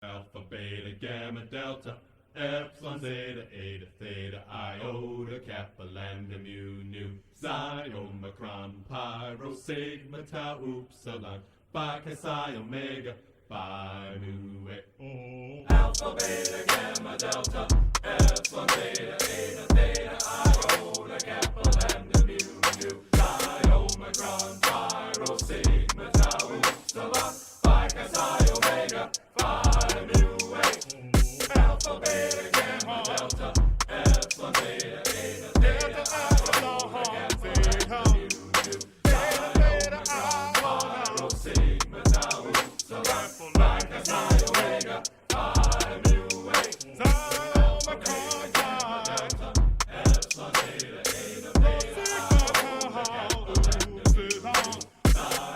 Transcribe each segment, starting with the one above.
Alpha, beta, gamma, delta, epsilon, zeta, eta, theta, iota, kappa, lambda, mu, nu, xi, omicron, pi, rho, sigma, tau, upsilon, phi, chi, psi, omega, phi, mu, e. Alpha, beta, gamma, delta, epsilon, zeta, eta, theta, iota, kappa, lambda, mu, nu, xi, omicron, pi, rho, sigma, tau, upsilon, phi, chi, psi, omega, phi, mu, a. Alpha, beta, gamma, delta, epsilon, zeta, eta, theta, iota, kappa, lambda, mu, nu, xi, omicron, pi, rho, sigma, tau, upsilon, phi, chi, psi, omega, phi, mu, a. Omicron, gamma, delta, epsilon, zeta, eta, theta, iota, kappa, lambda, mu, nu, phi,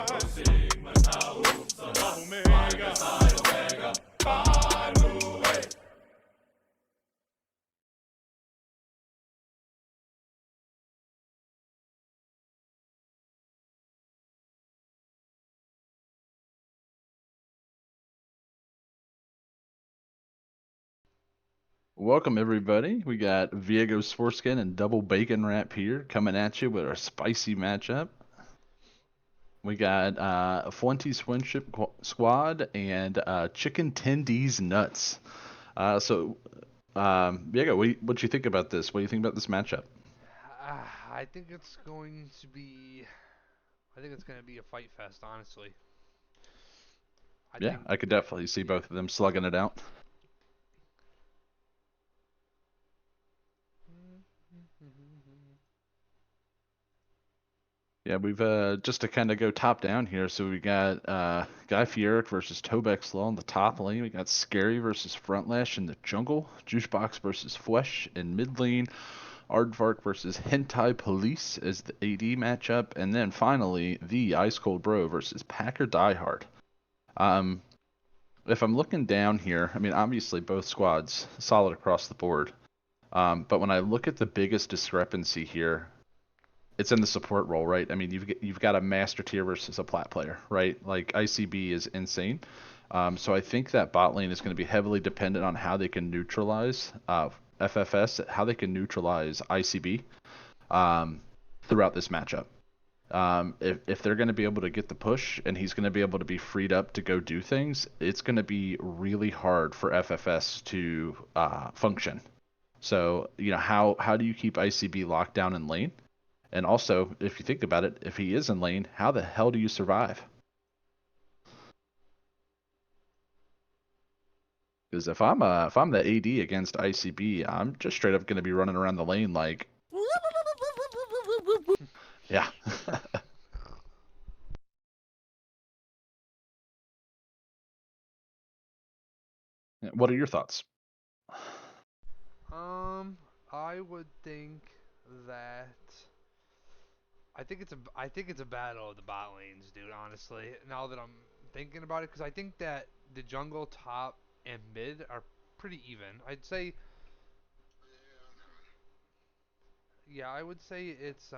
chi, sigma, tau, upsilon, phi, chi, psi, omega, phi, mu, a. Welcome everybody. We got Viego's Foreskin and Double Bacon Wrap here coming at you with our spicy matchup. We got Fuentes Friendship Squad and Chicken Tendies Nuts. Viego, what you think about this? What do you think about this matchup? I think it's going to be. I think it's going to be a fight fest, honestly. I could definitely see both of them slugging it out. Yeah, we've just to kind of go top down here. So we got Guy Fieric versus Tobex Law in the top lane. We got Scary versus Frontlash in the jungle. Juicebox versus Fwesh in mid lane. Aardvark versus Hentai Police as the AD matchup, and then finally the Ice Cold Bro versus Packer Diehard. If I'm looking down here, I mean obviously both squads solid across the board. But when I look at the biggest discrepancy here, it's in the support role, right? I mean, you've got a master tier versus a plat player, right? Like ICB is insane. So I think that bot lane is going to be heavily dependent on how they can neutralize FFS, how they can neutralize ICB throughout this matchup. If they're going to be able to get the push and he's going to be able to be freed up to go do things, it's going to be really hard for FFS to function. So, how do you keep ICB locked down in lane? And also, if you think about it, if he is in lane, how the hell do you survive? Because if I'm the AD against ICB, I'm just straight up going to be running around the lane like, yeah. What are your thoughts? I would think that. I think it's a battle of the bot lanes, dude. Honestly, now that I'm thinking about it, because I think that the jungle, top, and mid are pretty even. I'd say. Yeah, I would say it's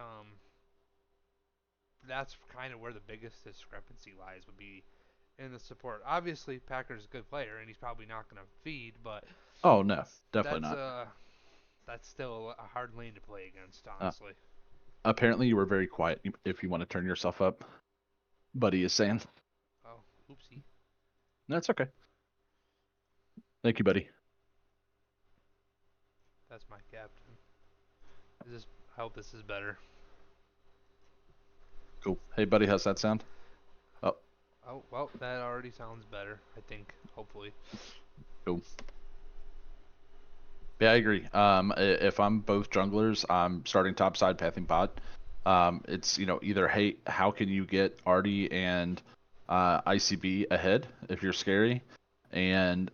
That's kind of where the biggest discrepancy lies would be in the support. Obviously, Packer's a good player, and he's probably not going to feed, but Oh no, definitely that's not. that's still a hard lane to play against, honestly. Apparently, you were very quiet. If you want to turn yourself up, Buddy is saying. Oh, oopsie. That's okay. Thank you, buddy. That's my captain. I hope this is better. Cool. Hey, buddy, how's that sound? Oh, Oh, well, that already sounds better, I think, hopefully. cool. Yeah, I agree. If I'm both junglers, I'm starting top side pathing bot. It's either hey, how can you get Artie and ICB ahead if you're scary, and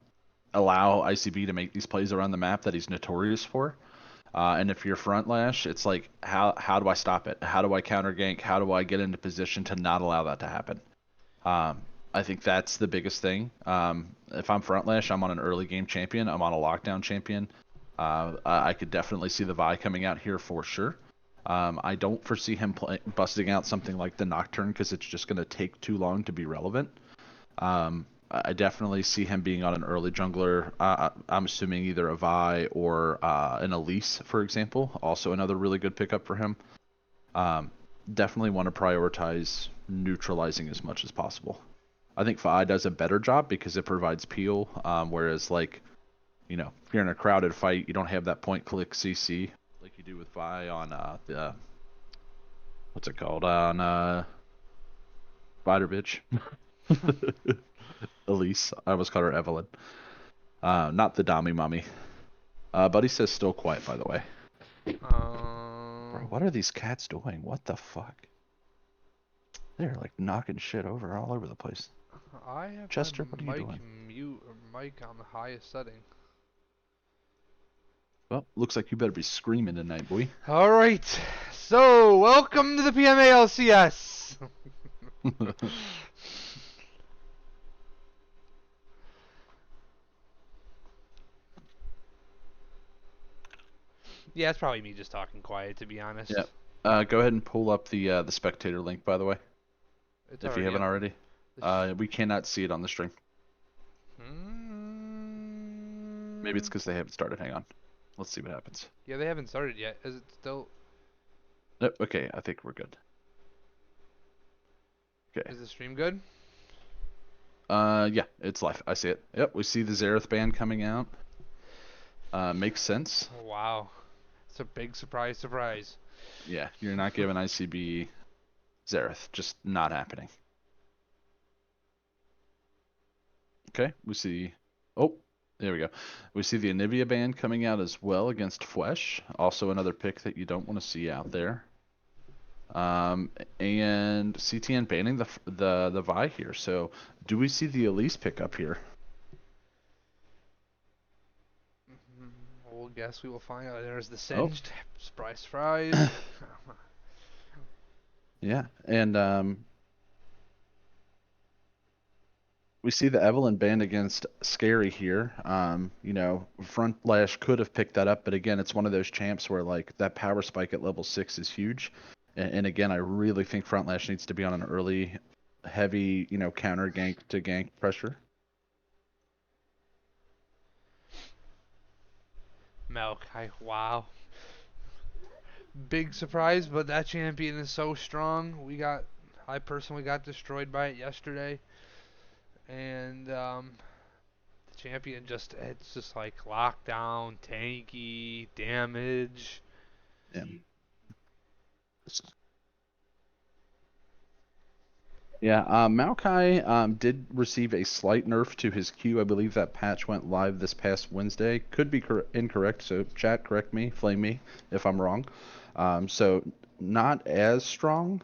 allow ICB to make these plays around the map that he's notorious for. And if you're front lash, it's like how do I stop it? How do I counter gank? How do I get into position to not allow that to happen? I think that's the biggest thing. If I'm front lash, I'm on an early game champion. I'm on a lockdown champion. I could definitely see the Vi coming out here for sure. I don't foresee him busting out something like the Nocturne because it's just going to take too long to be relevant. I definitely see him being on an early jungler. I'm assuming either a Vi or an Elise, for example. Also another really good pickup for him. Definitely want to prioritize neutralizing as much as possible. I think Vi does a better job because it provides peel, whereas like, if you're in a crowded fight, you don't have that point click CC like you do with Vi on the what's it called on Spider Bitch. Elise, I almost called her Evelyn. Not the Dami Mommy. Buddy says still quiet, by the way. Bro, what are these cats doing? What the fuck? They're like knocking shit over all over the place. I have Chester, my what are you doing? mic on the highest setting. Well, looks like you better be screaming tonight, boy. All right, so welcome to the PMALCS. Yeah, it's probably me just talking quiet, to be honest. Yeah. Go ahead and pull up the spectator link, by the way, It's if you already haven't up. already. We cannot see it on the stream. Maybe it's because they haven't started. Hang on. Let's see what happens. Yeah, they haven't started yet. Is it still? Nope, okay, I think we're good. Okay. Is the stream good? Yeah, it's live. I see it. Yep, we see the Xerath band coming out. Makes sense. Oh, wow, it's a big surprise. Yeah, you're not giving ICB Xerath. Just not happening. Okay, we see... Oh, there we go. We see the Anivia band coming out as well against Fwesh. Also another pick that you don't want to see out there. And CTN banning the Vi here. So do we see the Elise pick up here? We'll guess we will find out. There's the Singed. Surprise. Yeah, and we see the Evelyn band against Scary here. Front Lash could have picked that up, but again, it's one of those champs where like that power spike at level 6 is huge. And again, I really think Front Lash needs to be on an early, heavy, counter gank to gank pressure. Maokai, wow. Big surprise, but that champion is so strong. I personally got destroyed by it yesterday. And the champion it's just like lockdown, tanky, damage. Yeah. Yeah, Maokai did receive a slight nerf to his Q. I believe that patch went live this past Wednesday. Could be incorrect, so chat, correct me, flame me if I'm wrong. So not as strong,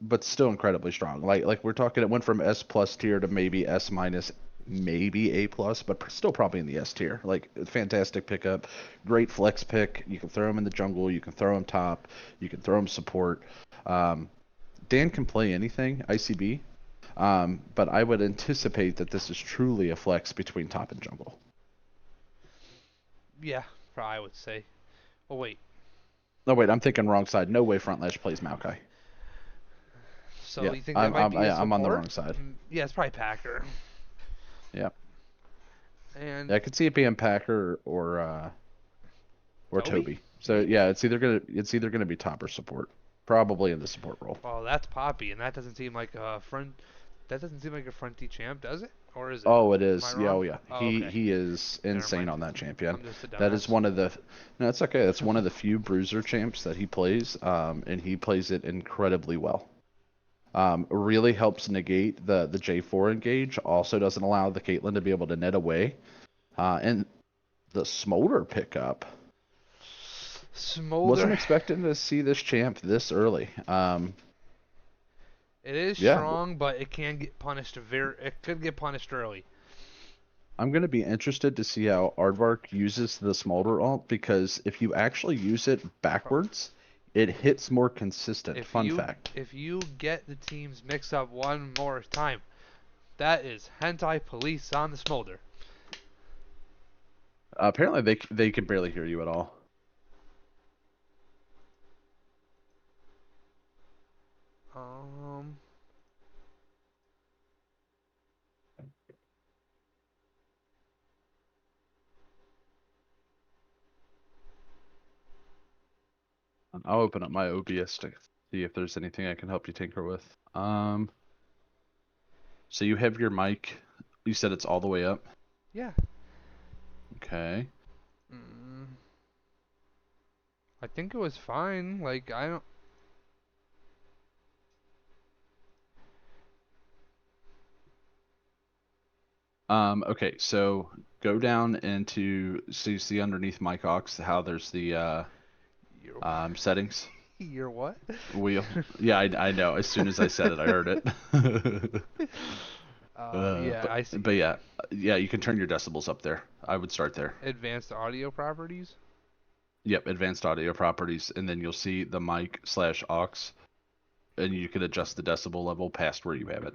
but still incredibly strong. Like we're talking, it went from S plus tier to maybe S minus, maybe A plus, but still probably in the S tier. Like fantastic pickup, great flex pick. You can throw him in the jungle, you can throw him top, you can throw him support. Dan can play anything, ICB, but I would anticipate that this is truly a flex between top and jungle. Yeah, I would say. Oh, wait. No, wait, I'm thinking wrong side. No way Front Lash plays Maokai. So Yeah, you think that might be a support? I'm on the wrong side. Yeah, it's probably Packer. Yeah. And Yeah, I could see it being Packer or Toby. So yeah, it's either gonna be top or support. Probably in the support role. Oh, that's Poppy, and that doesn't seem like a front. That doesn't seem like a fronty champ, does it? Or is it? Oh, it Am I is. Yeah, wrong? oh yeah. Oh, okay. He is Never insane mind. on that champion. I'm just a That is dumbass. one of the no, it's okay. That's one of the few bruiser champs that he plays, and he plays it incredibly well. Really helps negate the J4 engage. Also doesn't allow the Caitlyn to be able to net away. And the Smolder pickup. Wasn't Smolder. expecting to see this champ this early. It is Yeah, strong, but it can get punished It could get punished early. I'm going to be interested to see how Aardvark uses the Smolder ult because if you actually use it backwards, it hits more consistent. Fun fact. If you get the teams mixed up one more time, that is hentai police on the Smolder. Apparently, they can barely hear you at all. Um. I'll open up my OBS to see if there's anything I can help you tinker with. So you have your mic. You said it's all the way up. Yeah. Okay. I think it was fine. Like I don't. Okay, so go down into so you see underneath mic aux how there's the You're, settings you're what? wheel. Yeah, I know. As soon as I said it, I heard it. Yeah, I see. But yeah, yeah, you can turn your decibels up there. I would start there. Advanced audio properties. Yep, advanced audio properties, and then you'll see the mic slash aux, and you can adjust the decibel level past where you have it.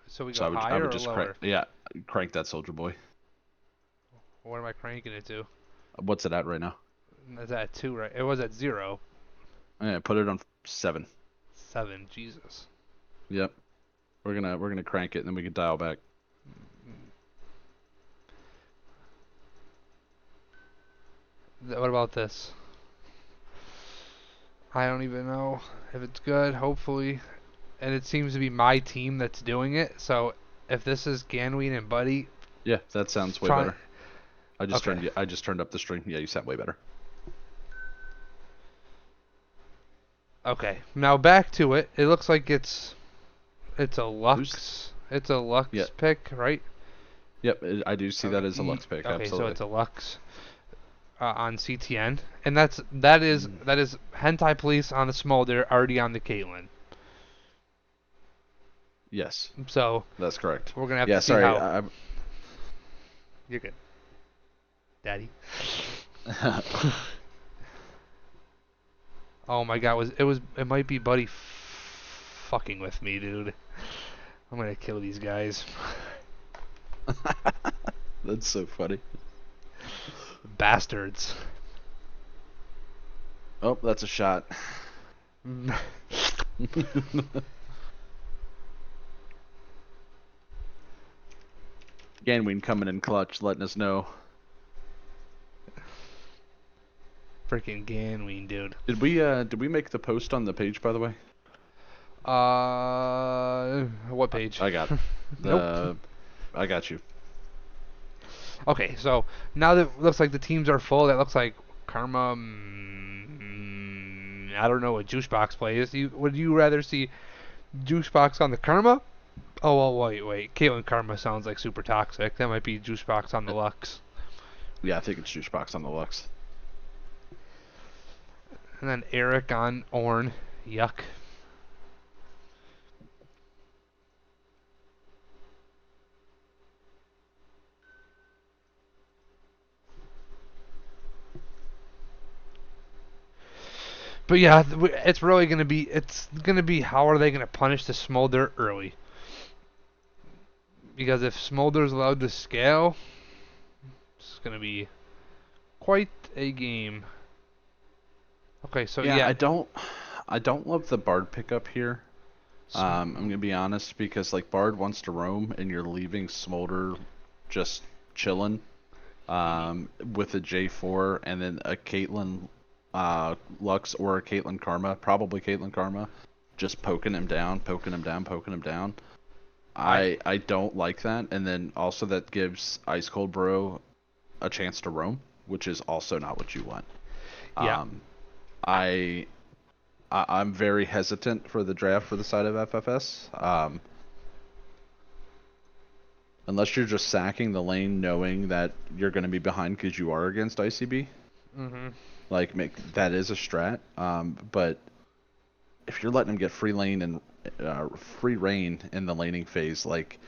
So we So go I higher would or just lower? crank that Soldier Boy. What am I cranking it to? What's it at right now? It's at 2, right? It was at 0. Yeah, put it on 7. 7. Jesus. Yep. We're gonna crank it and then we can dial back. What about this? I don't even know if it's good. Hopefully, and it seems to be my team that's doing it. So if this is Ganween and Buddy, Yeah, that sounds way try. better. Okay. I just turned up the string. Yeah, you sound way better. Okay. Now back to it. It looks like it's a Lux. It's a Lux Yeah. pick, right? Yep, I do see that as a Lux pick. Okay, so Absolutely. it's a Lux on CTN, and that is hentai police on the Smolder, already on the Caitlyn. Yes, So that's correct. we're gonna have Yeah, to see sorry. how. You're good, Daddy. Oh my God, it might be Buddy fucking with me, dude. I'm gonna kill these guys. That's so funny. Bastards. Oh, that's a shot. Ganween coming in clutch, letting us know. Freaking Ganween, dude. Did we make the post on the page, by the way? What page? I got Nope. I got you. Okay, so now that it looks like the teams are full, that looks like Karma. I don't know what Juicebox plays. Would you rather see Juicebox on the Karma? Oh, well, wait. Caitlyn Karma sounds like super toxic. That might be Juicebox on the Lux. Yeah, I think it's Juicebox on the Lux. And then Eric on Ornn. Yuck. But yeah, it's really gonna be how are they gonna punish the Smolder early? Because if Smolder's allowed to scale, it's gonna be quite a game. Okay, so yeah. I don't love the Bard pickup here. I'm gonna be honest because like Bard wants to roam and you're leaving Smolder just chilling with a J4 and then a Caitlyn Lux or a Caitlyn Karma, probably Caitlyn Karma, just poking him down. I don't like that, and then also that gives Ice Cold Bro a chance to roam, which is also not what you want. Yeah. Um, I, I'm very hesitant for the draft for the side of FFS. Unless you're just sacking the lane knowing that you're going to be behind because you are against ICB, Mhm. like that is a strat. But if you're letting him get free lane and free reign in the laning phase, like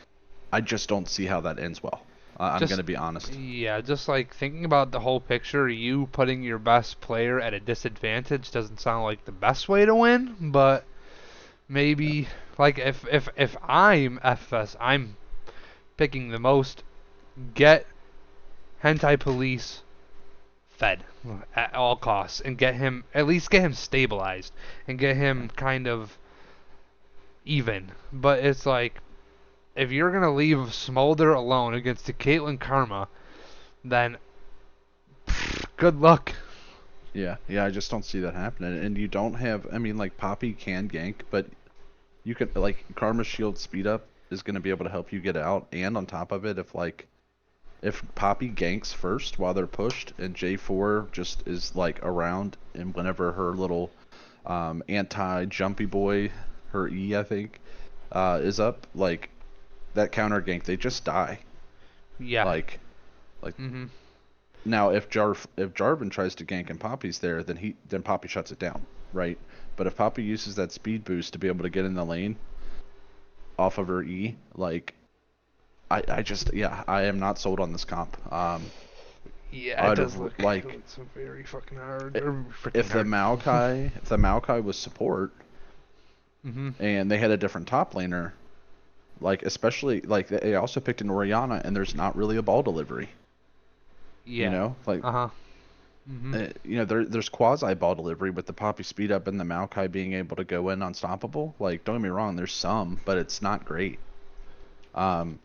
I just don't see how that ends well. I'm going Just to be honest. yeah, just like thinking about the whole picture, you putting your best player at a disadvantage doesn't sound like the best way to win, but maybe like if I'm FS, I'm picking the most get hentai police fed at all costs and get him at least get him stabilized and get him kind of even. But it's like if you're gonna leave Smolder alone against the Caitlyn Karma, then good luck. Yeah, I just don't see that happening. And you don't have, I mean, like Poppy can gank, but you can like Karma's shield speed up is going to be able to help you get out. And on top of it, if Poppy ganks first while they're pushed, and J4 just is like around, and whenever her little anti jumpy boy, her E I think, is up, like that counter gank, they just die. Yeah. Like like Mhm. now if Jarvan tries to gank and Poppy's there, then Poppy shuts it down, right? But if Poppy uses that speed boost to be able to get in the lane off of her E, like I just yeah, I am not sold on this comp. Yeah, it I'd does have look like so very fucking hard. i- Or freaking if the hard. Maokai was support Mhm. and they had a different top laner, like especially like they also picked an Orianna and there's not really a ball delivery, Yeah. like Uh huh. Mhm. there's quasi ball delivery with the Poppy speed up and the Maokai being able to go in unstoppable. Like don't get me wrong, there's some, but it's not great. Um,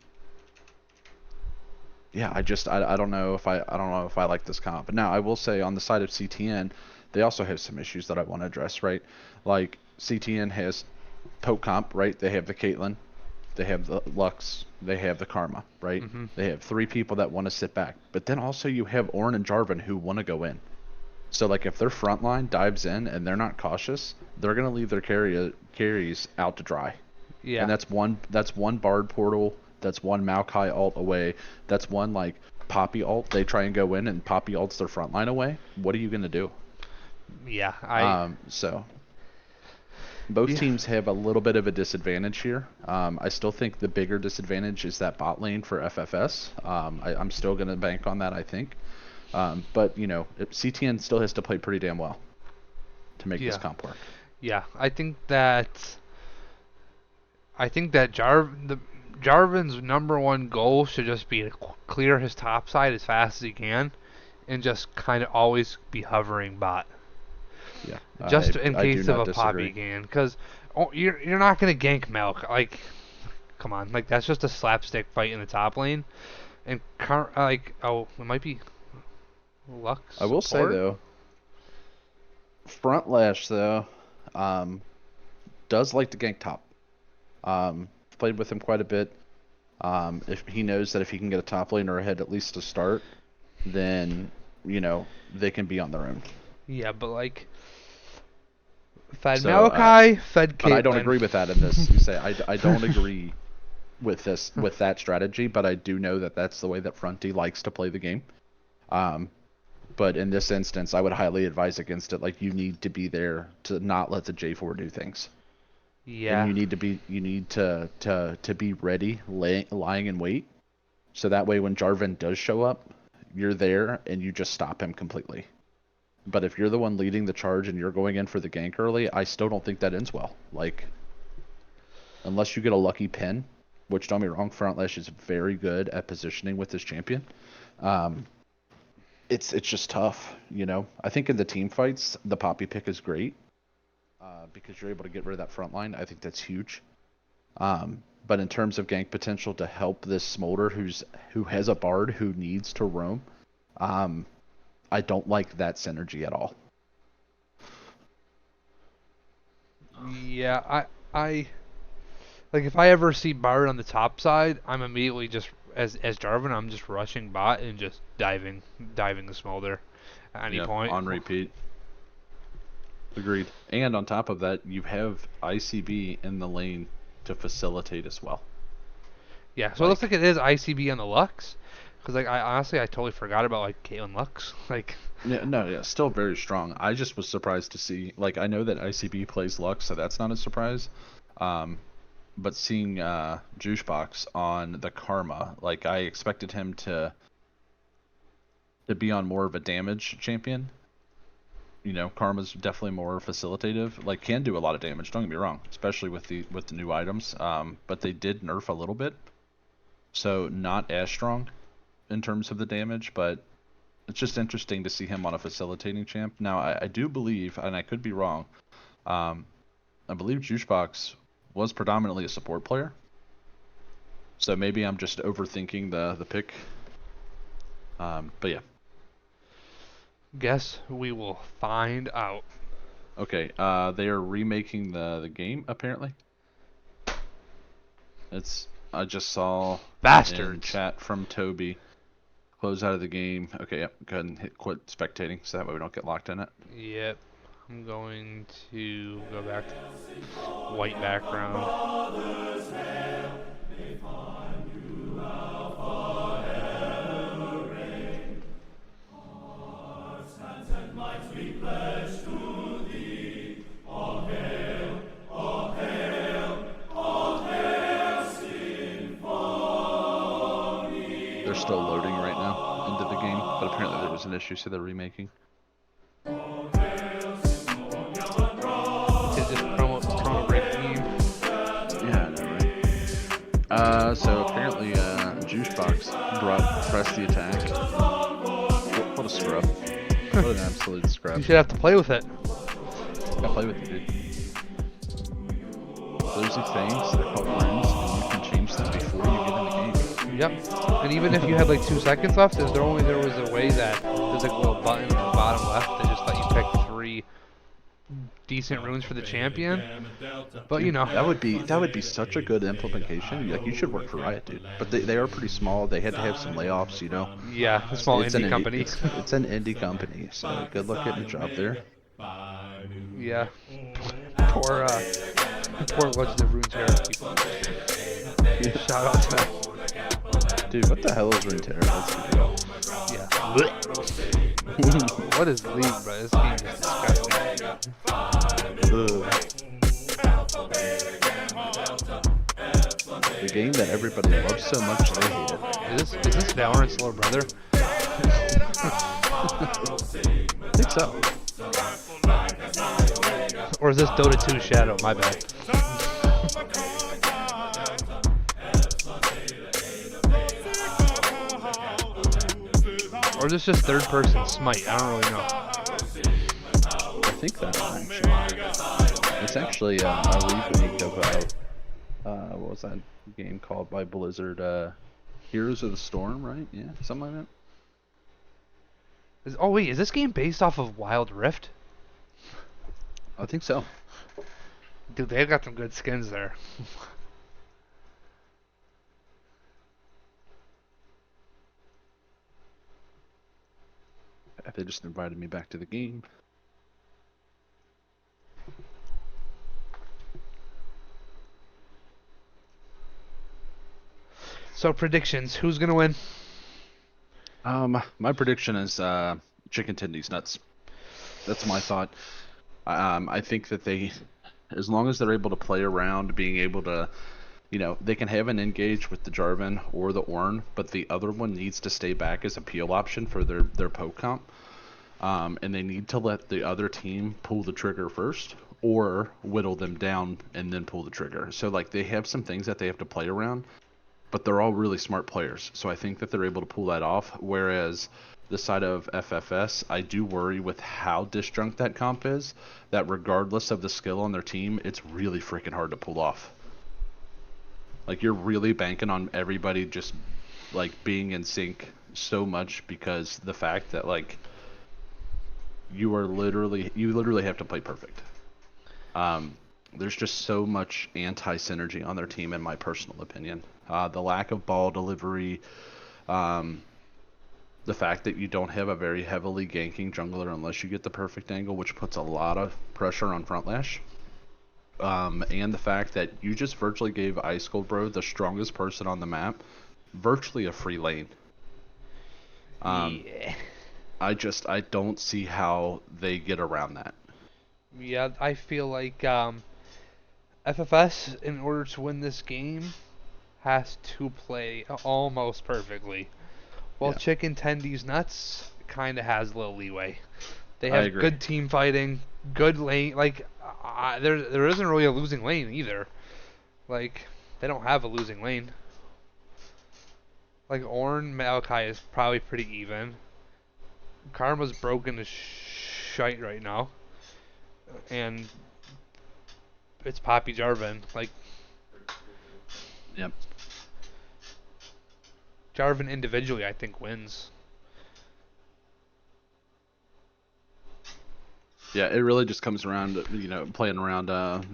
yeah, I don't know if I don't know if I like this comp. But now I will say on the side of CTN, they also have some issues that I want to address, right? Like CTN has poke comp, right? They have the Caitlyn, they have the Lux, they have the Karma, right? Mhm. They have three people that want to sit back. But then also you have Ornn and Jarvan who want to go in. So like if their front line dives in and they're not cautious, they're gonna leave their carries out to dry. And Yeah. that's one Bard portal, that's one Maokai ult away, that's one like Poppy ult. They try and go in and Poppy ults their front line away. What are you gonna do? Yeah. So both Yeah. teams have a little bit of a disadvantage here. I still think the bigger disadvantage is that bot lane for FFS. I'm still gonna bank on that, I think. But CTN still has to play pretty damn well to make this Yeah. comp work. Yeah. I think that Jarvan's number one goal should just be to clear his top side as fast as he can, and just kind of always be hovering bot, Yeah, just in I do case of not a Poppy disagree. gan. Because you're not gonna gank Milk. Like, come on, like that's just a slapstick fight in the top lane. And it might be Lux I will say support. though, Front Lash though, um, does like to gank top. Played with him quite a bit. If he knows that if he can get a top laner ahead at least to start, then they can be on their own. Yeah, but like Fed So, Malachi, Fed but I don't Caitlyn. agree with that in this. You say I don't agree with that strategy, but I do know that that's the way that Fronty likes to play the game. Um, but in this instance, I would highly advise against it. Like you need to be there to not let the J4 do things, and Yeah. you need to be ready, lying in wait, so that way when Jarvan does show up, you're there and you just stop him completely. But if you're the one leading the charge and you're going in for the gank early, I still don't think that ends well. Like unless you get a lucky pin, which don't be wrong, Frontlash is very good at positioning with his champion. Um, it's just tough. I think in the team fights, the Poppy pick is great because you're able to get rid of that front line. I think that's huge. But in terms of gank potential to help this Smolder who has a Bard who needs to roam, um, I don't like that synergy at all. Yeah, I Like if I ever see Bard on the top side, I'm immediately just as Jarvan, I'm just rushing bot and just diving the smolder at any Yep, point. on repeat. Agreed. And on top of that, you have ICB in the lane to facilitate as well. Yeah, so it looks like it is ICB on the Lux, because like I honestly totally forgot about like Caitlyn Lux. Like Yeah, no, yeah, still very strong. I just was surprised to see, like, I know that ICB plays Lux, so that's not a surprise. But seeing Juicebox on the Karma, like, I expected him to be on more of a damage champion. You know, Karma's definitely more facilitative. Like, can do a lot of damage. Don't get me wrong, especially with the new items. But they did nerf a little bit, so not as strong in terms of the damage. But it's just interesting to see him on a facilitating champ. Now, I do believe, and I could be wrong, I believe Juicebox was predominantly a support player. So maybe I'm just overthinking the pick. But yeah. guess we will find out. Okay, they are remaking the game apparently. I just saw in Bastards. chat from Toby. Close out of the game. Okay, yep. Go ahead and hit quit spectating so that way we don't get locked in it. Yep. I'm going to go back to white background. They're still loading right now into the game, but apparently there was an issue, so they're remaking. Is this promo break game? Yeah, I know, right? So apparently, Juicebox pressed the attack. What a scrub. What an absolute scrub. You should have to play with it. Gotta play with it, dude. There's these things, they're called runes, and you can change them before you get in the game. Yep. And even if you had like 2 seconds left, there was a way that there's like a little button in the bottom left that just let you pick 3 decent runes for the champion. But you know, That would be such a good implementation. Like, you should work for Riot, dude. But they are pretty small. They had to have some layoffs, you know. yeah, a small It's indie an company. It's an indie company, so good luck getting a job there. Yeah. Poor Legend of Runeterra people. Shout out to Dude, what the hell is Runeterra? That's yeah. What is League, bro? This game is disgusting. the game that everybody loves so much they hate it. Is this Valorant's little brother? I think so. Or is this Dota 2 Shadow? My bad. Or is this just third person Smite? I don't really know. I think that's actually. It's actually a remake of what was that game called by Blizzard? Heroes of the Storm, right? Yeah, something like that. Oh wait, is this game based off of Wild Rift? I think so. Dude, they've got some good skins there. They just invited me back to the game. So predictions, who's gonna win? My prediction is Chicken Tendies nuts. That's my thought. I think that they, as long as they're able to play around, being able to, you know, they can have an engage with the Jarvan or the Ornn, but the other one needs to stay back as a peel option for their poke comp. And they need to let the other team pull the trigger first, or whittle them down and then pull the trigger. So like they have some things that they have to play around, but they're all really smart players. So I think that they're able to pull that off. Whereas the side of FFS, I do worry with how disjunct that comp is, that regardless of the skill on their team, it's really freaking hard to pull off. Like, you're really banking on everybody just like being in sync so much, because the fact that like you literally have to play perfect. there's just so much anti-synergy on their team, in my personal opinion. The lack of ball delivery, um, the fact that you don't have a very heavily ganking jungler unless you get the perfect angle, which puts a lot of pressure on front lash. And the fact that you just virtually gave Ice Cold Bro, the strongest person on the map, virtually a free lane. Yeah. I don't see how they get around that. Yeah, I feel like FFS, in order to win this game, has to play almost perfectly. While Yeah, Chicken Tendy's Nuts kind of has a little leeway. They I have agree. good team fighting, good lane. Like there isn't really a losing lane either. Like they don't have a losing lane. Like Ornn Malachi is probably pretty even. Karma's broken as shite right now, and it's Poppy Jarvan. Like Yep. Jarvan individually, I think wins. Yeah, it really just comes around, playing around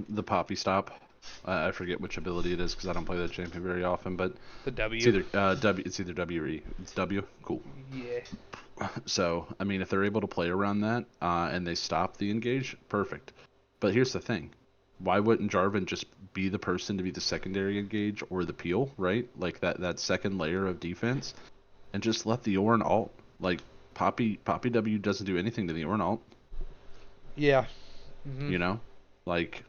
the Poppy stop. I forget which ability it is because I don't play that champion very often, but The it's W. either W. It's either W or E. It's W. Cool. Yeah. So, I mean, if they're able to play around that and they stop the engage, perfect. But here's the thing. Why wouldn't Jarvan just be the person to be the secondary engage or the peel, right? Like that second layer of defense, and just let the Ornn ult. Like Poppy W doesn't do anything to the Ornn ult, Yeah. Mhm. you know? Like,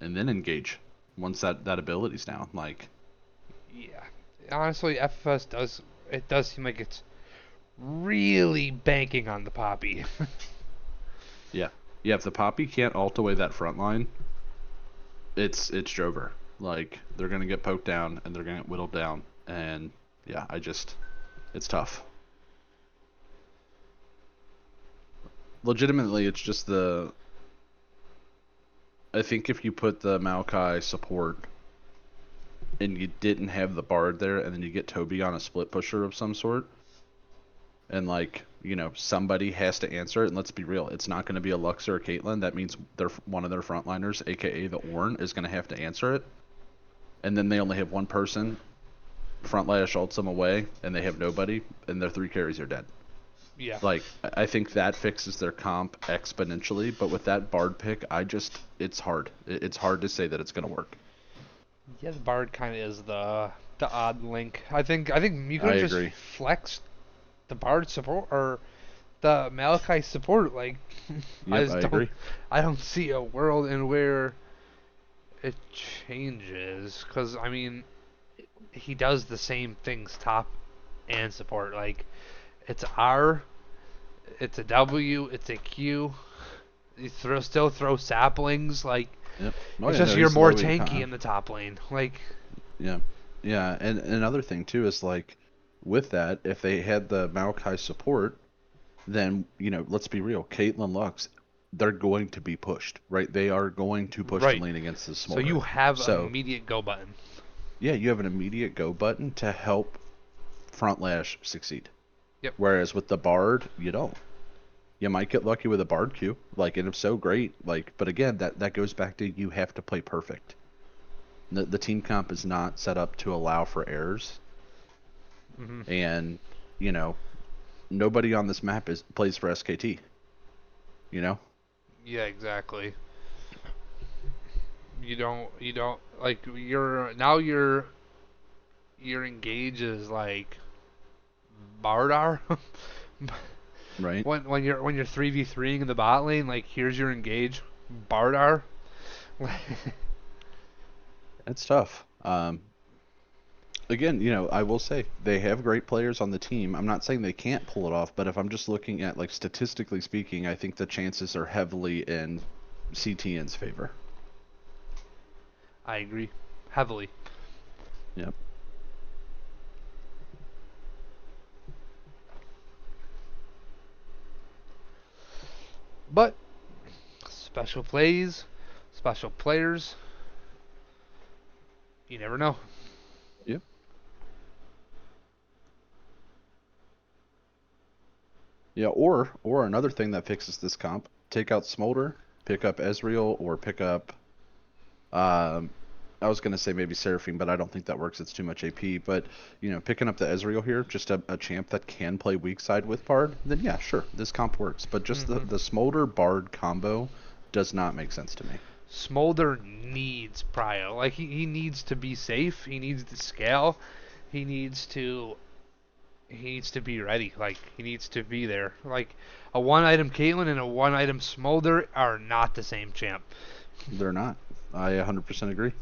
and then engage once that ability's down. Like, Yeah. Honestly, FFS does seem like it's really banking on the Poppy. yeah. Yeah, if the Poppy can't ult away that front line, it's Jover. Like they're gonna get poked down and they're gonna get whittled down, and yeah, it's tough. Legitimately, it's just I think if you put the Maokai support and you didn't have the Bard there, and then you get Toby on a split pusher of some sort, and like somebody has to answer it. And let's be real, it's not going to be a Lux or a Caitlyn. That means one of their frontliners, aka the Ornn, is going to have to answer it. And then they only have one person. Front lash ults them away, and they have nobody, and their three carries are dead. Yeah. Like I think that fixes their comp exponentially, but with that Bard pick, it's hard. It's hard to say that it's going to work. Yeah, the Bard kind of is the odd link. I think you could I have just agree. flexed the Bard support or the Malachi support. Like I Yep, just I don't agree. I don't see a world in where it changes. Cause I mean he does the same things top and support. Like it's R, it's a W, it's a Q. You still throw saplings. Like Yep. Oh it's yeah, just no, you're he's more low AD tanky comp. in the top lane. Like Yeah, yeah, and another thing too is like with that, if they had the Maokai support, then let's be real, Caitlyn Lux, they're going to be pushed, right? They are going to push the right. lane against the So you Smolder. have an So immediate go button. yeah, you have an immediate go button to help front lash succeed. Yep. Whereas with the Bard, you don't. You might get lucky with a Bard Q, like, and if so, great. Like, but again, that goes back to you have to play perfect. The team comp is not set up to allow for errors, Hmm. and you know nobody on this map plays for SKT. You know, Yeah, exactly. You don't like your engage is like Bardar. right? when you're 3v3ing in the bot lane, like here's your engage, Bardar. It's tough. Again, I will say they have great players on the team. I'm not saying they can't pull it off, but if I'm just looking at like statistically speaking, I think the chances are heavily in CTN's favor. I agree heavily. Yep. But special plays, special players, you never know. Yep. Yeah. Or another thing that fixes this comp: take out Smolder, pick up Ezreal, or pick up Um, I was gonna say maybe Seraphine, but I don't think that works. It's too much AP. But picking up the Ezreal here, just a champ that can play weak side with Bard, then yeah, sure, this comp works. But just the Smolder Bard combo does not make sense to me. Smolder needs prio. Like he needs to be safe. He needs to scale. He needs to be ready. Like he needs to be there. Like a one item Caitlyn and a one item Smolder are not the same champ. They're not. I 100% agree.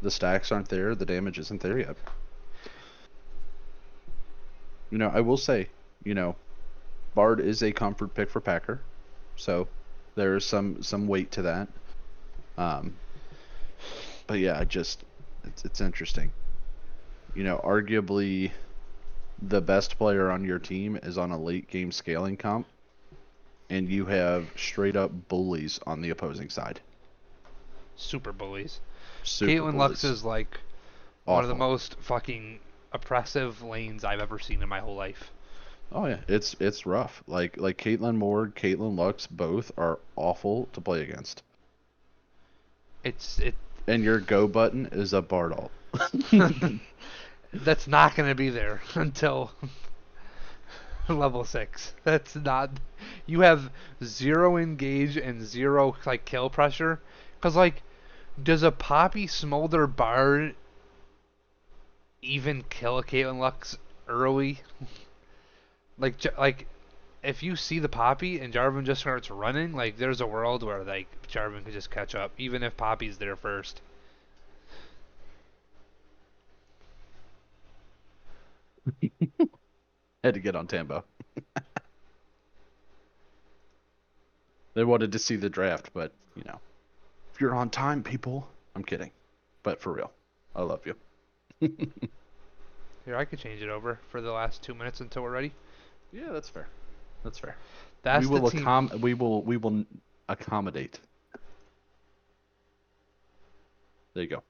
The stacks aren't there. The damage isn't there yet. I will say, Bard is a comfort pick for Packer, so there's some weight to that. But yeah, it's interesting. Arguably the best player on your team is on a late game scaling comp, and you have straight up bullies on the opposing side. Super bullies. Super Caitlyn Lux bullies. is like one of the most fucking oppressive lanes I've ever seen in my whole life. Oh yeah, it's rough. Like Caitlyn Moore, Caitlyn Lux, both are awful to play against. And your go button is a Bard ult. That's not going to be there until level 6. That's not. You have 0 engage and 0 like kill pressure. Cause like, does a Poppy Smolder Bard even kill a Caitlyn Lux early? like if you see the Poppy and Jarvan just starts running, like there's a world where like Jarvan could just catch up, even if Poppy's there first. Had to get on Tambo. They wanted to see the draft, but if you're on time, people, I'm kidding, but for real, I love you. Here, I could change it over for the last 2 minutes until we're ready. Yeah, that's fair. That's fair. That's we will the team. we will accommodate. There you go.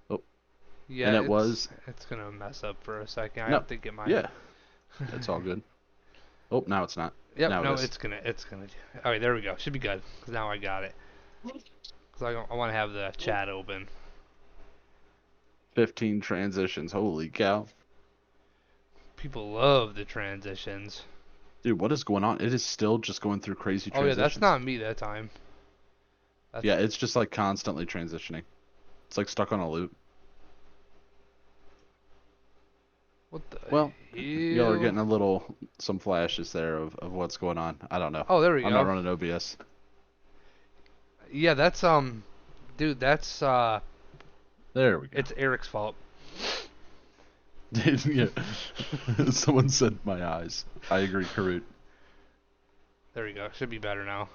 Oh, Yeah, and it was. It's gonna mess up for a second. I No, have to get my. yeah, that's all good. Oh, now it's not. Yep. Now No, it is. it's gonna. All right, there we go. Should be good. Cause now I got it. Cause I want to have the chat open. 15 transitions. Holy cow. People love the transitions. Dude, what is going on? It is still just going through crazy Oh yeah, transitions. that's not me that time. Yeah, it's just like constantly transitioning. It's like stuck on a loop. What the Well, hell? y'all are getting some flashes there of what's going on. I don't know. Oh, there we I'm go. not running OBS. Yeah, that's dude, that's There we go. it's Eric's fault. Yeah. Someone said my eyes. I agree, Karut. There we go. Should be better now.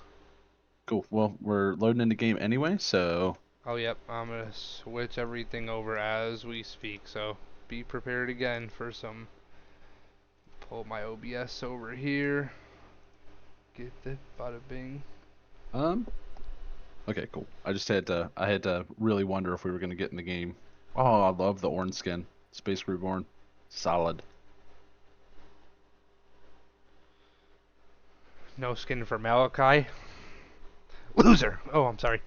Cool. Well, we're loading into game anyway, so. Oh, yep. I'm going to switch everything over as we speak. So be prepared again for some. Pull my OBS over here. Get the bada bing. Okay, cool. I had to really wonder if we were gonna get in the game. Oh, I love the orange skin. Space Reborn. Solid. No skin for Malachi. Loser! Oh, I'm sorry.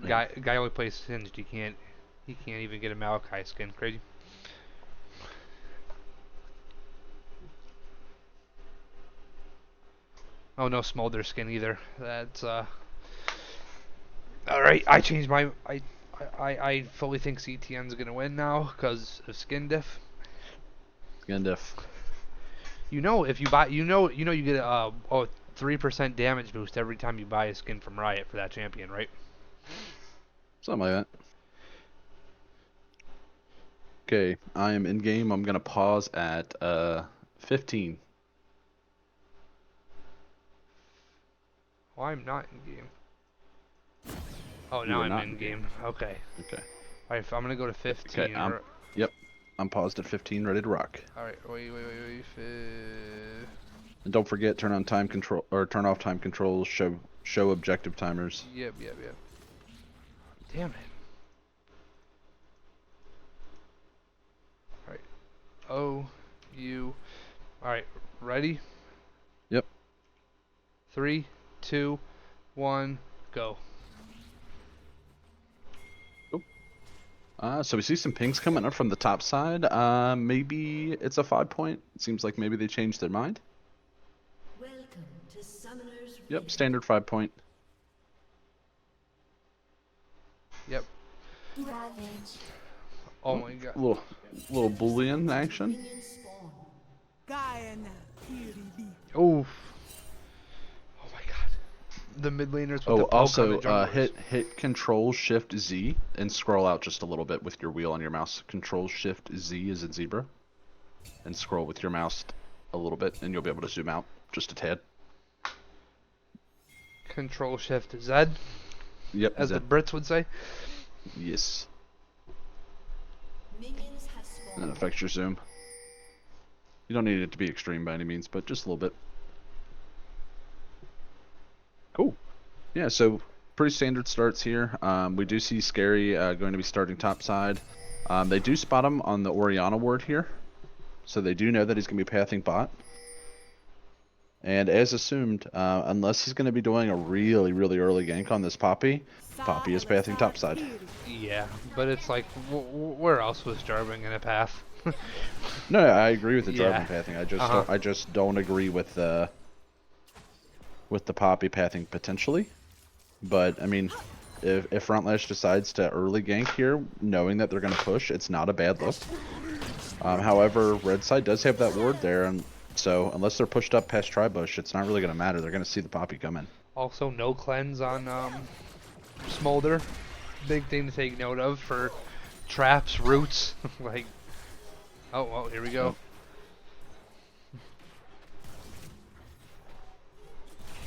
Guy only plays Singed. He can't even get a Malachi skin. Crazy. Oh, no Smolder skin either. That's Alright, I changed my I fully think CTN's gonna win now because of skin diff. Skin diff. If you buy, you get a 3% damage boost every time you buy a skin from Riot for that champion, right? Something like that. Okay, I am in game. I'm gonna pause at 15. Well, I'm not in game. Oh, You now are I'm not in in game. Okay. Okay. Alright, I'm gonna go to 15. Okay. Yep. I'm paused at 15, ready to rock. Alright, wait. And don't forget, turn on time control or turn off time controls. Show objective timers. Yep. Damn it. Alright. Alright, ready? Yep. 3, 2, 1, go. So we see some pings coming up from the top side. Maybe it's a 5-point. It seems like maybe they changed their mind. Welcome to Summoner's Yep, Rift. standard 5-point. Yep. Ravage. Oh my god. Little Boolean action. Minion spawn. Oof. Oh my god. The mid laners with the Oh, poke on also, the junglers. hit Control Shift Z and scroll out just a little bit with your wheel on your mouse. Control Shift Z is in zebra, and scroll with your mouse a little bit, and you'll be able to zoom out just a tad. Control Shift Z, Yep. as the Brits would say. Yes. Minions have And that spawned. affects your zoom. You don't need it to be extreme by any means, but just a little bit. Cool. Yeah, so pretty standard starts here. We do see Scary going to be starting top side. They do spot him on the Orianna ward here, so they do know that he's going to be pathing bot. And as assumed, unless he's going to be doing a really, really early gank on this Poppy, Poppy is pathing top side. Yeah, but it's like, where else was Jarvan gonna path? No, I agree with the Yeah. driving pathing. Uh-huh. I just don't agree with the Poppy pathing potentially. But I mean, if Frontlash decides to early gank here, knowing that they're going to push, it's not a bad look. However, red side does have that ward there, and so unless they're pushed up past Tribush, it's not really going to matter. They're going to see the Poppy come in. Also, no cleanse on Smolder. Big thing to take note of for traps, roots. Like, oh, well, here we go.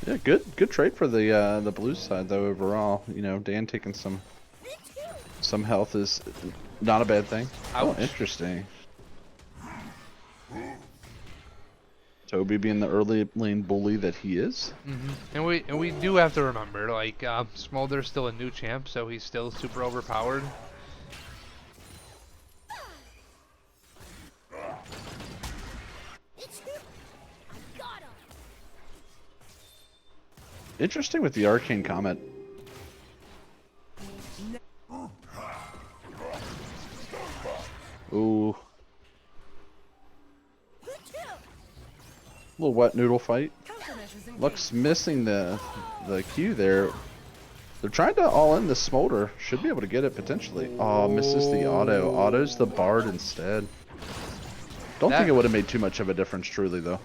Yeah, good trade for the blue side though overall. You know, Dan taking some health is not a bad thing. Oh, Ouch. interesting. Toby being the early lane bully that he is. And we do have to remember, like, Smolder's still a new champ, so he's still super overpowered. Interesting with the arcane comment. Ooh. Little wet noodle fight. Lux missing the Q there. They're trying to all in the Smolder. Should be able to get it potentially. Oh, misses the auto. Auto's the Bard instead. Don't think it would have made too much of a difference truly though.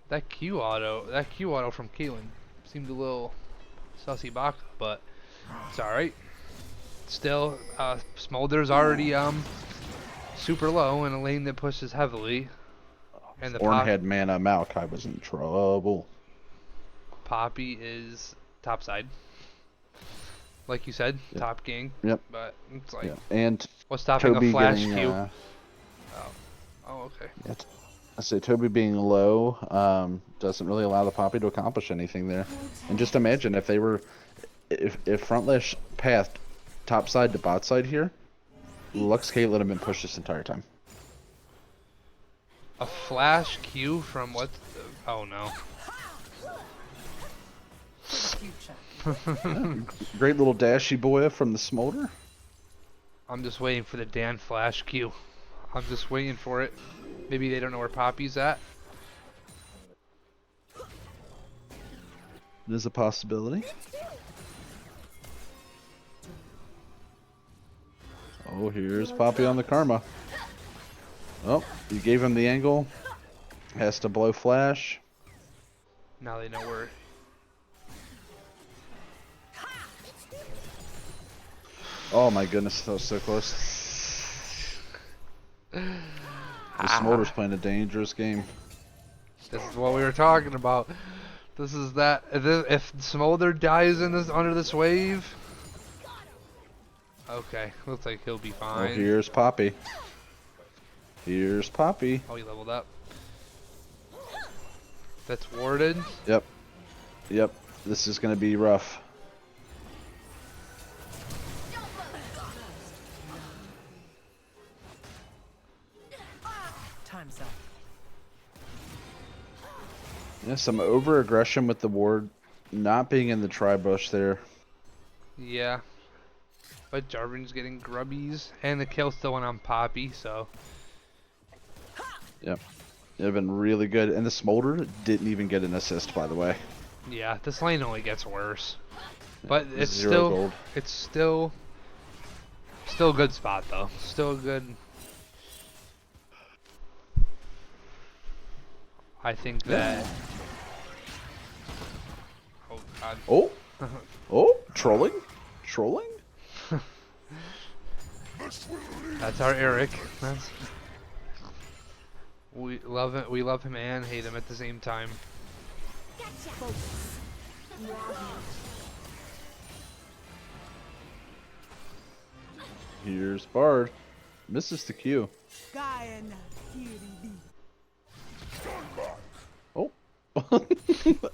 That Q auto from Caitlyn seemed a little sussy baka, but it's alright. Still, Smolder's already super low in a lane that pushes heavily. And the Ornn had mana, Malachi was in trouble. Poppy is top side. Like you said, Yep. top gang. Yep. But it's like, Yeah. And what's stopping Toby a flash getting, Q? Oh, okay. I say Toby being low doesn't really allow the Poppy to accomplish anything there. And just imagine if they were, if Frontlash pathed top side to bot side here, Lux Caitlyn would have been pushed this entire time. A flash Q from what? Oh no. Great little dashy boy from the Smolder. I'm just waiting for the Dan flash Q. I'm just waiting for it. Maybe they don't know where Poppy's at. It is a possibility. Oh, here's Poppy on the Karma. Oh, you gave him the angle. Has to blow flash. Now they know where. Oh my goodness, that was so close. The Smolder's playing a dangerous game. This is what we were talking about. This is that. If Smolder dies in this under this wave. Okay, looks like he'll be Oh, fine. here's Poppy. Here's Poppy. Oh, he leveled up. That's warded. Yep. Yep. This is gonna be rough. Time's up. Yeah, some over aggression with the ward not being in the tri-bush there. Yeah. But Jarvan's getting grubbies. And the kill still went on Poppy, so. Yep. They've been really good. And the Smolder didn't even get an assist, by the way. Yeah, this lane only gets worse. But it's Zero still gold. it's still a good spot though. Still a good. I think that. Oh god. Oh! Oh! Trolling? Trolling? That's our Eric. We love it. We love him and hate him at the same time. Here's Bard. Misses the Q. Oh.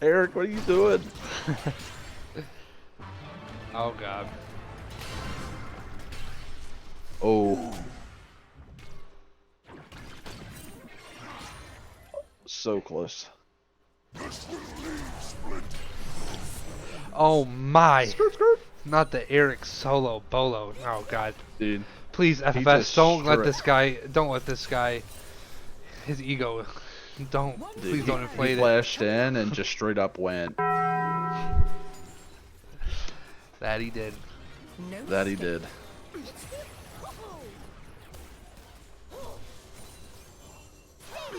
Eric, what are you doing? Oh god. Oh. So close. Oh my. Skirt, skirt. Not the Eric solo bolo. Oh god. Dude. Please just FFS, don't let straight- this guy his ego don't Dude, please don't he inflate it. flashed in and just straight up went. That he did. That he did.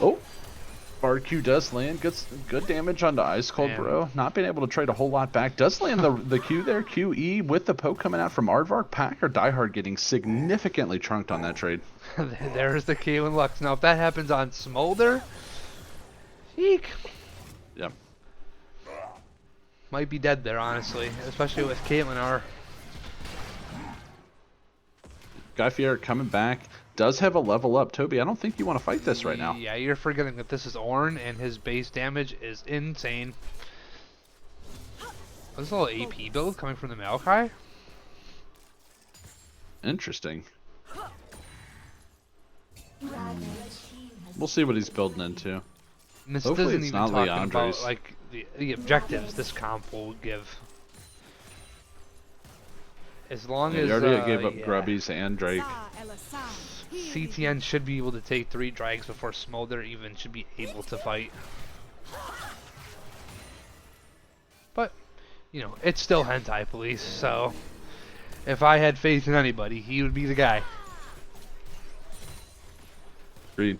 Oh. Bard Q does land. Good damage onto Ice Cold Man. Bro. Not being able to trade a whole lot back. Does land the Q there. QE with the poke coming out from Aardvark. Pack or Diehard getting significantly trunked on that trade. There's the Kaylin Lux. Now if that happens on Smolder, eek. Yep. Might be dead there, honestly. Especially with Caitlyn R. Guy Fieri coming back. Does have a level up. Toby, I don't think you want to fight this right now. Yeah, you're forgetting that this is Ornn and his base damage is insane. This is a little AP build coming from the Maokai. Interesting. Ravage. We'll see what he's building into. And this Hopefully doesn't it's even not talking Leandre's. about like the objectives this comp will give. As long Yeah, as you already gave up yeah. Grubbies and Drake. CTN should be able to take 3 drags before Smolder even should be able to fight. But, you know, it's still Hentai Police, so if I had faith in anybody, he would be the guy. Agreed.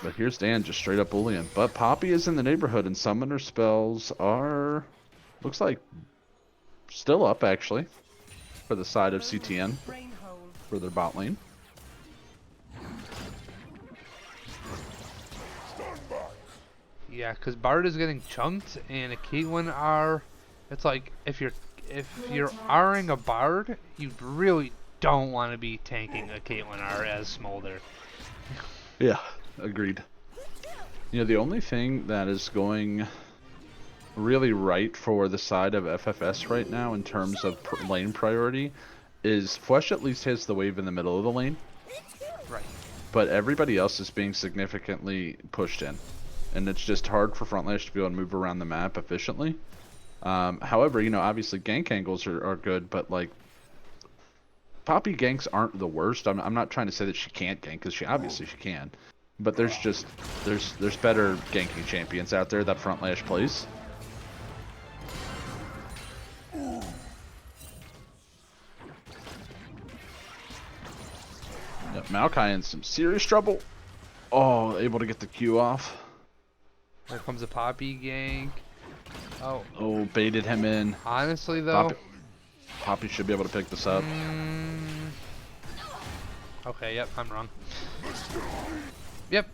But here's Dan, just straight up bullying. But Poppy is in the neighborhood, and summoner spells are, looks like, still up actually, for the side of CTN, for their bot lane. Yeah, because Bard is getting chunked, and a Caitlyn R. It's like if you're R'ing a Bard, you really don't want to be tanking a Caitlyn R as Smolder. Yeah, agreed. You know, the only thing that is going really right for the side of FFS right now in terms of lane priority is Flesh at least has the wave in the middle of the lane, Right. but everybody else is being significantly pushed in. And it's just hard for Frontlash to be able to move around the map efficiently. However, you know, obviously gank angles are good, but like Poppy ganks aren't the worst. I'm not trying to say that she can't gank, because she obviously she can. But there's just there's better ganking champions out there that Frontlash plays. Yep, Maokai in some serious trouble. Oh, able to get the Q off. Here comes a Poppy gank. Oh, Oh, baited him in. honestly though. Poppy should be able to pick this up. Okay, yep, I'm wrong. Yep.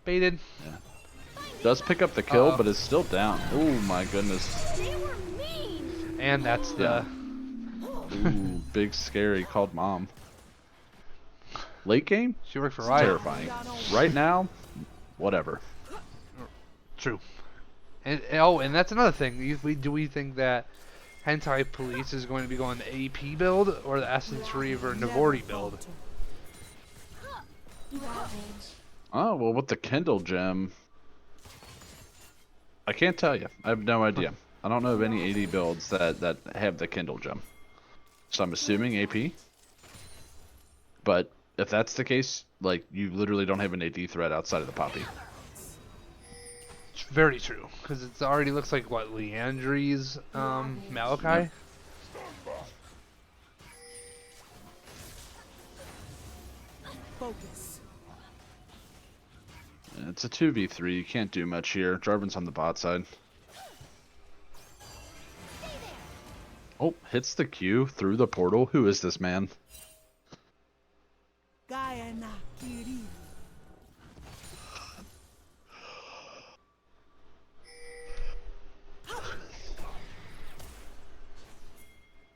Baited. Does pick up the kill, Uh-oh. but is still down. Oh my goodness. They were mean. And that's the... Ooh, big scary called mom. Late game? She worked for It's Riot. terrifying. Right now, whatever. True. And oh, and that's another thing. Do we think that Hentai Police is going to be going the AP build or the Essence Reaver Navorti build? Ravage. Oh, well, with the Kindle gem, I can't tell you. I have no idea. I don't know of any AD builds that have the Kindle gem. So I'm assuming AP. But if that's the case, like, you literally don't have an AD threat outside of the Poppy. It's very true, because it already looks like, what, Leandri's Malachi? Yep. Focus. It's a 2v3. You can't do much here. Jarvan's on the bot side. Oh, hits the Q through the portal. Who is this man? Gaia na Kiri.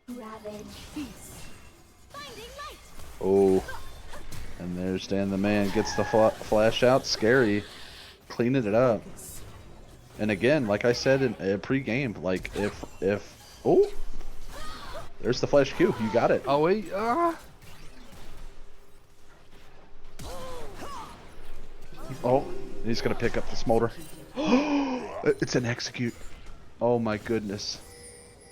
Ravage. Peace. Finding light. Oh. And there's Dan the man. Gets the flash out. Scary. Cleaning it up. And again, like I said in pre-game, like if oh, there's the flash Q. You got it. Oh wait, Oh, he's gonna pick up the smolder. It's an execute. Oh my goodness.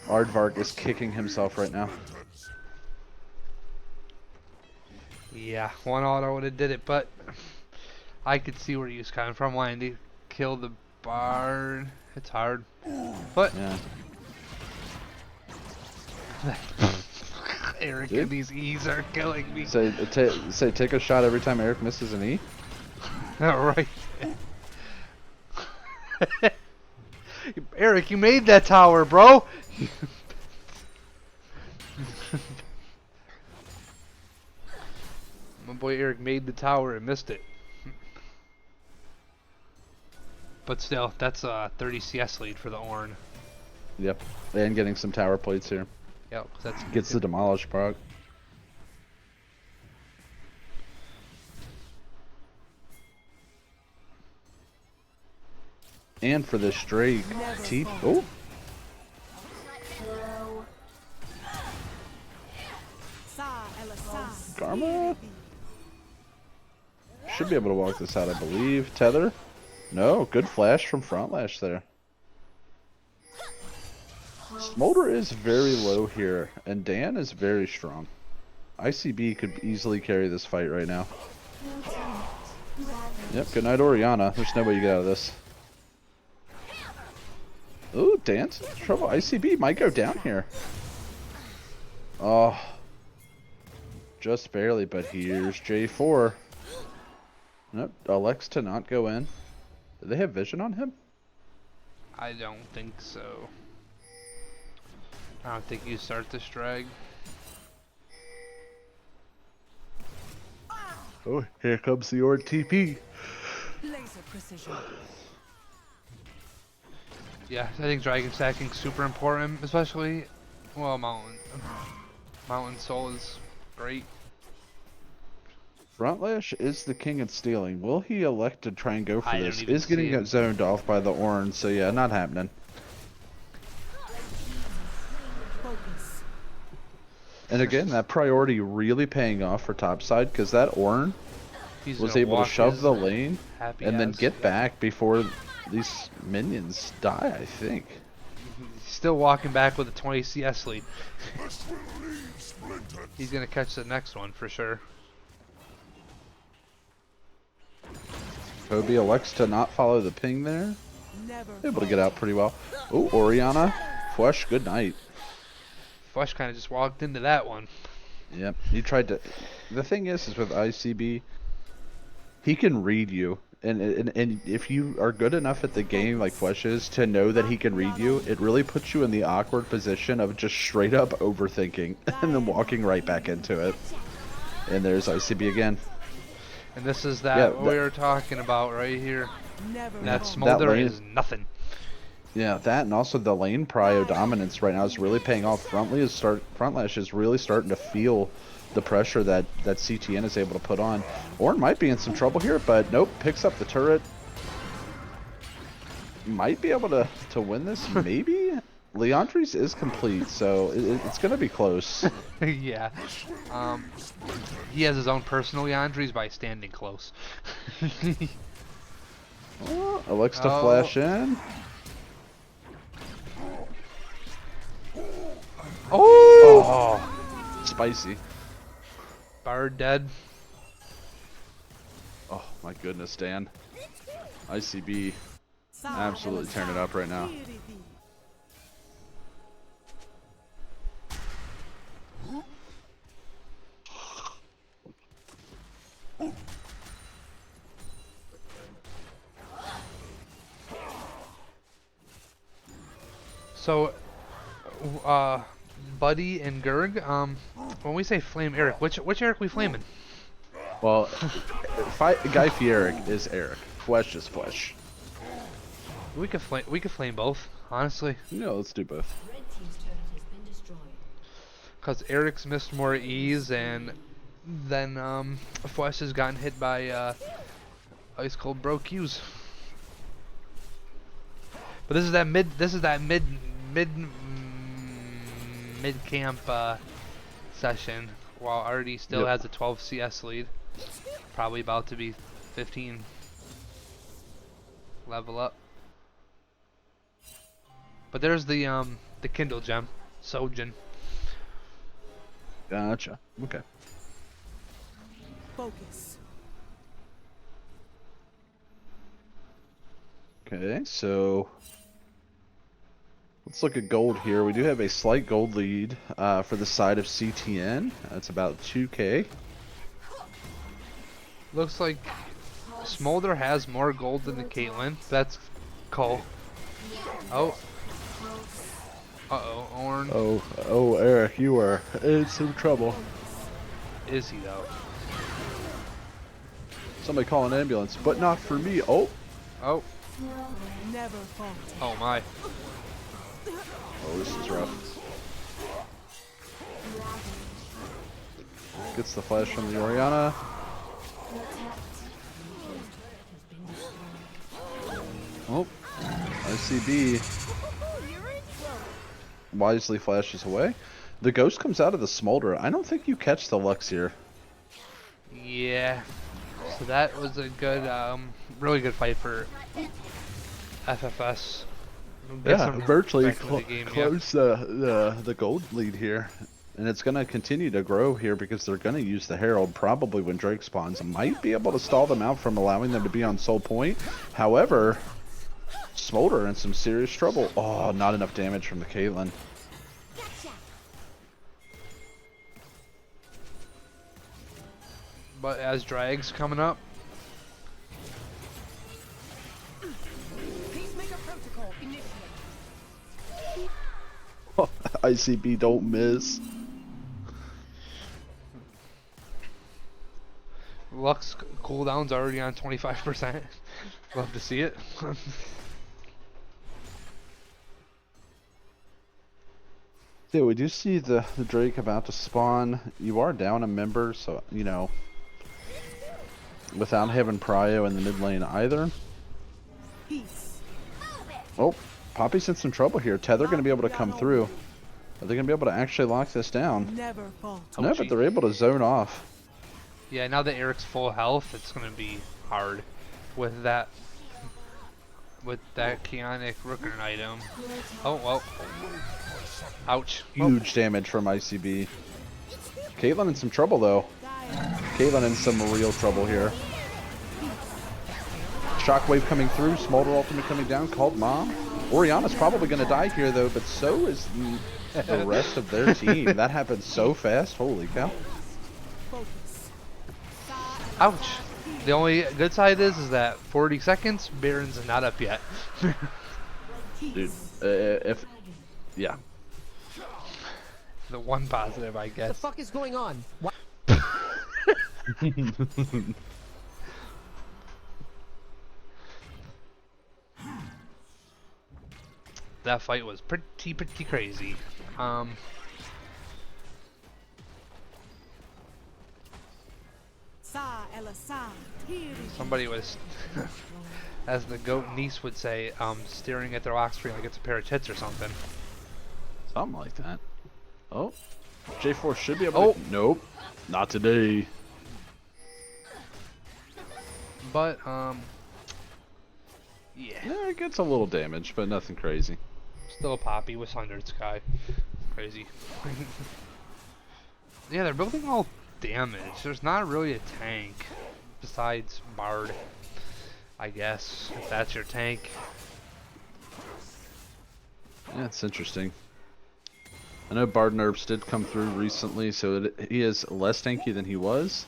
Aardvark is kicking himself right now. yeah, one auto would have did it, but I could see where he was coming from. Wanting to kill the bard, it's hard, but Yeah. Eric Dude. and these E's are killing me. Say take a shot every time Eric misses an E. All right. Eric, you made that tower, bro. My boy Eric made the tower and missed it. But still, that's a 30 CS lead for the Ornn. Yep. And getting some tower plates here. Yep, that's Gets the demolish proc. And for the Drake T. Oh, Karma should be able to walk this out, I believe. Tether. No, good flash from Frontlash there. Smolder is very low here, and Dan is very strong. ICB could easily carry this fight right now. Yep, good night Oriana. There's no way you get out of this. Ooh, Dan's in trouble. ICB might go down here. Oh. Just barely, but here's J4. Nope, elects to not go in. Do they have vision on him? I don't think so. I don't think you start this drag. Oh, here comes the Ord TP. Laser precision. Yeah, I think dragon stacking super important, especially, well, Mountain Soul is great. Frontlash is the king of stealing. Will he elect to try and go for I this? don't even Is getting see him. zoned off by the Ornn, so yeah, not happening. Focus. And again, that priority really paying off for topside, because that Ornn He's was gonna able to walk shove his the lane happy and then ass. get back before these minions die, I think. He's still walking back with a 20 CS lead. He's gonna catch the next one for sure. Kobe elects to not follow the ping there. Never. Able to get out pretty well. Oh, Oriana. Flush, good night. Flush kind of just walked into that one. Yep, he tried to. The thing is with ICB, he can read you, and if you are good enough at the game like Flesh is to know that he can read you, it really puts you in the awkward position of just straight up overthinking and then walking right back into it. And there's ICB again. And this is that Yeah, what we were talking about right here. Never. That smolder lane- is nothing. Yeah, that and also the lane prio dominance right now is really paying off. Frontlash is really starting to feel the pressure that CTN is able to put on. Ornn might be in some trouble here, but nope, picks up the turret. Might be able to win this, maybe? Leandri's is complete, so it's going to be close. Yeah. He has his own personal Leandries by standing close. Oh, Alex to Oh. flash in. Oh! Spicy. Bard dead. Oh my goodness, Dan. ICB Sa absolutely tearing it up right now. Hear thee. So, Buddy and Gurg, when we say flame Eric, which Eric we flaming? Well, Guy Fieric is Eric. Flesh is Flesh. We could flame both, honestly. No, let's do both. Red team's turret has been destroyed. Cause Eric's missed more E's and then Flesh has gotten hit by ice cold bro Q's. But this is that mid camp session while Artie still Yep. has a 12 CS lead. Probably about to be 15 level up. But there's the Kindle gem, Sojin. Gotcha. Okay. Focus. Okay, so let's look at gold here. We do have a slight gold lead for the side of CTN. That's about 2K. Looks like Smolder has more gold than the Caitlyn. That's Cole. Oh. Uh-oh, Orn. Oh, Eric, you are in some trouble. Is he though? Somebody call an ambulance, but not for me. Oh, Oh. Never falter. Oh my. oh, this is rough. Gets the flash from the Oriana. Oh, ICB wisely flashes away. The ghost comes out of the smolder. I don't think you catch the Lux here. Yeah. So that was a good, really good fight for FFS. Get Yeah, some virtually back into the game, yeah. close the gold lead here. And it's going to continue to grow here because they're going to use the Herald probably when Drake spawns. Might be able to stall them out from allowing them to be on soul point. However, Smolder in some serious trouble. Oh, not enough damage from the Caitlyn. But as Drag's coming up, Peacemaker protocol initiated. ICB don't miss. Lux cooldown's already on 25%. Love to see it. Yeah, we do see the Drake about to spawn. You are down a member, so, you know, without having Prio in the mid lane either. Peace. Oh, Poppy's in some trouble here. Tether going to be able to come through. Are they going to be able to actually lock this down? Never falter. No, gee. but they're able to zone off. Yeah, now that Eric's full health, it's gonna be hard with that chaotic Rooker item. Oh well. Ouch. Oh, Huge damage from ICB. Caitlyn in some trouble though. Caitlyn in some real trouble here. Shockwave coming through, Smolder ultimate coming down, called Mom. Oriana's probably going to die here though, but so is the rest of their team. That happened so fast, holy cow. Focus. ouch. The only good side is that 40 seconds, Baron's not up yet. Dude, yeah. The one positive, I The guess. fuck is going on? Why? That fight was pretty crazy. Sa el Assad. Hear thee. Somebody was, as the goat niece would say, staring at their lock screen like it's a pair of tits or something. Something like that. Oh, J4 should be able to. Nope, not today. But, yeah. Yeah, it gets a little damage, but nothing crazy. Still a Poppy with Sundered Sky. Crazy. Yeah, they're building all damage. There's not really a tank besides Bard, I guess, if that's your tank. Yeah, it's interesting. I know Bard nerfs did come through recently, so he is less tanky than he was.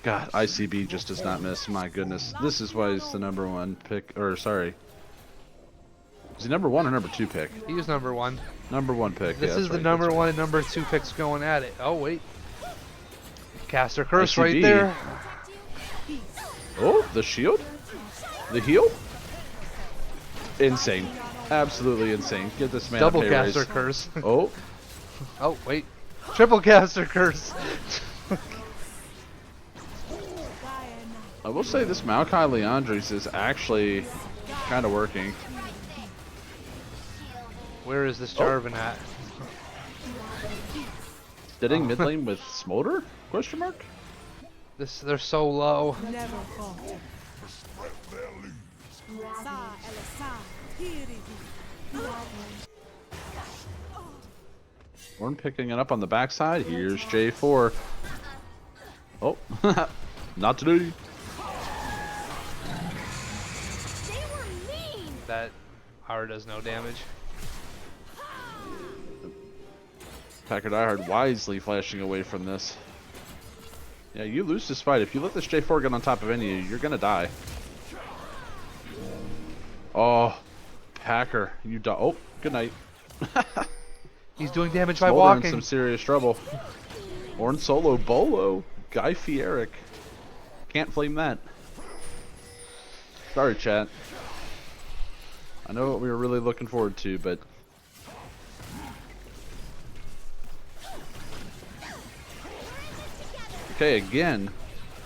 God, ICB just does not miss. My goodness. This is why he's the #1 pick. Or, sorry. Is he #1 or #2 pick? He was #1. #1 pick. This yeah, is that's the right, that's #1 and #2 picks going at it. Oh, wait. Caster Curse ICB. right there. right. Oh, the shield? The heal? Insane. Absolutely insane. Get this man Double a pay Caster raise. Curse. Oh, Oh, wait. Triple Caster Curse. I will say this Maokai Leandris is actually kind of working. Where is this Jarvan at? Sitting mid lane with Smolder? Question mark? They're so low. Never falter. Sa Elasa Tiriri. Horn picking it up on the backside. Here's J4. Oh, not today. That R does no damage. Packer Diehard wisely flashing away from this. Yeah, you lose this fight. If you let this J4 get on top of any of you, you're gonna die. Oh, Packer, you die. Oh, good night. He's doing damage by Smolder in walking. some serious trouble. Horn solo Bolo. Guy Fieric. Can't flame that. Sorry, chat. I know what we were really looking forward to, but... Okay, again,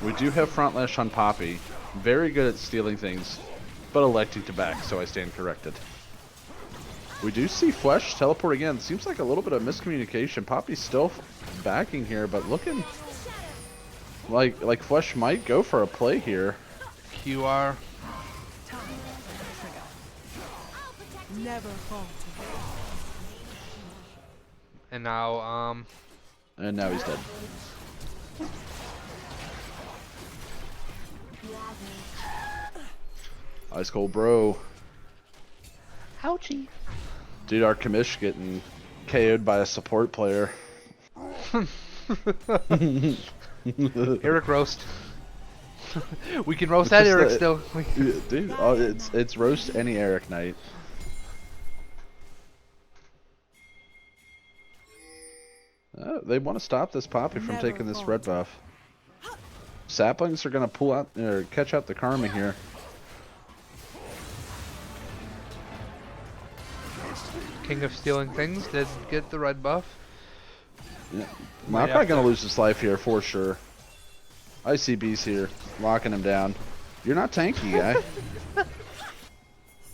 we do have front lash on Poppy. Very good at stealing things, but electing to back, so I stand corrected. We do see Flesh teleport again. Seems like a little bit of miscommunication. Poppy's still backing here, but looking like Flesh might go for a play here. QR. Never falter. And now, And now he's dead. Ice cold bro. ouchie. Dude, our commish getting KO'd by a support player. Eric roast. We can roast that Eric still. Yeah, dude, it's roast any Eric night. They want to stop this Poppy from Never taking this falter. red buff. Saplings are gonna pull out or catch out the karma here. King of Stealing Things did get the red buff. Yeah. Might Maokai have gonna to- lose his life here for sure. ICB's here, locking him down. You're not tanky, guy.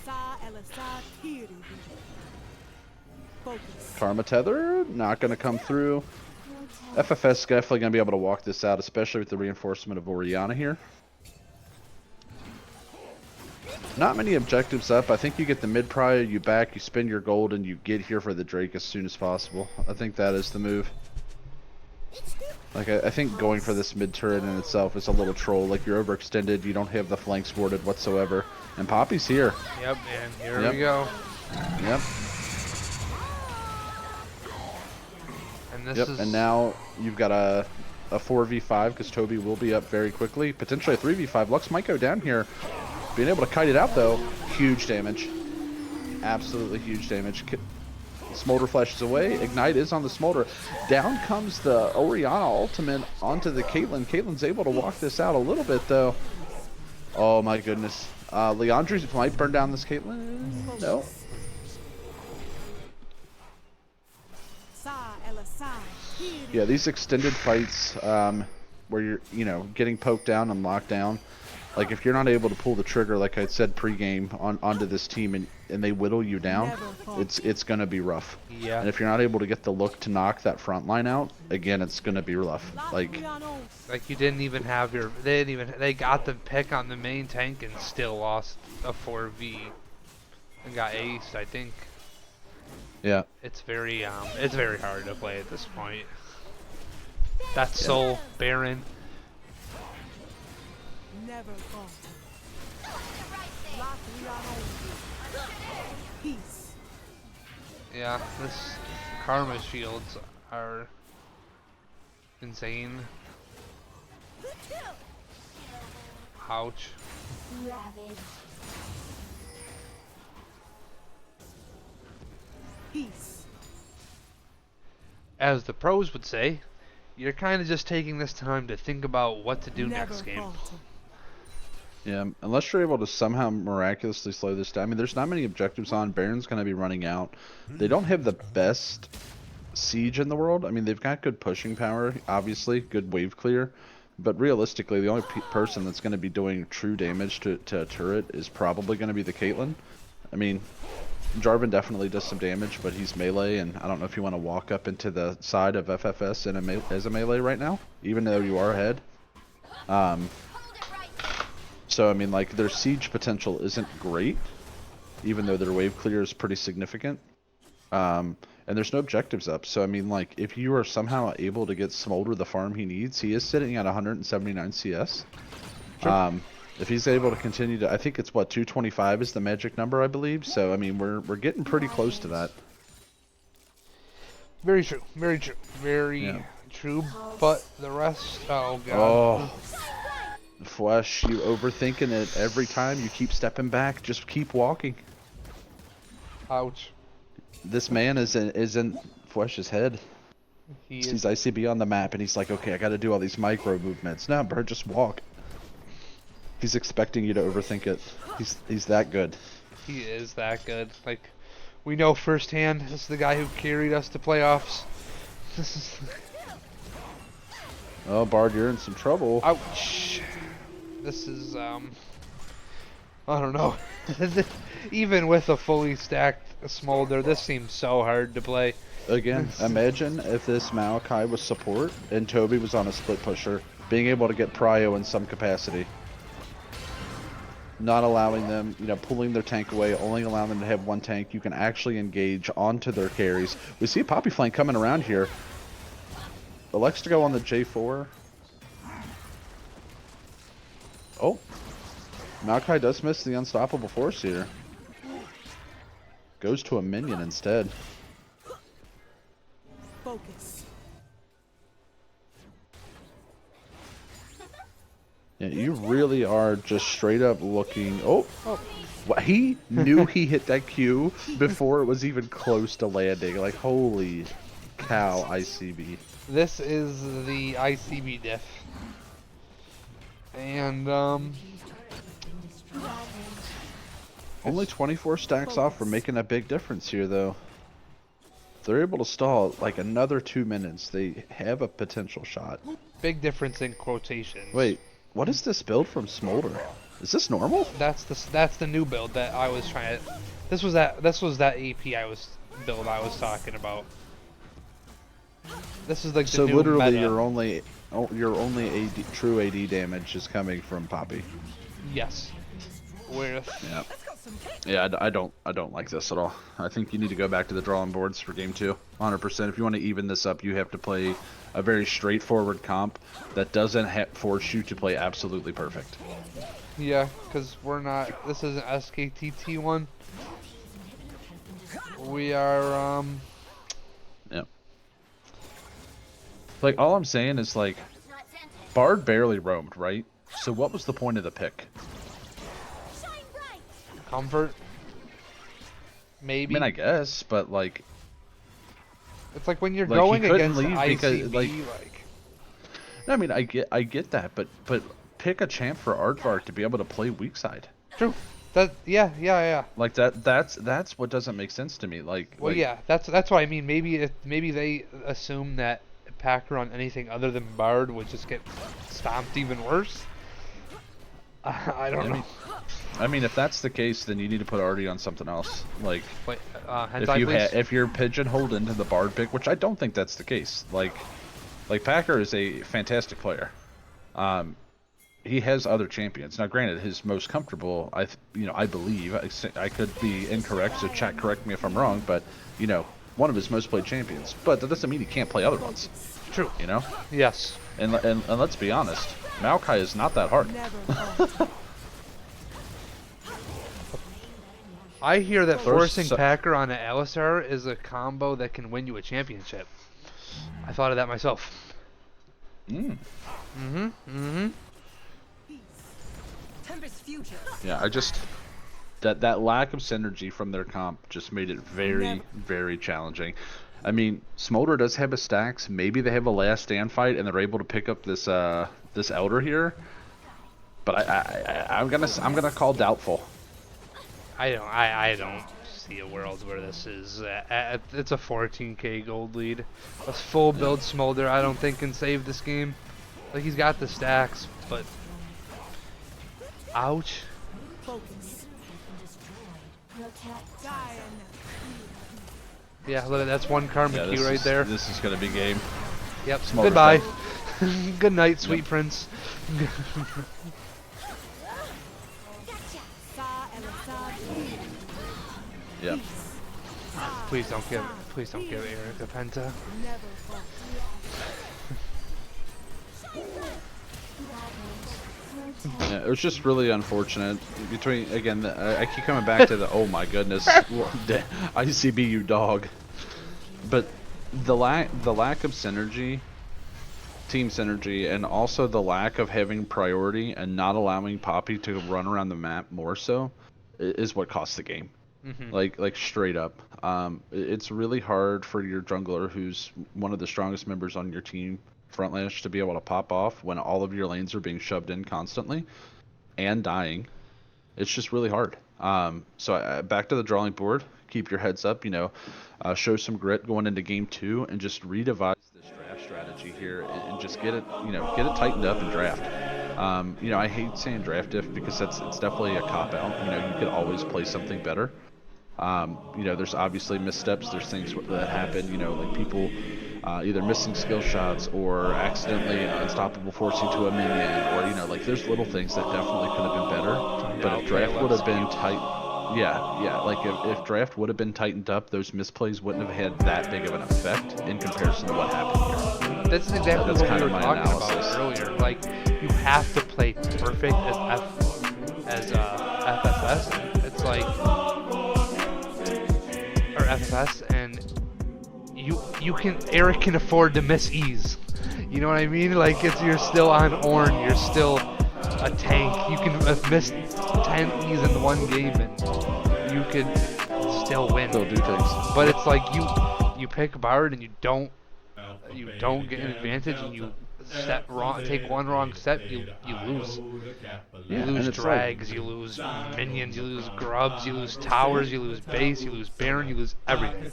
Sa Elasa Tiriri. Focus. Karma Tether, not gonna come through. FFS is definitely gonna be able to walk this out, especially with the reinforcement of Oriana here. Not many objectives up. I think you get the mid prio, you back, you spend your gold, and you get here for the Drake as soon as possible. I think that is the move. Like, I think going for this mid turret in itself is a little troll. Like, you're overextended, you don't have the flanks warded whatsoever. And Poppy's here. Yep, and here Yep. we go. Yep. And this Yep. is And now you've got a 4v5 because Toby will be up very quickly. Potentially a 3v5. Lux might go down here. Being able to kite it out though, huge damage. Absolutely huge damage. Smolder flashes away. Ignite is on the Smolder. Down comes the Oriana ultimate onto the Caitlyn. Caitlyn's able to walk this out a little bit though. Oh my goodness. Leandris might burn down this Caitlyn. No. Sa Elasa Tiriri. Yeah, these extended fights where you're, getting poked down and locked down. Like, if you're not able to pull the trigger, like I said pregame, onto this team and they whittle you down, it's going to be rough. yeah. And if you're not able to get the look to knock that front line out, again, it's going to be rough. Like, Like you didn't even have your. They got the pick on the main tank and still lost a 4v and got aced, I think. Yeah. It's very hard to play at this point. That's Soul, Baron. Never fall. Lock Rihanna. Peace. Yeah, this Karma shields are insane. Ouch. Peace. As the pros would say, you're kind of just taking this time to think about what to do Never next game. falter. Yeah, unless you're able to somehow miraculously slow this down. I mean, there's not many objectives on. Baron's going to be running out. They don't have the best siege in the world. I mean, they've got good pushing power, obviously, good wave clear. But realistically, the only person that's going to be doing true damage to a turret is probably going to be the Caitlyn. I mean, Jarvan definitely does some damage, but he's melee, and I don't know if you want to walk up into the side of FFS as a melee right now, even though you are ahead. So, I mean, like, their siege potential isn't great, even though their wave clear is pretty significant. And there's no objectives up. So, I mean, like, if you are somehow able to get Smolder the farm he needs, he is sitting at 179 CS. Sure. If he's able to continue to, I think it's, what, 225 is the magic number, I believe. So, I mean, we're getting pretty close to that. Very true. Very true. Very Yeah. true. But the rest, oh god. Oh. Flesh, you overthinking it every time. You keep stepping back. Just keep walking. Ouch. This man is in Flesh's head. He Sees is, ICB on the map and he's like, okay, I gotta do all these micro movements. No, bro, just walk. He's expecting you to overthink it. He's that good. he is that good. Like, we know firsthand, this is the guy who carried us to playoffs. This is, Oh, Bard, you're in some trouble. ouch. This is, I don't know. Even with a fully stacked Smolder, this seems so hard to play. Again, imagine if this Maokai was support and Toby was on a split pusher, being able to get prio in some capacity. Not allowing them, you know, pulling their tank away, only allowing them to have one tank. You can actually engage onto their carries. We see a Poppy flank coming around here. Elects to go on the J4. Oh. Maokai does miss the unstoppable force here. Goes to a minion instead. Focus. Yeah, you really are just straight up looking. Oh, he knew he hit that Q before it was even close to landing. Like, holy cow, ICB. This is the ICB diff. And, Only 24 stacks off from making a big difference here, though. If they're able to stall like another 2 minutes, they have a potential shot. big difference in quotations. Wait, what is this build from Smolder? Is this normal? That's the new build that I was trying to. This was that AP build I was talking about. This is like the So new literally, meta. your only true AD damage is coming from Poppy. Yes. With Yeah. Yeah, I don't like this at all. I think you need to go back to the drawing boards for game 2. 100%. If you want to even this up, you have to play a very straightforward comp that doesn't force you to play absolutely perfect. yeah, because we're not. This isn't SKTT one. We are Yeah. Like, all I'm saying is, like, Bard barely roamed, right? So what was the point of the pick? comfort. I Maybe. mean, I guess, but, like... It's like when you're Like, he going couldn't against leave because, ICB, like- I mean, I get that, but pick a champ for Aardvark to be able to play weak side. True. That yeah. Like, that's what doesn't make sense to me. Like, Well, yeah, that's what I mean. Maybe they assume that Packer on anything other than Bard would just get stomped even worse. I don't know. I mean, if that's the case, then you need to put Artie on something else. Like, Wait, hentai, please. if you're pigeonholed into the Bard pick, which I don't think that's the case. Like Packer is a fantastic player. he has other champions. Now, granted, his most comfortable, I believe, I could be incorrect, so chat correct me if I'm wrong, but one of his most played champions. But that doesn't mean he can't play other ones. True. You know, Yes. and let's be honest, Maokai is not that hard. Never falter. I hear that First forcing su- Packer on an Alistar is a combo that can win you a championship. I thought of that myself. Mm. Tempest future. Yeah, I just that lack of synergy from their comp just made it very, very challenging. I mean, Smolder does have his stacks. Maybe they have a last stand fight and they're able to pick up this Elder here. But I'm gonna call doubtful. I don't see a world where this is. It's a 14k gold lead. A full build Smolder I don't think can save this game. Like he's got the stacks, but ouch. Focus. Protect. Die Yeah, look, that's one karma Yeah, key right there. This is gonna be game. Yep. Smolder's Goodbye. done. Good night, sweet prince. Sa Elisad. Yeah. Please don't give Eric a penta. Never falter. Yeah, it was just really unfortunate. I keep coming back to the oh my goodness, ICB you dog. But the lack of synergy, team synergy, and also the lack of having priority and not allowing Poppy to run around the map more so, is what cost the game. Like straight up. It's really hard for your jungler, who's one of the strongest members on your team, Frontlash, to be able to pop off when all of your lanes are being shoved in constantly and dying. It's just really hard. So back to the drawing board. Keep your heads up. Show some grit going into game 2 and just redevise this draft strategy here and just get it tightened up in draft. I hate saying draft diff because it's definitely a cop out. You could always play something better. There's obviously missteps. There's things that happen. Like people either missing skill shots or accidentally unstoppable forcing to a minion, or like there's little things that definitely could have been better. But if draft would have been tight, yeah, like if draft would have been tightened up, those misplays wouldn't have had that big of an effect in comparison to what happened here. That's exactly That's what kind we of were my talking analysis. about earlier. Like you have to play perfect as FFS. It's like or FFS, and Eric can afford to miss E's. You know what I mean? Like you're still on Ornn, you're still a tank. You can have missed 10 E's in one game and you could still win. Still do things. But it's like you pick Bard and you don't get an advantage, and you take one wrong step, you lose. You Yeah, lose and it's drags, you lose minions, you lose grubs, you lose towers, you lose base, you lose Baron, you lose everything.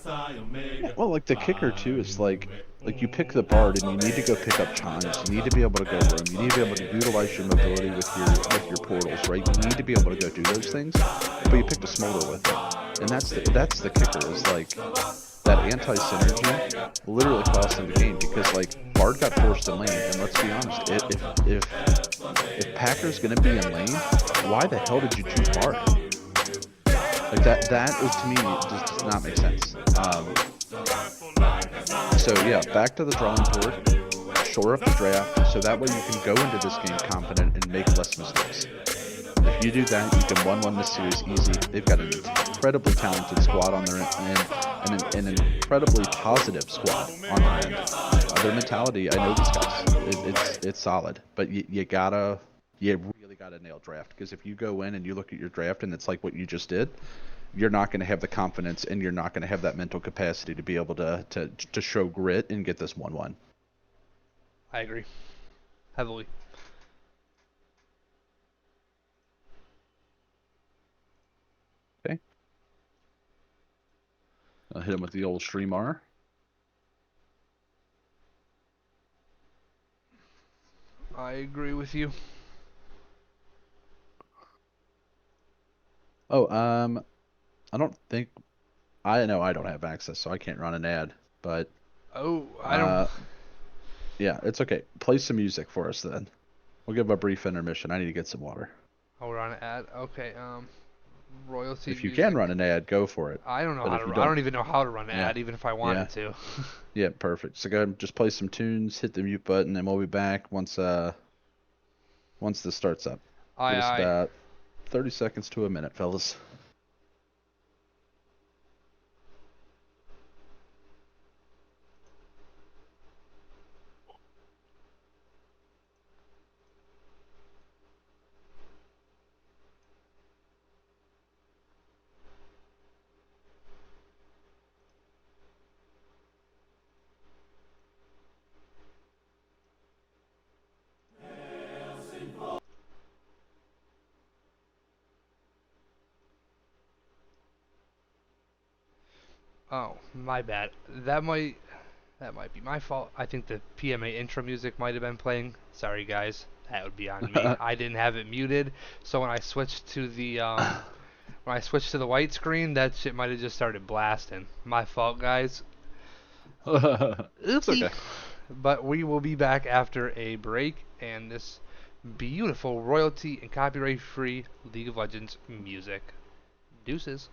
Well, like the kicker too is like you pick the Bard and you need to go pick up chimes. You need to be able to go roam. You need to be able to utilize your mobility with your portals, right? You need to be able to go do those things. But you picked a Smolder with it, and that's the kicker is like that anti-synergy literally cost them the game because like Bard got forced in lane, and let's be honest, if Packer's gonna be in lane, why the hell did you choose Bard? Like that is, to me, just does not make sense. So yeah, back to the drawing board, shore up the draft, so that way you can go into this game confident and make less mistakes. If you do that, you can 1-1 this series easy. They've got an incredibly talented squad on their end, and an incredibly positive squad on their end. Their mentality, I know these guys, it's solid, but you really gotta nail draft, because if you go in and you look at your draft and it's like what you just did, you're not going to have the confidence and you're not going to have that mental capacity to be able to show grit and get this 1-1. I agree. Heavily. Okay. I'll hit him with the old stream R. I agree with you. Oh, I don't think I know I don't have access, so I can't run an ad. But Oh, I don't. yeah, it's okay. Play some music for us then, We'll give a brief intermission. I need to get some water. Oh, we're on an ad. Okay. Royalty If you music. can run an ad, go for it. I don't know But how if to. you I don't, don't even know how to run an yeah, ad, even if I yeah, wanted to. yeah, perfect. So go ahead and just play some tunes, hit the mute button, and we'll be back once this starts up. Aye, Give us aye. about 30 seconds to a minute, fellas. Oh, my bad. That might be my fault. I think the PMA intro music might have been playing. Sorry, guys. That would be on me. I didn't have it muted, so when I switched to the white screen, that shit might have just started blasting. My fault, guys. It's Oopsie. okay. But we will be back after a break, and this beautiful royalty and copyright-free League of Legends music. Deuces.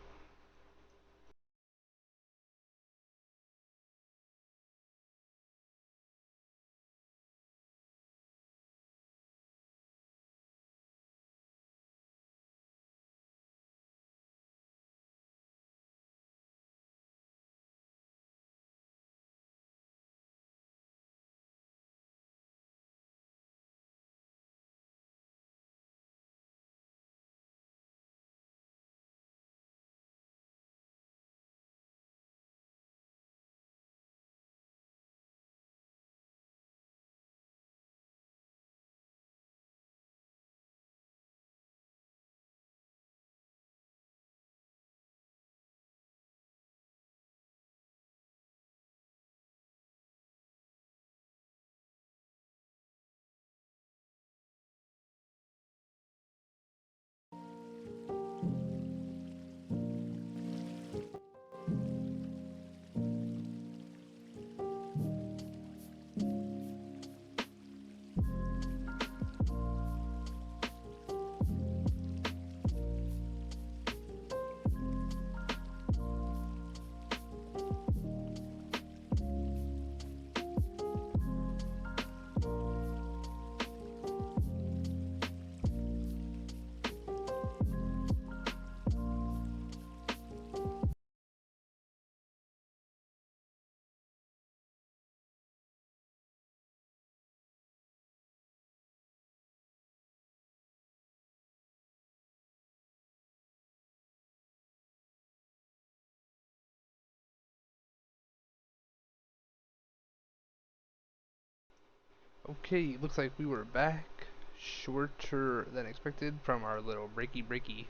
Okay, looks like we were back shorter than expected from our little breaky.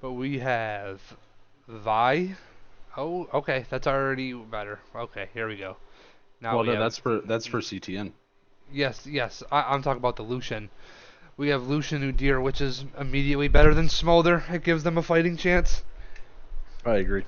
But we have Vi. Oh, okay, that's already better. Okay, here we go. Now Well, we no, have that's for CTN. yes. I'm talking about the Lucian. We have Lucian Udyr, which is immediately better than Smolder. It gives them a fighting chance. I agree.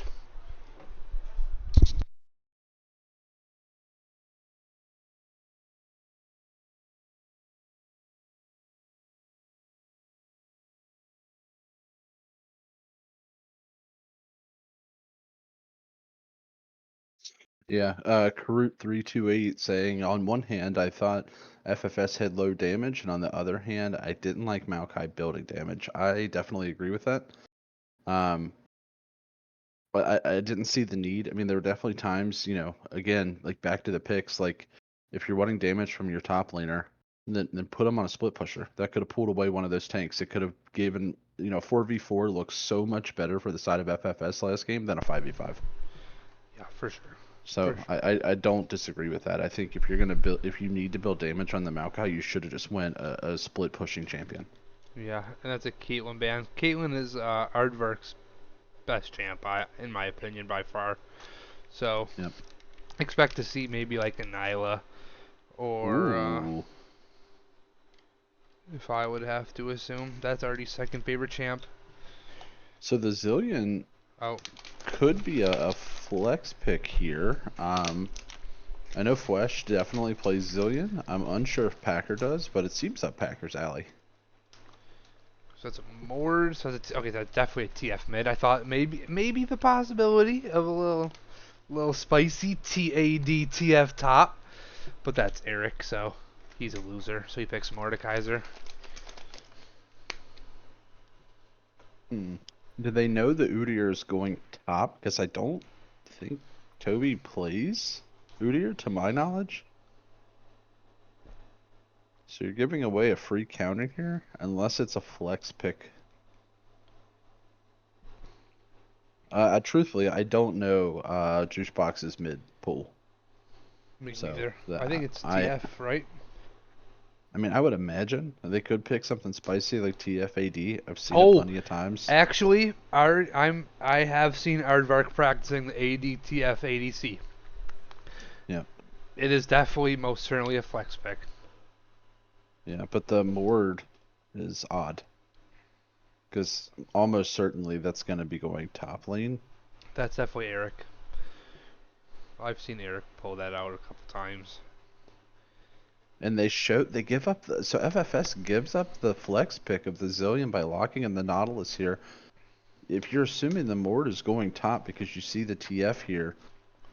Yeah, Karut328 saying, on one hand, I thought FFS had low damage, and on the other hand, I didn't like Maokai building damage. I definitely agree with that. Um, but I didn't see the need. I mean, there were definitely times, again, like back to the picks, like if you're wanting damage from your top laner, then put him on a split pusher. That could have pulled away one of those tanks. It could have given, 4v4 looks so much better for the side of FFS last game than a 5v5. Yeah, for sure. So For sure. I don't disagree with that. I think if you're gonna build, if you need to build damage on the Maokai, you should have just went a split pushing champion. Yeah, and that's a Caitlyn ban. Caitlyn is Aardvark's best champ, in my opinion, by far. So, Yep. expect to see maybe like a Nyla, or Ooh. if I would have to assume, that's already second favorite champ. So the Zillion Oh, could be a flex pick here. I know Fwesh definitely plays Zillion. I'm unsure if Packer does, but it seems up Packer's alley. So it's a Mord. So it's okay. That's definitely a TF mid. I thought maybe the possibility of a little spicy TAD top, but that's Eric. So he's a loser. So he picks Mordekaiser. Do they know the Udyr is going top? Because I don't think Toby plays Udyr, to my knowledge. So you're giving away a free counter here, unless it's a flex pick. Truthfully, I don't know Juicebox's mid pool. Me So, neither. that- I think it's I- TF, right? I mean, I would imagine they could pick something spicy like TFAD. I've seen Oh, it plenty of times. Actually, I have seen Aardvark practicing the ADTF ADC. Yeah. It is definitely most certainly a flex pick. Yeah, but the Mord is odd. Because almost certainly that's going to be going top lane. That's definitely Eric. I've seen Eric pull that out a couple times. And they give up so FFS gives up the flex pick of the Zillion by locking in the Nautilus here. If you're assuming the Mord is going top because you see the TF here,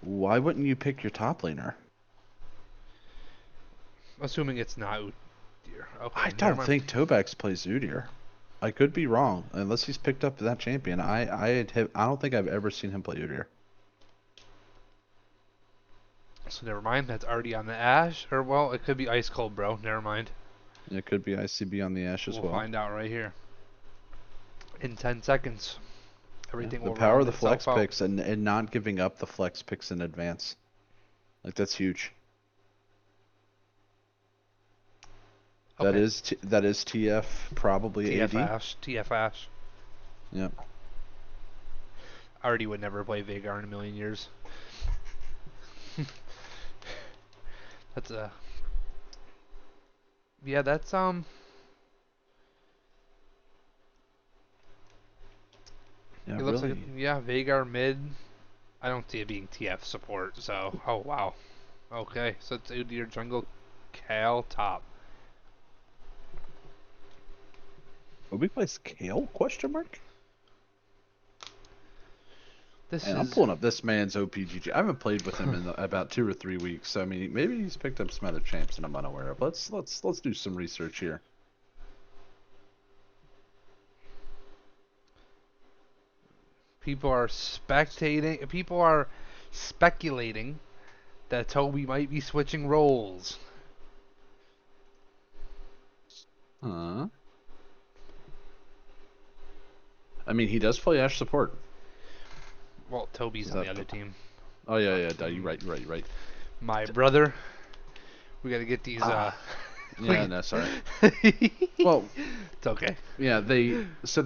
why wouldn't you pick your top laner? Assuming it's not Udyr. Okay, I never don't mind. think Tobax plays Udyr. I could be wrong, unless he's picked up that champion. I don't think I've ever seen him play Udyr. So never mind. That's already on the Ash. Or well, it could be Ice Cold, bro. Never mind. It could be ICB on the Ash as We'll well. find out right here. In 10 seconds. Everything The will power round of the itself flex out. picks and not giving up the flex picks in advance. Like that's huge. That Okay. is TF probably TF AD. Ash. TF Ash. Yep. Already would never play Vagar in a million years. That's a. Yeah, that's Yeah, It looks really. like Vagar mid. I don't see it being TF support. So oh wow. Okay, so it's Udyr jungle, Cal top. Obi plays Kale? Question mark. This And I'm is pulling up this man's OPGG. I haven't played with him in about 2 or 3 weeks. So I mean, maybe he's picked up some other champs that I'm unaware of. Let's do some research here. people are spectating. People are speculating that Toby might be switching roles. Huh? I mean, he does play Ash support. Well, Toby's Is on that the other the- team. Oh yeah, you're right, you're right. My brother. We gotta get these. Yeah, no, sorry. Well, It's okay. yeah, they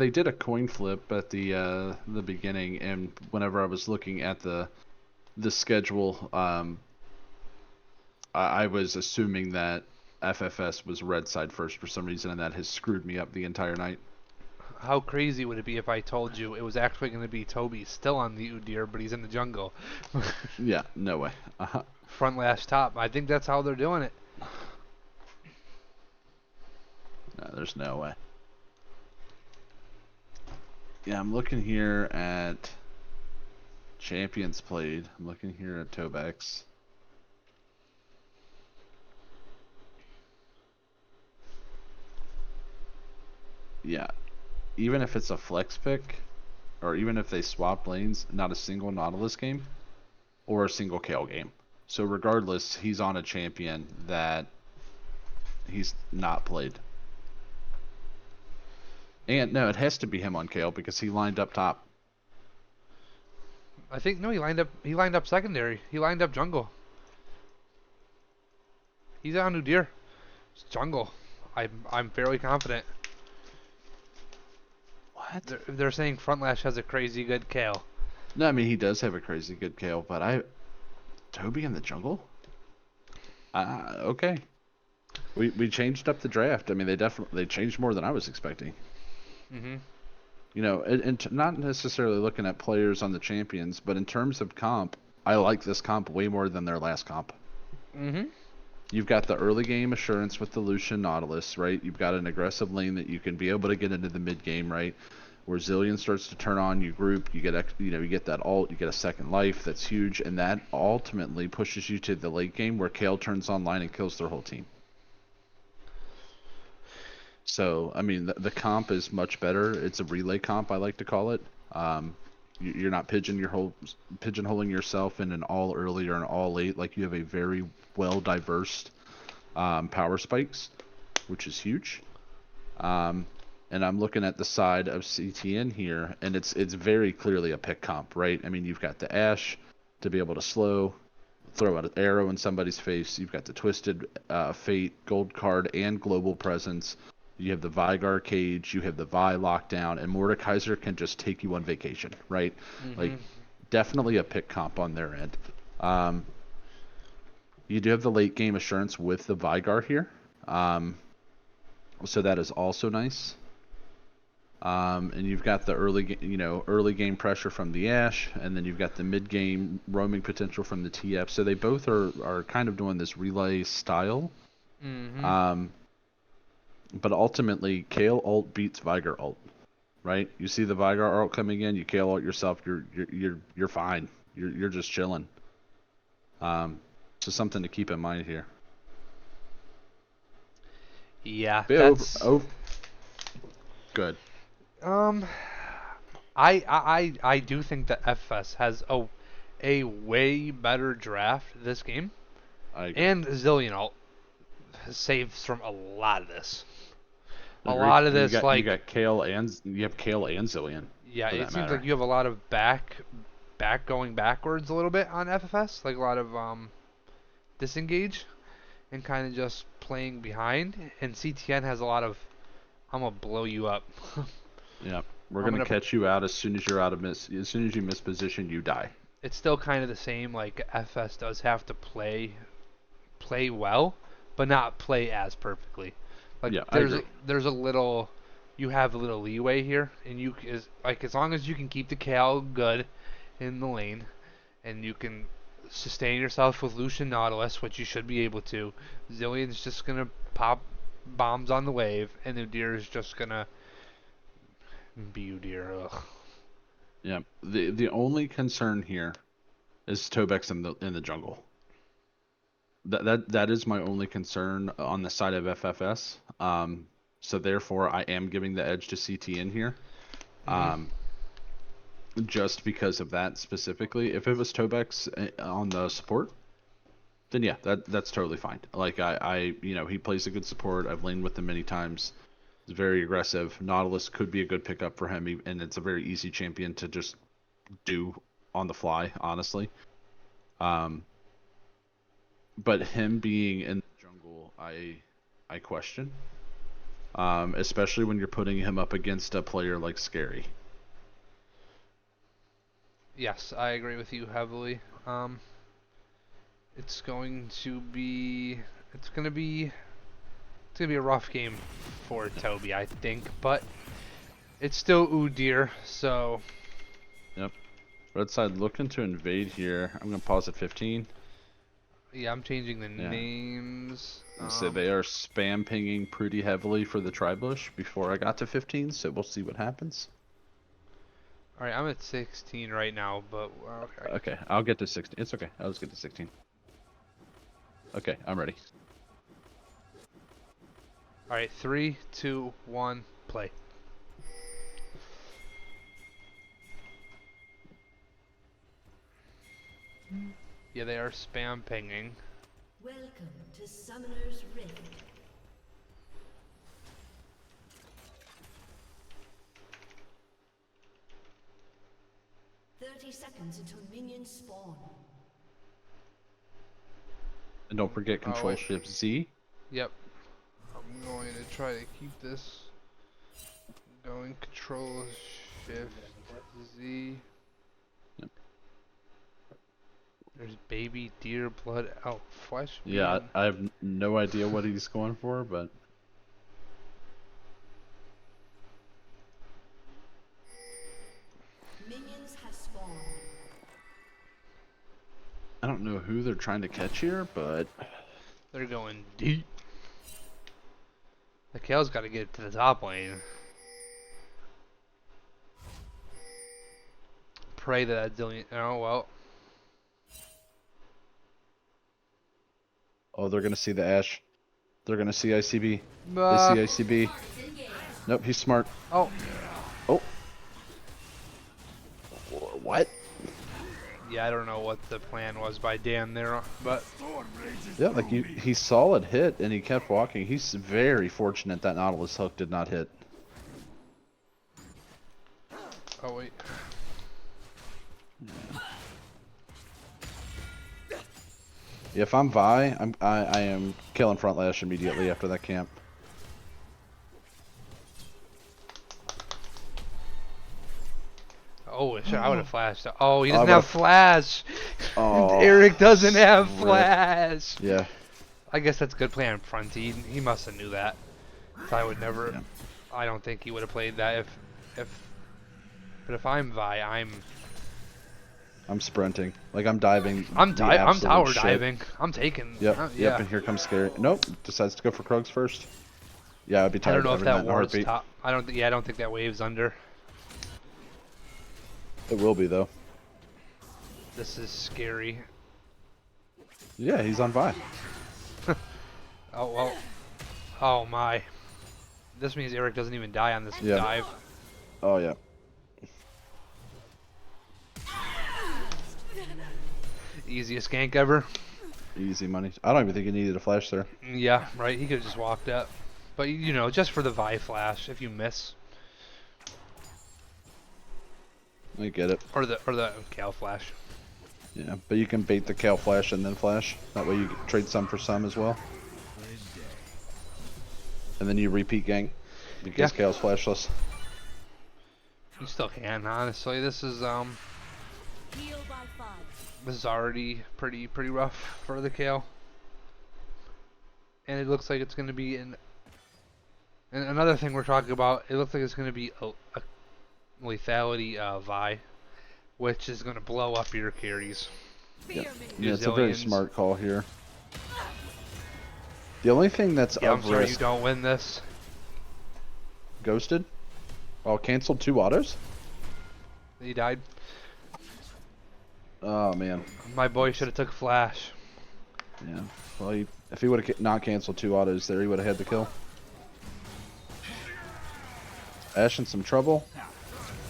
did a coin flip at the beginning, and whenever I was looking at the schedule, I was assuming that FFS was red side first for some reason, and that has screwed me up the entire night. How crazy would it be if I told you it was actually going to be Toby still on the Udyr, but he's in the jungle? Yeah, no way. Front lash top. I think that's how they're doing it. No, there's no way. Yeah, I'm looking here at champions played. I'm looking here at Tobax. Yeah, even if it's a flex pick, or even if they swap lanes, not a single Nautilus game or a single Kale game. So regardless, he's on a champion that he's not played. And no, it has to be him on Kale because he lined up top. I think no, he lined up secondary. He lined up jungle. He's on Udyr. It's jungle. I'm fairly confident. What? They're saying front lash has a crazy good Kale. No, I mean he does have a crazy good Kale, but Toby in the jungle? Okay. We changed up the draft. I mean they changed more than I was expecting. Mhm. You know, and not necessarily looking at players on the champions, but in terms of comp, I like this comp way more than their last comp. Mm-hmm. You've got the early game assurance with the Lucian Nautilus, right? You've got an aggressive lane that you can be able to get into the mid game, right? Where Zillion starts to turn on, you group, you get you get that ult, you get a second life, that's huge, and that ultimately pushes you to the late game where Kale turns online and kills their whole team. So, I mean, the comp is much better. It's a relay comp, I like to call it. You're not pigeonholing yourself in an all early or an all late. Like, you have a very well diverse power spikes, which is huge. And I'm looking at the side of CTN here, and it's very clearly a pick comp, right? I mean, you've got the Ashe to be able to throw out an arrow in somebody's face. You've got the Twisted Fate, Gold Card, and Global Presence. You have the Vigar Cage, you have the Vi Lockdown, and Mordekaiser can just take you on vacation, right? Mm-hmm. Like, definitely a pick comp on their end. You do have the late game assurance with the Vigar here. So that is also nice. And you've got the early game pressure from the Ashe, and then you've got the mid game roaming potential from the TF. So they both are kind of doing this relay style. Mm-hmm. But ultimately, Kale ult beats Vigar ult, right? You see the Vigar ult coming in, you Kale ult yourself, you're fine. You're just chilling. So something to keep in mind here. Yeah, But that's good. I do think that FFS has a way better draft this game, I agree. and Zillion ult saves from a lot of this. A Agree. lot of You this, got like, Kale and Zillion. yeah, For it that seems matter. like you have a lot of back going backwards a little bit on FFS, like a lot of disengage and kind of just playing behind. And CTN has a lot of I'm gonna blow you up. Yeah, we're I'm gonna gonna. catch you out as soon as you're as soon as you miss position, you die. It's still kind of the same. Like FS does have to play well, but not play as perfectly. Like Yeah, I agree. there's a little you have a little leeway here, and as long as you can keep the Cal good in the lane, and you can sustain yourself with Lucian Nautilus, which you should be able to. Zillion's just gonna pop bombs on the wave, and Udyr is just gonna be Udyr. Ugh. Yeah, the only concern here is Tobex in the jungle. That is my only concern on the side of FFS. So therefore, I am giving the edge to CTN here. Mhm. Just because of that specifically. If it was Tobex on the support, then yeah, that's totally fine. Like he plays a good support. I've laned with him many times. He's very aggressive. Nautilus could be a good pickup for him, and it's a very easy champion to just do on the fly, honestly. But him being in the jungle, I question. Especially when you're putting him up against a player like Scary. Yes, I agree with you heavily. It's going to be it's gonna be it's gonna be a rough game for Toby, I think, but it's still Udyr, so Yep. Red side looking to invade here. I'm gonna pause at 15. yeah, I'm changing the Yeah. names. So they are spam pinging pretty heavily for the tri-bush before I got to 15, so we'll see what happens. All right, I'm at 16 right now, but okay. Okay, I'll get to 16. It's okay. I'll just get to 16. Okay, I'm ready. All right, 3, 2, 1, play. Yeah, they are spam pinging. Welcome to Summoner's Rift. Seconds until minions spawn. And don't forget Control wait. Shift Z. Yep. I'm going to try to keep this going. Control Shift Z. Yep. There's baby deer blood out flesh. Yeah, Man. I have no idea what he's going for, but Minions have spawned. don't know who they're trying to catch here, but They're going deep. The Kale's got to get to the top lane. Pray that Zillion. Oh well. oh, they're gonna see the Ashe. They're gonna see ICB. Uh, They see ICB. Nope, he's smart. oh, Oh. What? yeah, I don't know what the plan was by Dan there, but Yeah, like he saw it hit and he kept walking. He's very fortunate that Nautilus hook did not hit. oh wait. If I'm Vi, I am killing front lash immediately after that camp. Oh, I would have flashed. Oh, he doesn't would've- have flash. Oh, Eric doesn't have rip. flash. Yeah. I guess that's good plan, Fronty. He must have knew that. I would never. Yeah. I don't think he would have played that But if I'm Vi, I'm sprinting. Like I'm diving. I'm the I'm tower absolute shit. diving. I'm taking. Yep. yeah. Yep. And here comes Scary. Nope. Decides to go for Krugs first. Yeah, I'd be I tired don't know of if having that in a ward's heartbeat. top. I don't. Yeah, I don't think that wave's under. It will be though. This is scary. Yeah, he's on Vi. Oh well. Oh my. This means Eric doesn't even die on this Yeah. dive. Oh yeah. Easiest gank ever. Easy money. I don't even think he needed a flash there. Yeah, right. He could have just walked up. But you know, just for the Vi flash, if you miss, I get it. or the Cal flash. Yeah, but you can bait the Kale flash and then flash. That way you trade some for some as well. And then you repeat gank because Yeah. Kale's flashless. You still can, honestly. This is Heal by 5. this is already pretty rough for the Kale. And it looks like it's going to be and another thing we're talking about, it looks like it's going to be a lethality Vi, which is going to blow up your carries. Yeah, Your it's a very Zillions. smart call here. The only thing that's Yeah, I'm of sorry you risk, don't win this. ghosted. Oh, canceled 2 autos. He died. Oh man. My boy should have took flash. Yeah. Well, if he would have not canceled 2 autos there, he would have had the kill. Ashe in some trouble.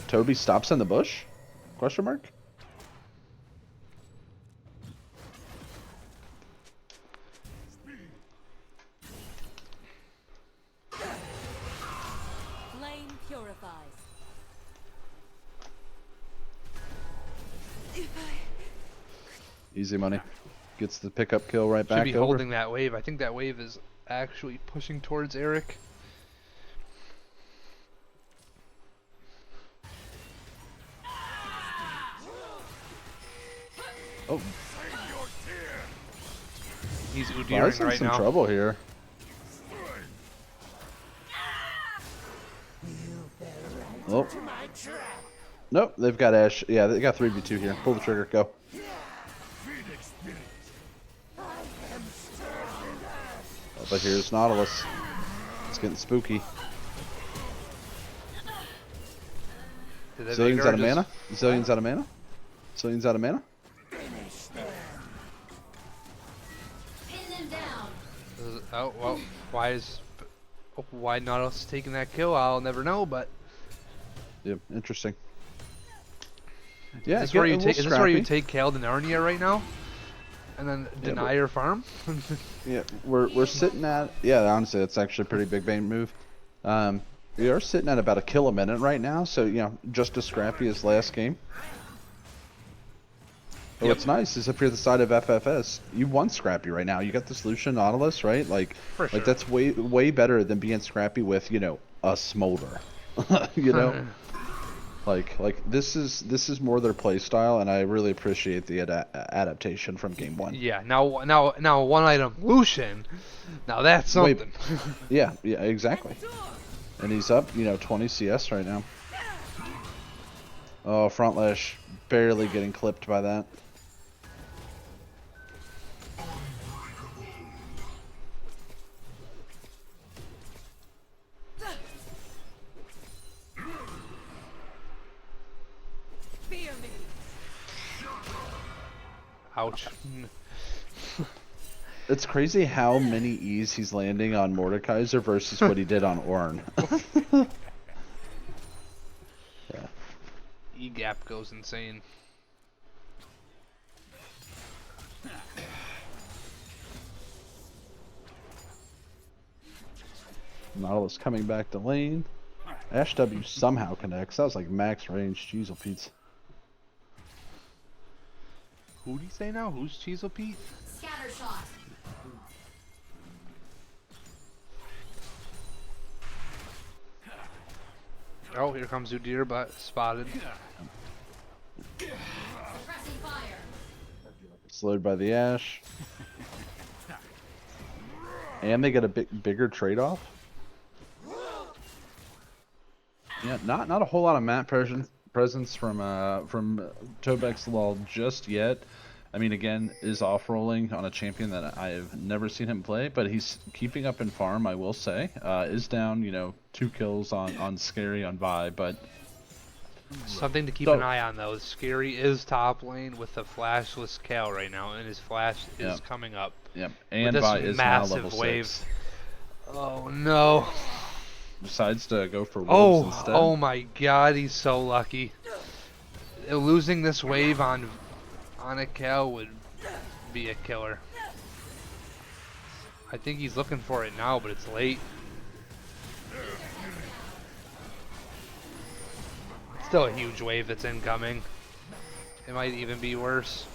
Toby stops in the bush? Question mark? Flame purifies. Easy money. Gets the pickup kill right Should back be over. holding that wave. I think that wave is actually pushing towards Eric. Oh, He's Vi's Udering in right some now. trouble here. Oh. Nope, they've got Ashe. Yeah, they got 3v2 here. Pull the trigger, go. Oh, but here's Nautilus. It's getting spooky. Did that Zillion's Vigor out of just- mana? Zillion's out of mana? Zillion's out of mana? Oh well, why Nautilus taking that kill? I'll never know. But Yep, interesting. Yeah, is this where you take? take? Is this where you take Kale to Narnia right now, and then deny but- your farm? Yeah, we're sitting at, yeah, honestly, it's actually a pretty big bang move. We are sitting at about a kill a minute right now, so you know, just as scrappy as last game. But Yep. what's nice is if you're the side of FFS, you won scrappy right now. You got the solution Nautilus, right? Like, For sure. like that's way better than being scrappy with, you know, a smolder. You know, like this is more their play style, and I really appreciate the adaptation from game 1. Yeah. Now one item Lucian. Now that's Wait. something. Yeah, exactly. And he's up, you know, 20 CS right now. Oh, front lash barely getting clipped by that. Ouch. It's crazy how many E's he's landing on Mordekaiser versus what he did on Ornn. Yeah. E gap goes insane. Nautilus coming back to lane. Ash W somehow connects. That was like max range. Jeez, Pete. Who do you say now? Who's Cheezel Pete? Scatter shot. Oh, here comes Udyr, but spotted. Suppressing fire. Slowed by the Ash. And they get a bigger trade-off. Yeah, not a whole lot of map presence from Tobek's Law just yet. I mean, again, is off-rolling on a champion that I have never seen him play, but he's keeping up in farm, I will say. Is down, 2 kills on Scary on Vi, but... Something to keep an eye on, though. Scary is top lane with the flashless Kale right now, and his flash is coming up. Yep, and this Vi is now massive level wave. 6. Oh, no. Decides to go for wolves instead. Oh my god, he's so lucky. Losing this wave on a Kale would be a killer. I think he's looking for it now, but it's late. Still a huge wave that's incoming. It might even be worse.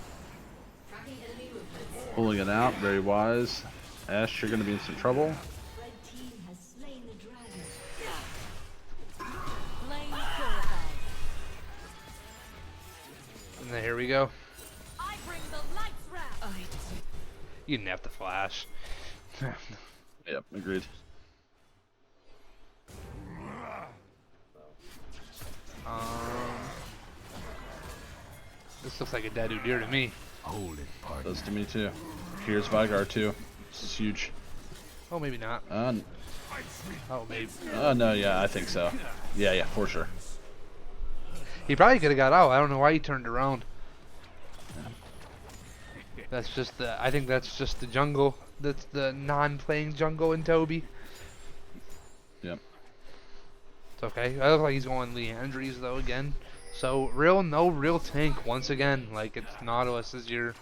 Tracking enemy movements. Pulling it out, very wise. Ash, you're going to be in some trouble. Red team has slain the dragon. Flame purified. And then here we go. I bring the lights round. You didn't have to flash. Yep, agreed. This looks like a dead Udyr to me. Does to me too. Here's Vigar too. This is huge. Oh, maybe not. Oh, maybe. No, yeah, I think so. Yeah, for sure. He probably could have got out. I don't know why he turned around. That's just the. I think that's just the jungle. That's the non-playing jungle in Toby. Yep. It's okay. I look like he's going Leandries though again. So no real tank once again. Like it's Nautilus as your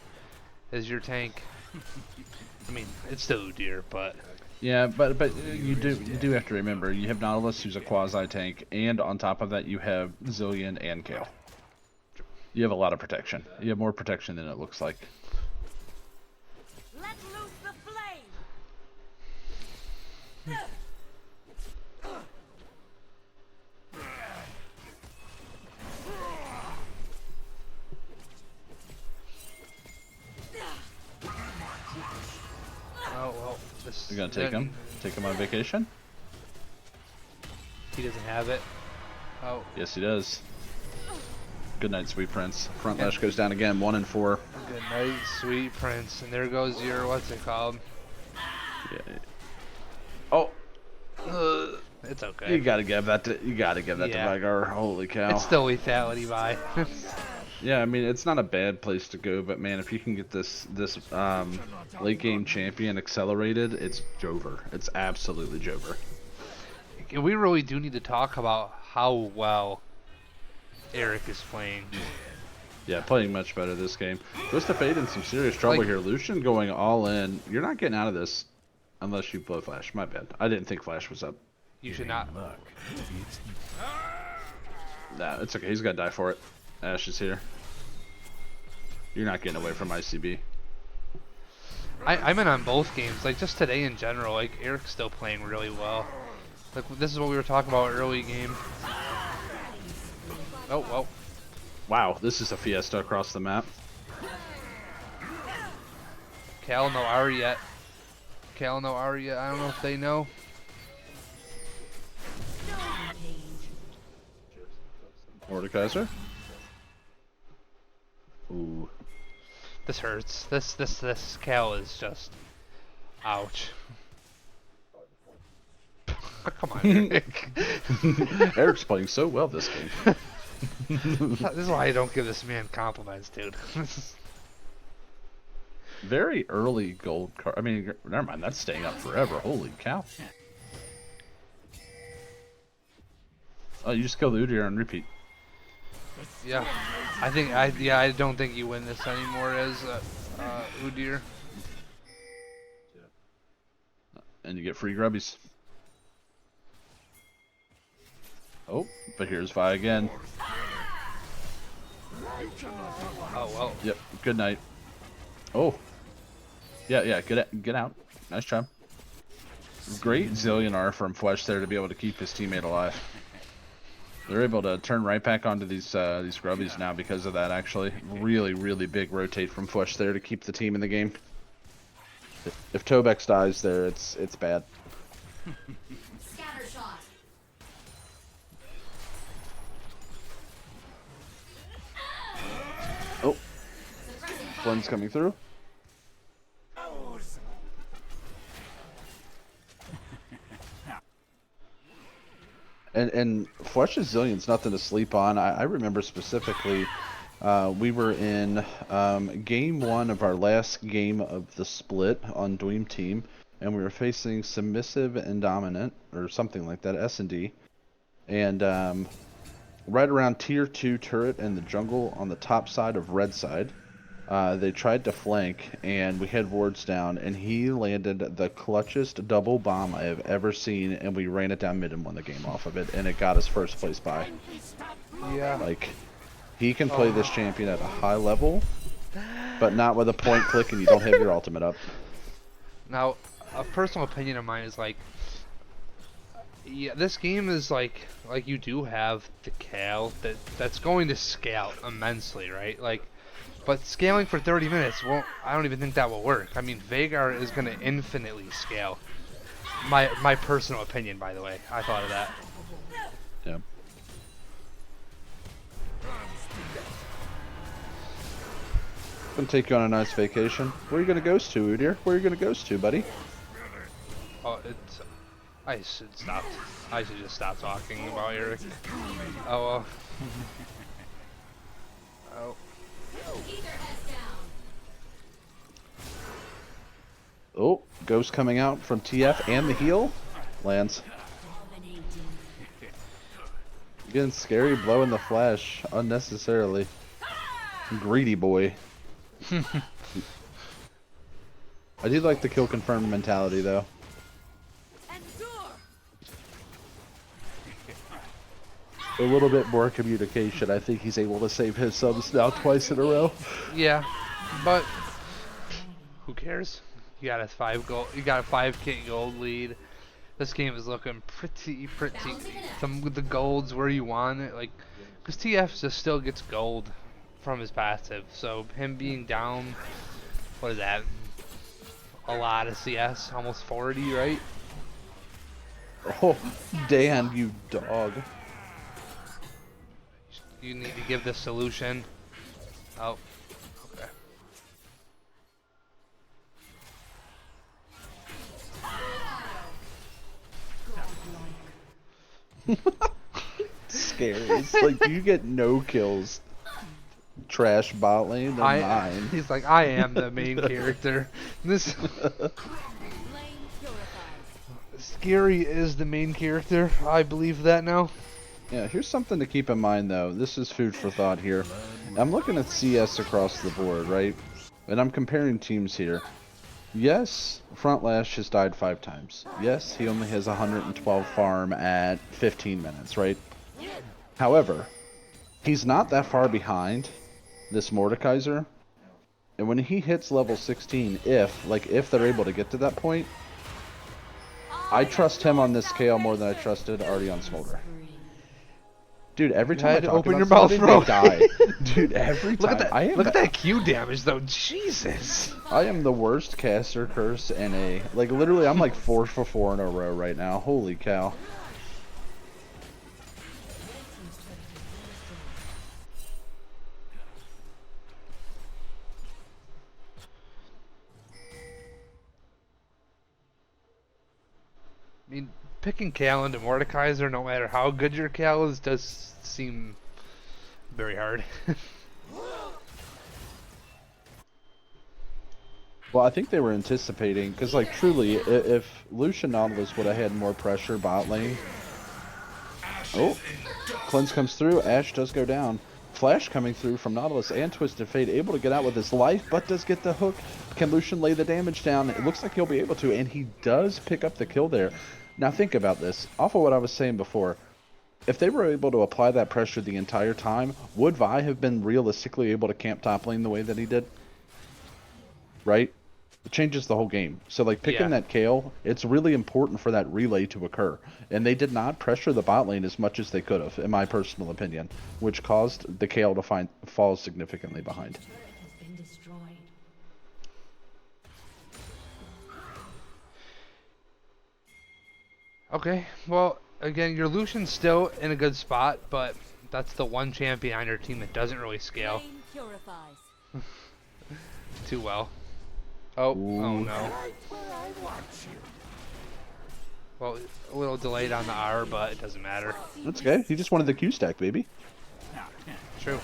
tank. I mean, it's still Udyr, but. Yeah, but you do have to remember you have Nautilus, who's a quasi tank, and on top of that you have Zillion and Kale. You have a lot of protection. You have more protection than it looks like. Let loose the flame. Oh well. This. You're gonna take him? Take him on vacation? He doesn't have it. Oh. Yes, he does. Good night, sweet prince. Front lash goes down again, 1 and 4. Good night, sweet prince. And there goes your what's it called? Yeah. Oh, It's okay. you gotta give that to Yeah. Vigar. Holy cow! It's still lethality by. Yeah, I mean it's not a bad place to go, but man, if you can get this late game champion accelerated, it's Jover. It's absolutely Jover. We really do need to talk about how well Eric is playing. Yeah, playing much better this game. Twisted Fate in some serious trouble Like- here. Lucian going all in. You're not getting out of this unless you blow Flash. My bad. I didn't think Flash was up. You should not. Nah, it's okay. He's got to die for it. Ash is here. You're not getting away from ICB. I meant on both games. Like just today in general. Like Eric's still playing really well. Like this is what we were talking about early game. Oh well. Wow, this is a fiesta across the map. Cal no Ari yet. Cal no Ari yet. I don't know if they know. Mordekaiser. Ooh. This hurts. This Cal is just. Ouch. Come on, Eric. Eric's playing so well this game. This is why I don't give this man compliments, dude. Very early gold card. I mean, never mind. That's staying up forever. Holy cow. Oh, you just killed Udyr on repeat. Yeah, I don't think you win this anymore as Udyr. And you get free grubbies. Oh, but here's Vi again. Oh well. Yep, good night. Oh. Yeah, get out. Nice job. Great Zillionaire from Flesh there to be able to keep his teammate alive. They're able to turn right back onto these grubbies now because of that, actually. Really, really big rotate from Flesh there to keep the team in the game. If Tobex dies there, it's bad. Scatter shot. Oh, Suppressing fire. Flynn's coming through. And Flesh's Zillion's nothing to sleep on. I remember specifically, we were in game 1 of our last game of the split on Dweem Team, and we were facing Submissive and Dominant, or something like that, S&D. And right around tier 2 turret in the jungle on the top side of red side, they tried to flank, and we had wards down, and he landed the clutchest double bomb I have ever seen, and we ran it down mid and won the game off of it, and it got us first place bye. Yeah. Like, he can play this champion at a high level, but not with a point click and you don't have your ultimate up. Now, a personal opinion of mine is like, yeah, this game is like you do have the Cal that's going to scale immensely, right? Like, but scaling for 30 minutes won't. I don't even think that will work. I mean, Veigar is going to infinitely scale. My personal opinion, by the way. I thought of that. Yeah. Gonna take you on a nice vacation. Where are you gonna ghost to, Udyr? Where are you gonna ghost to, buddy? Oh, I should stop. I should just stop talking about Eric. Oh well. Oh. Keep their heads down. Oh, ghost coming out from TF and the heal. Lands. Dominating. Getting scary, blowing the flash unnecessarily. Greedy boy. I do like the kill confirmed mentality though. Endure. A little bit more communication. I think he's able to save his subs now twice in a row. Yeah, but who cares? You got a 5 gold. You got a 5K gold lead. This game is looking pretty. Some with the golds where you want it, like, because TF just still gets gold from his passive. So him being down, what is that? A lot of CS, almost 40, right? Oh, Dan, you dog. You need to give the solution. Oh, okay. Scary. It's like you get no kills. Trash bot lane, they're mine. He's like, I am the main character. This Flame purifies. Scary is the main character. I believe that now. Yeah, here's something to keep in mind though. This is food for thought here. I'm looking at CS across the board, right? And I'm comparing teams here. Yes, Front Lash has died 5 times. Yes, he only has 112 farm at 15 minutes, right? However, he's not that far behind this Mordekaiser. And when he hits level 16, if they're able to get to that point, I trust him on this scale more than I trusted Artie on Smolder. Dude, every time I had to talk open about your mouth, somebody, bro. they die. Dude, every time. Look at that Q damage though. Jesus. I am the worst caster curse in a... Like, literally, I'm like 4 for 4 in a row right now. Holy cow. I mean, picking Cal into Mordekaiser, no matter how good your Cal is, does seem very hard. Well, I think they were anticipating, because, like, truly, if Lucian Nautilus would have had more pressure bot lane. Oh, cleanse comes through. Ashe does go down. Flash coming through from Nautilus and Twisted Fate, able to get out with his life, but does get the hook. Can Lucian lay the damage down? It looks like he'll be able to, and he does pick up the kill there. Now think about this. Off of what I was saying before, if they were able to apply that pressure the entire time, would Vi have been realistically able to camp top lane the way that he did? Right? It changes the whole game. So, like, picking that Kayle, it's really important for that relay to occur. And they did not pressure the bot lane as much as they could have, in my personal opinion, which caused the Kayle to fall significantly behind. Has been destroyed. Okay, well, again, your Lucian's still in a good spot, but that's the one champion on your team that doesn't really scale Flame purifies. too well. Oh, Ooh. oh no. Well, a little delayed on the R, but it doesn't matter. That's okay. He just wanted the Q stack, baby. True.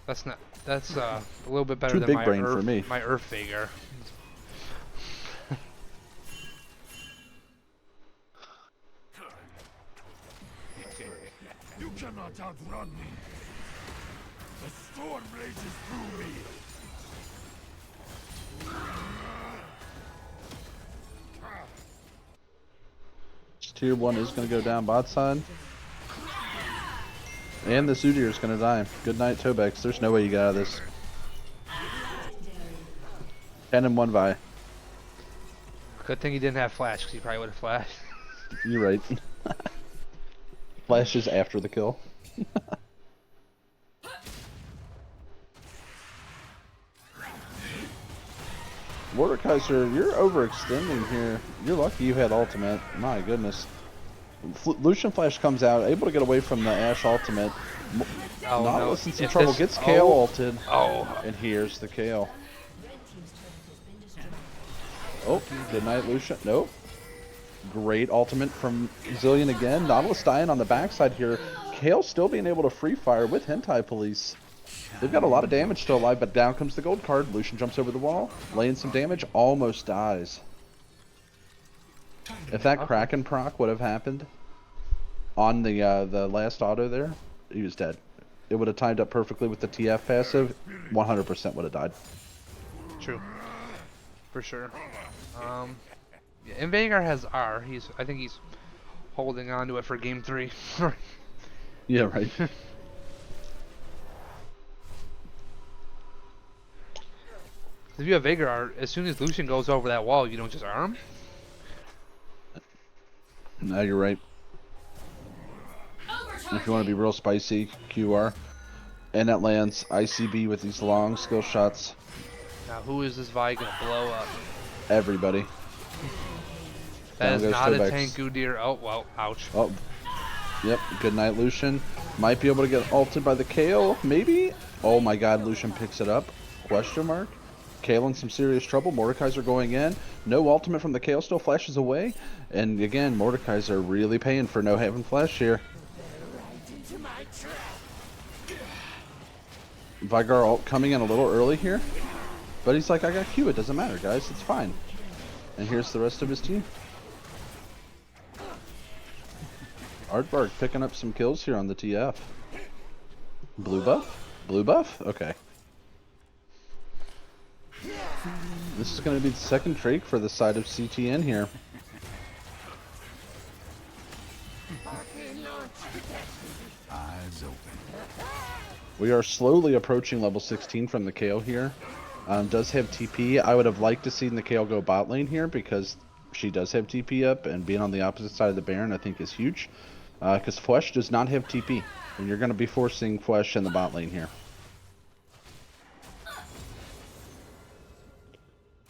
That's not. That's a little bit better Too than big my brain Earth, for me. my Earth Vigor. You cannot outrun me. The storm rages through me. Tier 1 is going to go down bot side. And the Zudir is going to die. Good night, Tobex. There's no way you get out of this. 10 and 1 Vi. Good thing he didn't have flash, because he probably would have flashed. You're right. Flash is after the kill. Mordekaiser, you're overextending here. You're lucky you had ultimate. My goodness. Lucian Flash comes out, able to get away from the Ashe ultimate. Oh, Nautilus no. in some If trouble. this- Gets Kayle oh. ulted. Oh. And here's the Kayle. Oh, good night, Lucian. Nope. Great ultimate from Zillion again. Nautilus dying on the backside here. Kayle still being able to free fire with Hentai Police. They've got a lot of damage still alive, but down comes the gold card. Lucian jumps over the wall, laying some damage, almost dies. If that Kraken proc would have happened on the last auto there, he was dead. It would have timed up perfectly with the TF passive. 100% would have died. True. For sure. Yeah, and Veigar has R. I think he's holding on to it for game 3. Yeah, right. If you have Veigar R, as soon as Lucian goes over that wall, you don't just arm. No, you're right. If you want to be real spicy, QR. And that lands ICB with these long skill shots. Now, who is this Vi gonna blow up? Everybody. That Down is goes not a Tobex. tank Udyr. Oh, well, ouch. Oh, yep. Good night, Lucian. Might be able to get ulted by the Kayle, maybe? Oh my god, Lucian picks it up. Question mark. Kayle in some serious trouble. Mordekaiser going in. No ultimate from the Kayle, still flashes away. And again, Mordekaiser really paying for no having flash here. Veigar ult coming in a little early here. But he's like, I got Q, it doesn't matter, guys, it's fine. And here's the rest of his team. Aardvark picking up some kills here on the TF. Blue buff? Blue buff? Okay. This is going to be the second Drake for the side of CTN here. Eyes open. We are slowly approaching level 16 from the Kayle here. Does have TP. I would have liked to see the Kayle go bot lane here because she does have TP up, and being on the opposite side of the Baron I think is huge. Because Flesh does not have TP, and you're going to be forcing Flesh in the bot lane here.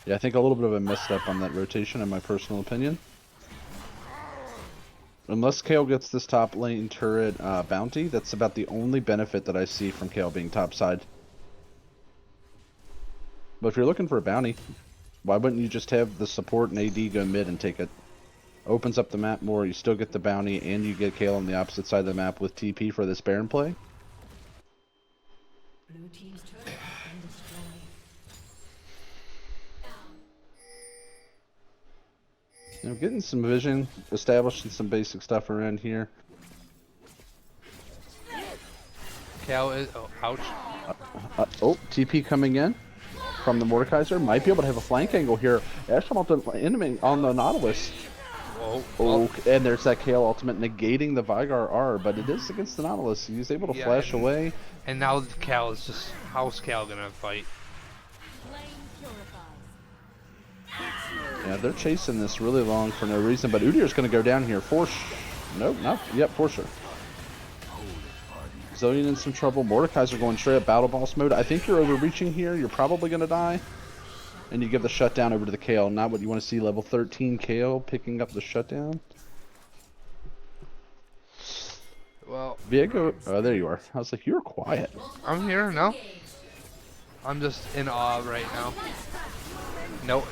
Yeah, I think a little bit of a misstep on that rotation in my personal opinion. Unless Kayle gets this top lane turret bounty, that's about the only benefit that I see from Kayle being topside. But if you're looking for a bounty, why wouldn't you just have the support and AD go mid and take it? Opens up the map more, you still get the bounty, and you get Kayle on the opposite side of the map with TP for this Baron play. Blue team's turret has been destroyed. You know, getting some vision, establishing some basic stuff around here. Cal is. Oh, ouch. Oh, TP coming in from the Mordekaiser. Might be able to have a flank angle here. Ashram ultimate enemy on the Nautilus. Whoa. Oh, and there's that KO ultimate negating the Vigar R, but it is against the Nautilus. He's able to Yeah, flash and- away. And now Cal is just. How's Cal gonna fight? Flame purifies. Yeah, they're chasing this really long for no reason, but Udyr's going to go down here. Nope, not yet, for sure. Zillion in some trouble. Mordekaiser going straight up battle boss mode. I think you're overreaching here. You're probably going to die. And you give the shutdown over to the KO. Not what you want to see. Level 13 KO picking up the shutdown. Well, Viego. Oh, there you are. I was like, you're quiet. I'm here. No. I'm just in awe right now.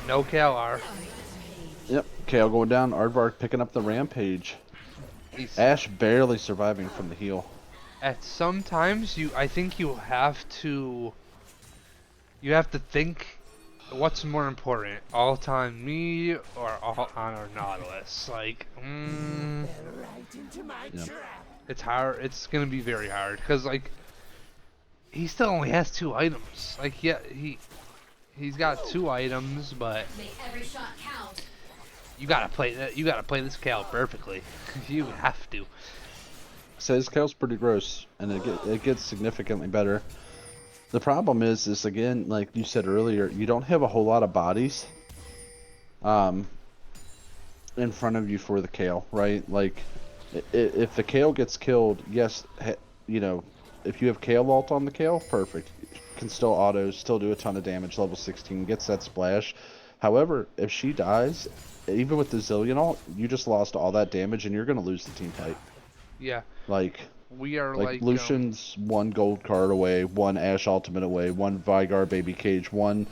No Cal R. Yep. KO going down. Aardvark picking up the rampage. He's, Ash barely surviving from the heal. at sometimes I think you have to think what's more important, all time me or all honor Nautilus. Like, Yep. it's hard. It's gonna be very hard because like he still only has 2 items. Like, yeah, he's got 2 items, but Make every shot count. you gotta play that. You gotta play this Cal perfectly. You have to. So his KO's pretty gross, and it gets significantly better. The problem is again, like you said earlier, you don't have a whole lot of bodies in front of you for the KO, right? Like, if the KO gets killed, yes, you know, if you have KO ult on the KO, perfect. Can still auto, still do a ton of damage, level 16, gets that splash. However, if she dies, even with the Zillion ult, you just lost all that damage, and you're going to lose the team fight. Yeah, Like... we are Like Lucian's 1 gold card away, 1 Ash ultimate away, 1 Vigar baby cage, 1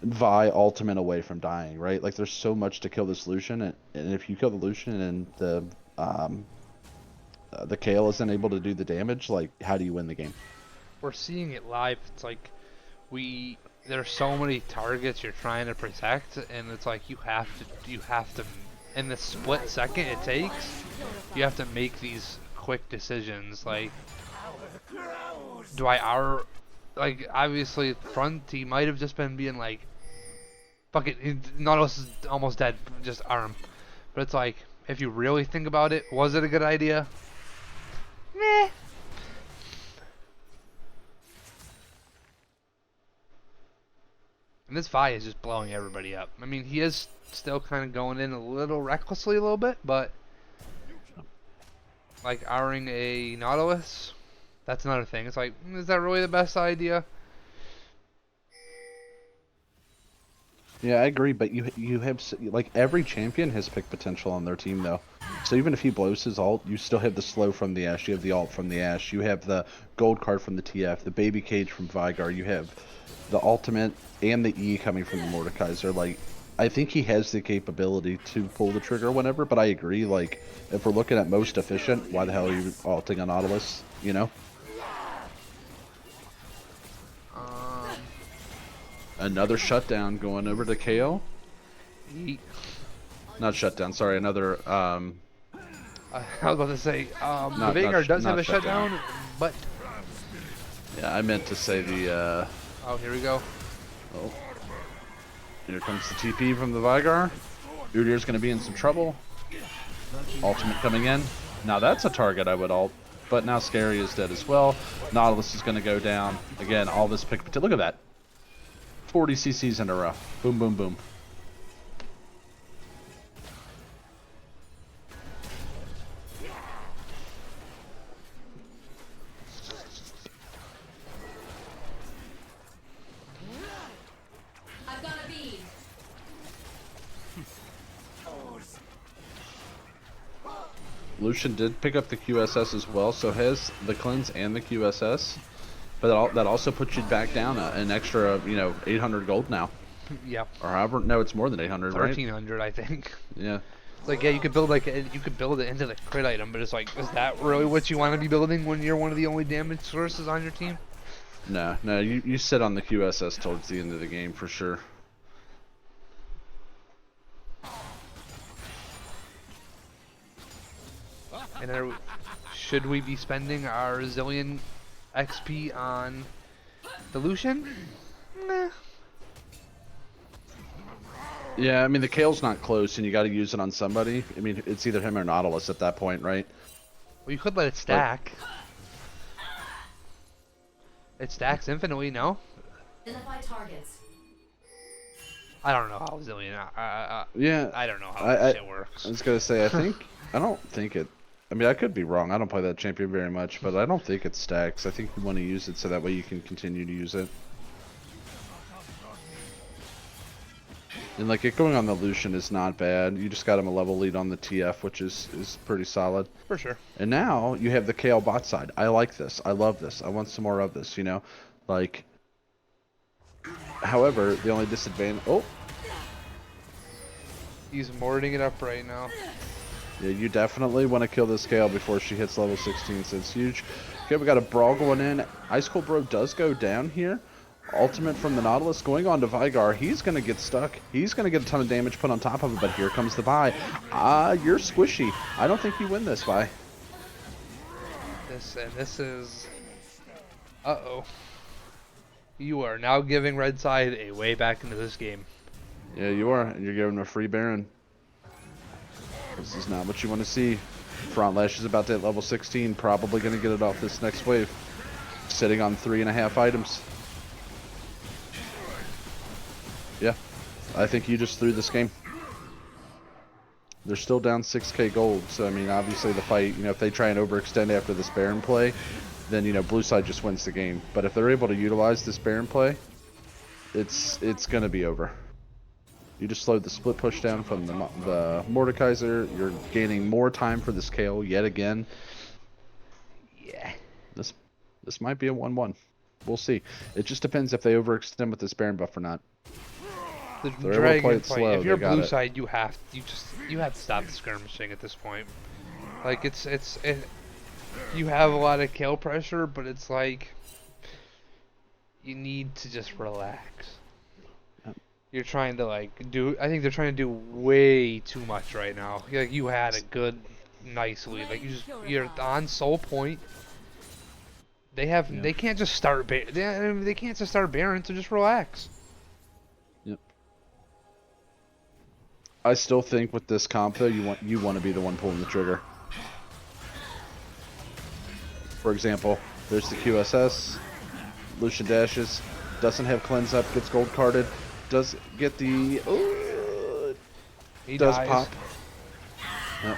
Vi ultimate away from dying, right? Like there's so much to kill this Lucian, and if you kill the Lucian and the Kayle isn't able to do the damage, like how do you win the game? we're seeing it live. It's like there's so many targets you're trying to protect, and it's like you have to in the split second it takes, you have to make these quick decisions. Like, do I like obviously front he might have just been being like, fuck it, Nautilus is almost dead, just arm. But it's like, if you really think about it, was it a good idea? Meh. And this Vi is just blowing everybody up. I mean, he is still kind of going in a little recklessly a little bit, but like R-ing a Nautilus, that's another thing. It's like, is that really the best idea? Yeah, I agree, but you have like every champion has pick potential on their team though. So even if he blows his ult, you still have the slow from the Ashe, you have the ult from the Ashe, you have the gold card from the TF, the baby cage from Vigar, you have the ultimate and the E coming from the Mordekaiser. Like, I think he has the capability to pull the trigger whenever, but I agree, like, if we're looking at most efficient, why the hell are you ulting a Nautilus, you know? Another shutdown going over to KO. Not shutdown, sorry, another, I was about to say, the Vagar does have a shutdown, but... Yeah, I meant to say the, Oh, here we go. Oh. Here comes the TP from the Vigar. Udyr's going to be in some trouble. Ultimate coming in. Now that's a target I would ult, but now Scary is dead as well. Nautilus is going to go down. Again, all this pick. Look at that. 40 CCs in a row. Boom, boom, boom. I've got a bead. Lucian did pick up the QSS as well, so has the cleanse and the QSS. But that also puts you back down an extra, 800 gold now. Yep. Or however, no, it's more than 800, right? 1300, I think. Yeah. It's like, yeah, you could build it into the crit item, but it's like, is that really what you want to be building when you're one of the only damage sources on your team? No, you sit on the QSS towards the end of the game for sure. And should we be spending our zillion XP on the Lucian? Nah. Yeah, I mean the Kale's not close, and you got to use it on somebody. I mean it's either him or Nautilus at that point, right? Well, you could let it stack. It stacks infinitely, no? Identify targets. I don't know how zillion. Yeah, I don't know how I that shit works. I was gonna say I don't think it. I mean I could be wrong. I don't play that champion very much, but I don't think it stacks. I think you want to use it so that way you can continue to use it. And like it going on the Lucian is not bad. You just got him a level lead on the TF, which is pretty solid. For sure. And now you have the Kale bot side. I like this. I love this. I want some more of this, you know? Like, however, the only disadvantage... Oh! He's morting it up right now. Yeah, you definitely want to kill this Kale before she hits level 16, so it's huge. Okay, we got a Brawl going in. Ice Cold Bro does go down here. Ultimate from the Nautilus going on to Vigar. He's going to get stuck. He's going to get a ton of damage put on top of it, but here comes the Vi. You're squishy. I don't think you win this, Vi. This is... Uh-oh. You are now giving Red Side a way back into this game. Yeah, you are. And you're giving him a free Baron. This is not what you want to see. Front Lash is about to hit level 16. Probably going to get it off this next wave. Sitting on 3.5 items. Yeah, I think you just threw this game. They're still down 6k gold, so I mean, obviously the fight, you know, if they try and overextend after this Baron play, then, you know, blue side just wins the game. But if they're able to utilize this Baron play, it's going to be over. You just slowed the split push down from the Mordekaiser. You're gaining more time for this KO yet again. Yeah. This might be a 1-1. We'll see. It just depends if they overextend with this Baron buff or not. The They're able to play dragon it fight. slow, If you're they got blue it. side, you have to stop the skirmishing at this point. Like you have a lot of kill pressure, but it's like you need to just relax. Yep. You're trying to I think they're trying to do way too much right now. Like you had a good, nice lead. Like you're on soul point. They can't just start they can't just start Baron, so just relax. Yep. I still think with this comp though, you want to be the one pulling the trigger. For example, there's the QSS, Lucian dashes, doesn't have cleanse up, gets gold carded, does get the He does dies. pop. Yep.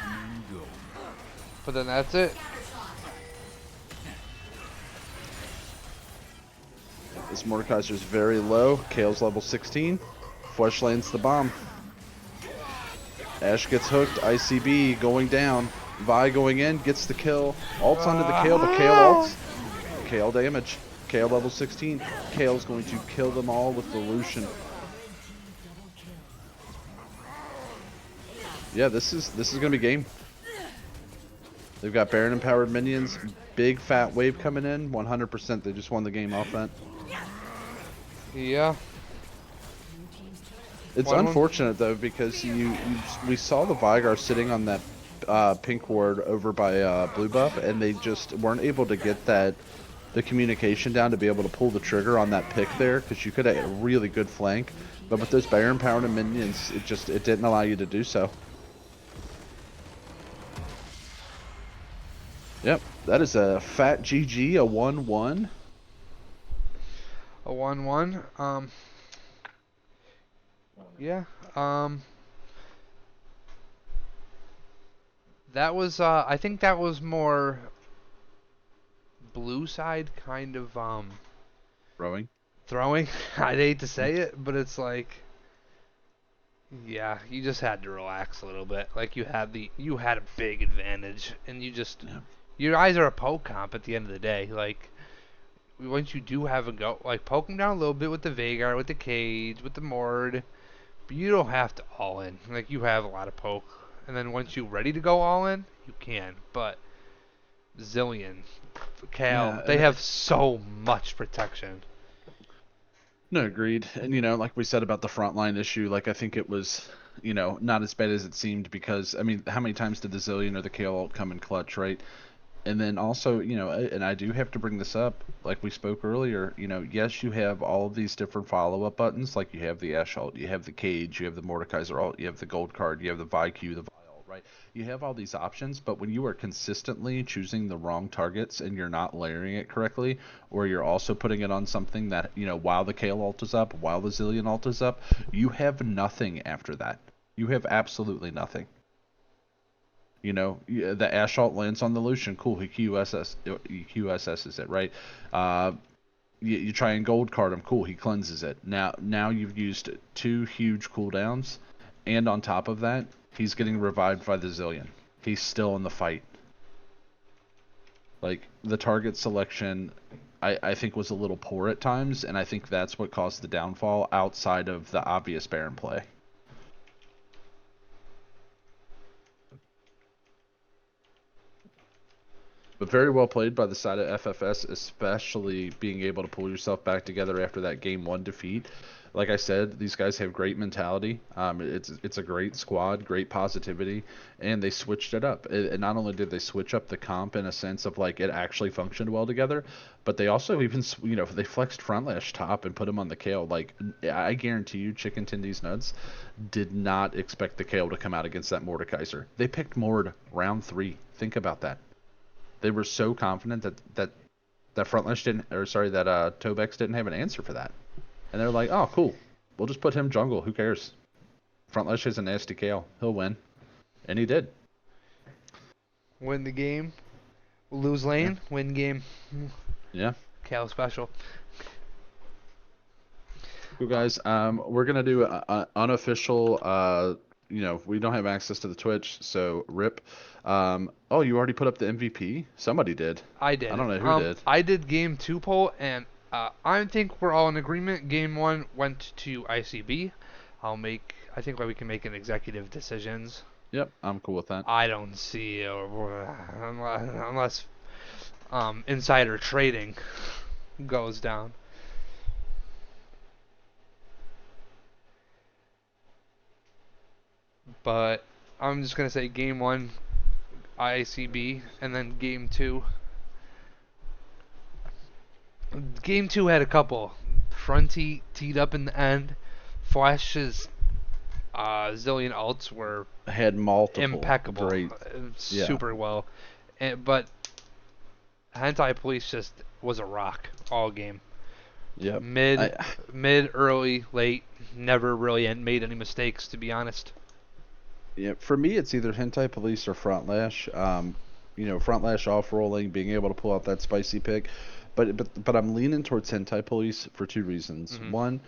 But then that's it. This Mordekaiser's very low. Kale's level 16. Flesh lands the bomb. Ash gets hooked. ICB going down. Vi going in, gets the kill. Ults onto the Kale, but Kale ults. Kale damage. Kale level 16. Kale's going to kill them all with the Lucian. Yeah, this is gonna be game. They've got Baron empowered minions. Big fat wave coming in. 100%. They just won the game off that. Yeah. It's One- unfortunate though because we saw the Vigar sitting on that pink ward over by blue buff, and they just weren't able to get the communication down to be able to pull the trigger on that pick there, because you could have a really good flank, but with those Baron powered and minions, it didn't allow you to do so. Yep, that is a fat GG, a 1-1. A 1-1. Yeah. That was I think that was more blue side kind of Rowing. throwing. I'd hate to say it, but it's like, yeah, you just had to relax a little bit. Like you had a big advantage, and your eyes are a poke comp at the end of the day. Like once you do have a go, like poke them down a little bit with the Vagar, with the Cage, with the Mord, but you don't have to all in. Like you have a lot of poke, and then once you're ready to go all in, you can. But Zillion, Cal, Yeah, they have so much protection. No, agreed. And like we said about the frontline issue, like I think it was not as bad as it seemed because, I mean, how many times did the Zillion or the Kale ult come in clutch, right? And then also, and I do have to bring this up, like we spoke earlier, yes, you have all of these different follow-up buttons, like you have the Ashe ult, you have the Cage, you have the Mordekaiser ult, you have the Gold card, you have the ViQ, the Vi ult, right? You have all these options, but when you are consistently choosing the wrong targets and you're not layering it correctly, or you're also putting it on something that, while the Kale ult is up, while the Zillion ult is up, you have nothing after that. You have absolutely nothing. The Ashe ult lands on the Lucian. Cool, he QSS's it, right? You try and gold card him. Cool, he cleanses it. Now you've used 2 huge cooldowns, and on top of that, he's getting revived by the Zillion. He's still in the fight. Like, the target selection, I think was a little poor at times, and I think that's what caused the downfall outside of the obvious Baron play. But very well played by the side of FFS, especially being able to pull yourself back together after that game 1 defeat. Like I said, these guys have great mentality. It's a great squad, great positivity, and they switched it up. And not only did they switch up the comp in a sense of like it actually functioned well together, but they also even they flexed Frontlash top and put him on the Kale. Like, I guarantee you, Chicken Tendies Nuts did not expect the Kale to come out against that Mordekaiser. They picked Mord round 3. Think about that. They were so confident that Frontlash didn't, or sorry, that Tobex didn't have an answer for that, and they're like, oh, cool, we'll just put him jungle. Who cares? Frontlash is a nasty Kale. He'll win, and he did. Win the game, lose lane, win game. Yeah. Cal special. Cool, guys. We're gonna do an unofficial. We don't have access to the Twitch, so rip. Oh, you already put up the MVP? Somebody did. I did. I don't know who did. I did game 2 poll, and I think we're all in agreement. Game 1 went to ICB. I think we can make an executive decisions. Yep, I'm cool with that. I don't see unless insider trading goes down. But I'm just gonna say game 1 ICB, and then game 2. Game 2 had a couple. Fronty teed up in the end. Flash's Zillion ults were Had multiple. impeccable. Great. Super well. But Hentai Police just was a rock all game. Yep. Mid, early, late. Never really made any mistakes, to be honest. Yeah, for me, it's either Hentai Police or Frontlash. Frontlash off-rolling, being able to pull out that spicy pick. But I'm leaning towards Hentai Police for 2 reasons. Mm-hmm. One,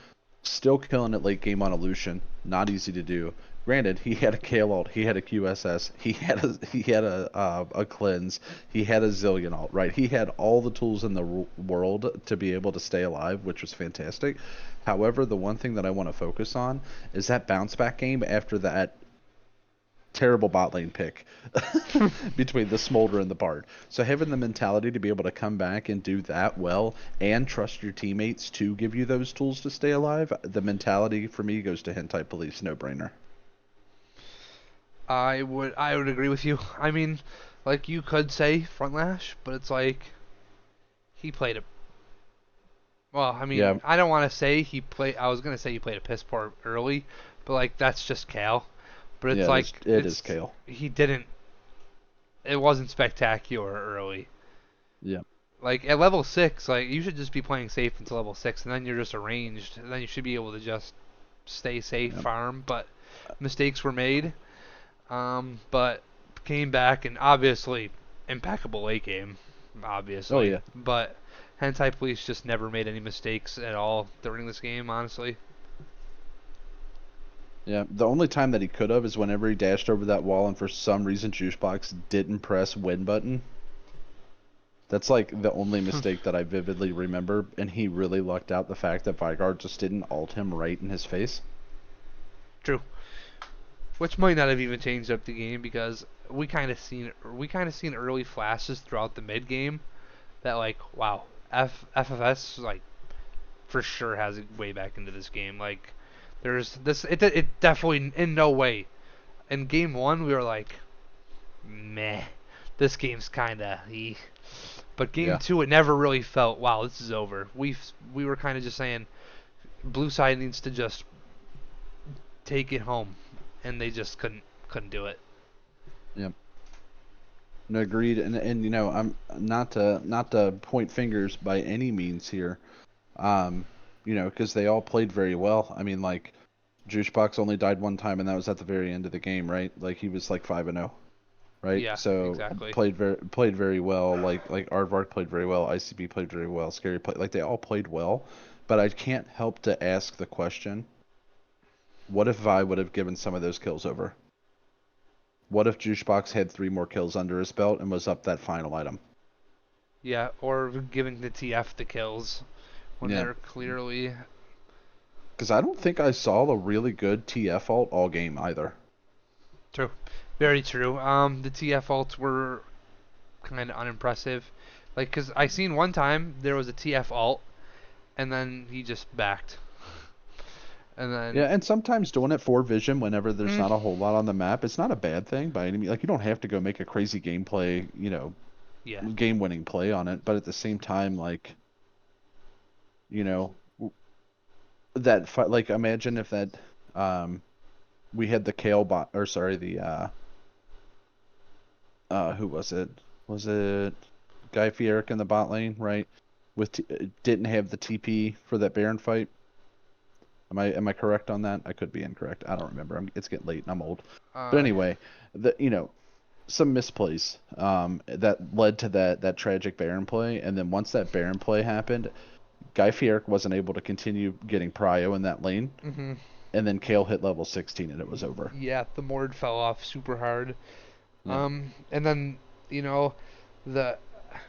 still killing it late game on Illusion. Not easy to do. Granted, he had a Kale ult, he had a QSS, he had a cleanse, he had a Zillion ult, right? He had all the tools in the world to be able to stay alive, which was fantastic. However, the one thing that I want to focus on is that bounce back game after that terrible bot lane pick between the Smolder and the Bard. So having the mentality to be able to come back and do that well and trust your teammates to give you those tools to stay alive, the mentality for me goes to Hentai Police, no brainer. I would agree with you. I mean, like, you could say Frontlash, but it's like he played a well, I mean, Yeah. I don't want to say I was going to say he played a piss poor early, but like that's just Cal. But it's like it is Kale. He didn't. It wasn't spectacular early. Yeah. Like at level 6, like you should just be playing safe until level 6, and then you're just arranged, and then you should be able to just stay safe, farm. But mistakes were made. But came back and obviously impeccable late game, obviously. Oh, yeah. But Hentai Police just never made any mistakes at all during this game, honestly. Yeah, the only time that he could have is whenever he dashed over that wall and for some reason Juicebox didn't press win button. That's like the only mistake that I vividly remember, and he really lucked out the fact that Vigard just didn't ult him right in his face. True. Which might not have even changed up the game because we kind of seen early flashes throughout the mid game that like wow, FFS like for sure has it way back into this game. Like There's this. It definitely in no way. In game one, we were like, meh, this game's kinda. But game Yeah. two, it never really felt, wow, this is over. We were kind of just saying, blue side needs to just take it home, and they just couldn't do it. Yep. No, agreed. And you know, I'm not to point fingers by any means here. You know, because they all played very well. I mean, like, Juicebox only died one time, and that was at the very end of the game, right? Like, he was like 5-0, right? Yeah, So exactly. played very well. Like Aardvark played very well. ICB played very well. Scary played, like, they all played well. But I can't help to ask the question: what if Vi would have given some of those kills over? What if Juicebox had 3 more kills under his belt and was up that final item? Yeah, or giving the TF the kills when Yeah, they're clearly. because I don't think I saw a really good TF ult all game either. True. Very true. The TF ults were kind of unimpressive. Like, cause I seen one time there was a TF ult, and then he just backed. And Yeah, then, and sometimes doing it for vision whenever there's mm, not a whole lot on the map, it's not a bad thing by any means. Like, you don't have to go make a crazy gameplay, you know, yeah. game-winning play on it, but at the same time, like, you know, that fight, like, imagine if that, um, we had the Kale bot, or sorry, the, who was it? Was it Guy Fieric in the bot lane, right? Didn't have the TP for that Baron fight. Am I correct on that? I could be incorrect. I don't remember. It's getting late and I'm old. But Uh, anyway, you know, some misplays that led to that tragic Baron play, and then once that Baron play happened, Guy Fieric wasn't able to continue getting prio in that lane, hmm and then Kale hit level 16 and it was over. Yeah, the Mord fell off super hard. Yeah. And then, you know, the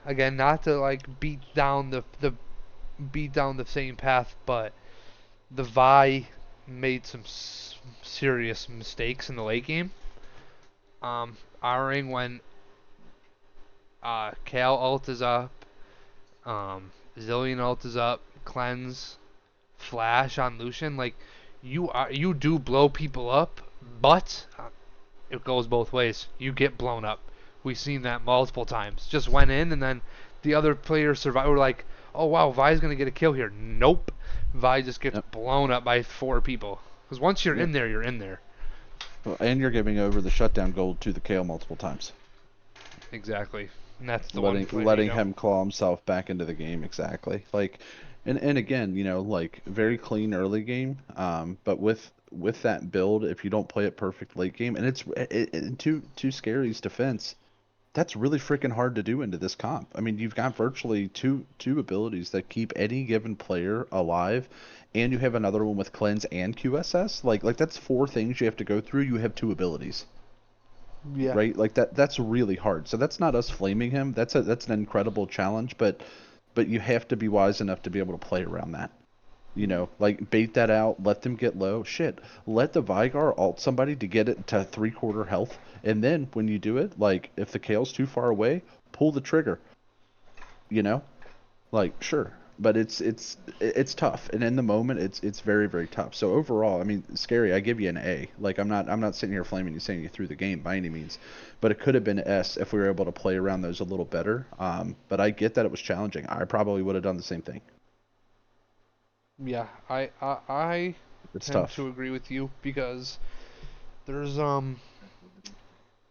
again, not to like beat down the same path, but the Vi made some serious mistakes in the late game. Ring when Kale ult is up, Zillion ult is up, cleanse, flash on Lucian. Like, you do blow people up, but it goes both ways. You get blown up. We've seen that multiple times. Just went in and then the other players survive. We're like, oh wow, Vi's gonna get a kill here. Nope. Vi just gets Yep. blown up by 4 people. Because once you're Yep. in there, you're in there. Well, and you're giving over the shutdown gold to the Kale multiple times, Exactly. And that's the one letting play letting we him claw himself back into the game exactly. Like, and again, you know, like, very clean early game, but with that build, if you don't play it perfect late game, and in two Scary's defense, that's really freaking hard to do into this comp. I mean, you've got virtually two abilities that keep any given player alive, and you have another one with cleanse and QSS. Like that's 4 things you have to go through. You have 2 abilities, Yeah. right? Like that's really hard. So that's not us flaming him. That's an incredible challenge, but you have to be wise enough to be able to play around that. You know, like, bait that out, let them get low. Shit, let the Vigar ult somebody to get it to 3/4 health, and then when you do it, like, if the Kale's too far away, pull the trigger. You know, like, sure, but it's tough, and in the moment, it's very very tough. So overall, I mean, Scary, I give you an A. Like, I'm not sitting here flaming you saying you threw the game by any means, but it could have been S if we were able to play around those a little better. But I get that it was challenging. I probably would have done the same thing. Yeah. I It's tend tough. to agree with you because there's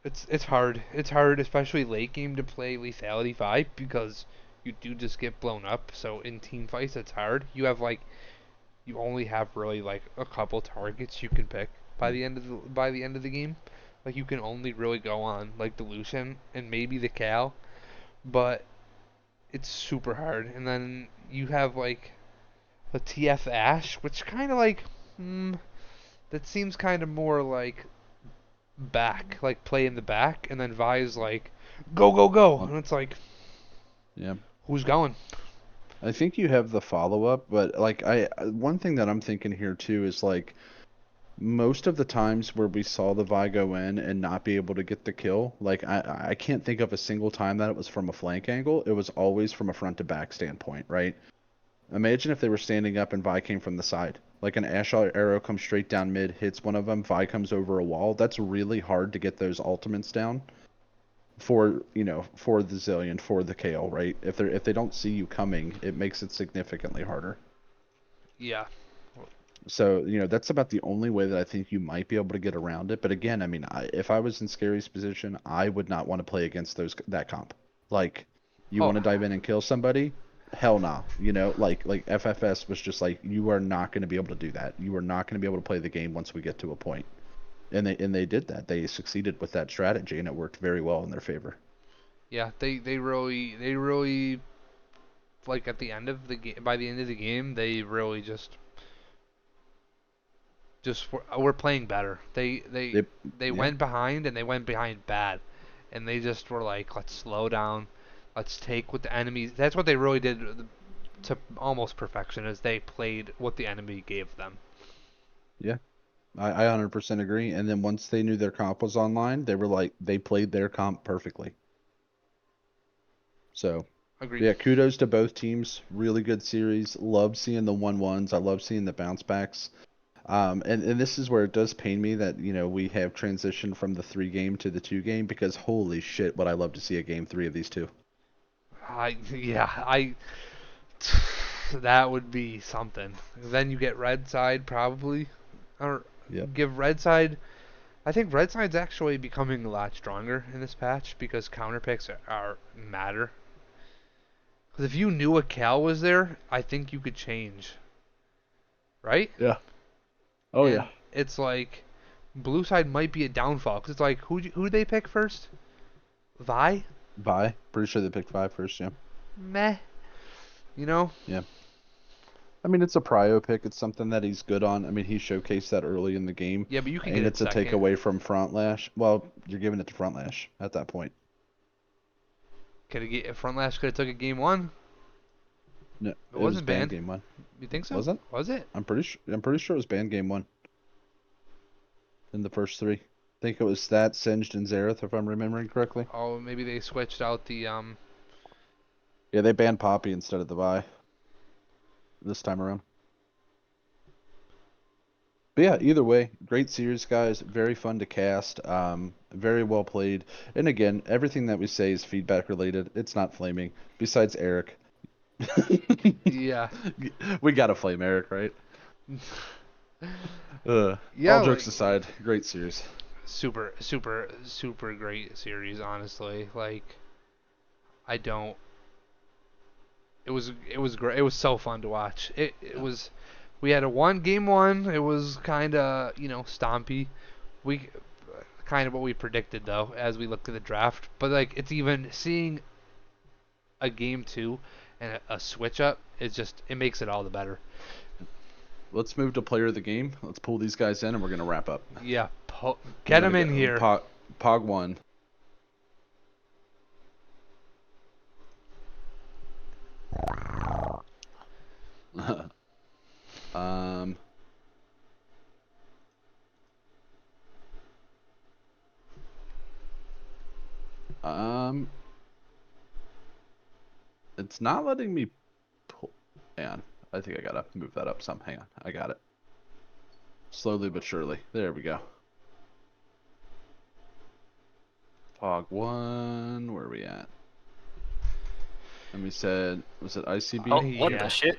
it's hard. It's hard, especially late game, to play lethality 5 because you do just get blown up. So in team fights, it's hard. You only have really like a couple targets you can pick by the end of the game. Like, you can only really go on like the Lucian and maybe the Cal, but it's super hard. And then you have like the TF Ash, which kind of like that seems kind of more like back, like play in the back, and then Vi's like, go, go, go. Well, And it's like, yeah. who's going? I think you have the follow up, but, like, one thing that I'm thinking here too is, like, most of the times where we saw the Vi go in and not be able to get the kill, like, I can't think of a single time that it was from a flank angle. It was always from a front to back standpoint, right? Imagine if they were standing up and Vi came from the side. Like an Ash arrow comes straight down mid, hits one of them, Vi comes over a wall. That's really hard to get those ultimates down for, for the Zillion, for the Kale, right? If they don't see you coming, it makes it significantly harder. Yeah. So, that's about the only way that I think you might be able to get around it. But again, I mean, if I was in Scary's position, I would not want to play against that comp. Like, you want to dive in and kill somebody? Hell no. Like FFS was just like, you are not going to be able to do that. You are not going to be able to play the game once we get to a point. And they did that. They succeeded with that strategy, and it worked very well in their favor. Yeah, they really like at the end of the game, by the end of the game, they really just were playing better. They Yeah. went behind, and they went behind bad, and they just were like, let's slow down, let's take what the enemy. That's what they really did to almost perfection, is they played what the enemy gave them. Yeah. I 100% agree. And then once they knew their comp was online, they were like, they played their comp perfectly. So, Agreed. yeah, kudos to both teams. Really good series. Love seeing the 1-1s. I love seeing the bounce backs. And this is where it does pain me that, we have transitioned from the 3-game to the 2-game, because holy shit, would I love to see a game 3 of these two. That would be something. Then you get red side probably, or Yep. give red side. I think red side's actually becoming a lot stronger in this patch because counter picks are matter. Because if you knew a Cal was there, I think you could change. Right? Yeah. Oh, And yeah. it's like blue side might be a downfall because it's like who they pick first? Vi? Bye. Pretty sure they picked 5 first, yeah. Meh. You know? Yeah. I mean, it's a prio pick. It's something that he's good on. I mean, he showcased that early in the game. Yeah, but you can And get it's it a second. takeaway from Front Lash. Well, you're giving it to Front Lash at that point. Could have get front lash could have took a game 1. No, It it was wasn't banned banned. game 1. You think so? Was it? Was it? I'm pretty sure it was banned game 1 in the first 3. I think it was Stat, Singed, and Zareth, if I'm remembering correctly. Oh, maybe they switched out the Yeah, they banned Poppy instead of the Vi this time around. But yeah, either way, great series, guys. Very fun to cast. Very well played. And again, everything that we say is feedback related. It's not flaming. Besides Eric. Yeah. We gotta flame Eric, right? Yeah, All jokes like, aside, great series. super great series, honestly. Like I don't it was great. It was so fun to watch. It was we had a game 1. It was kind of, stompy. We kind of what we predicted though as we look at the draft. But like it's even seeing a game 2 and a switch up, it makes it all the better. Let's move to player of the game. Let's pull these guys in and we're gonna wrap up. Yeah, get them in here. Pog 1. um it's not letting me pull. Hang on. I think I gotta move that up some. Hang on. I got it. Slowly but surely. There we go. Pog 1. Where are we at? And we said, was it ICB? Oh, what Yeah. the shit?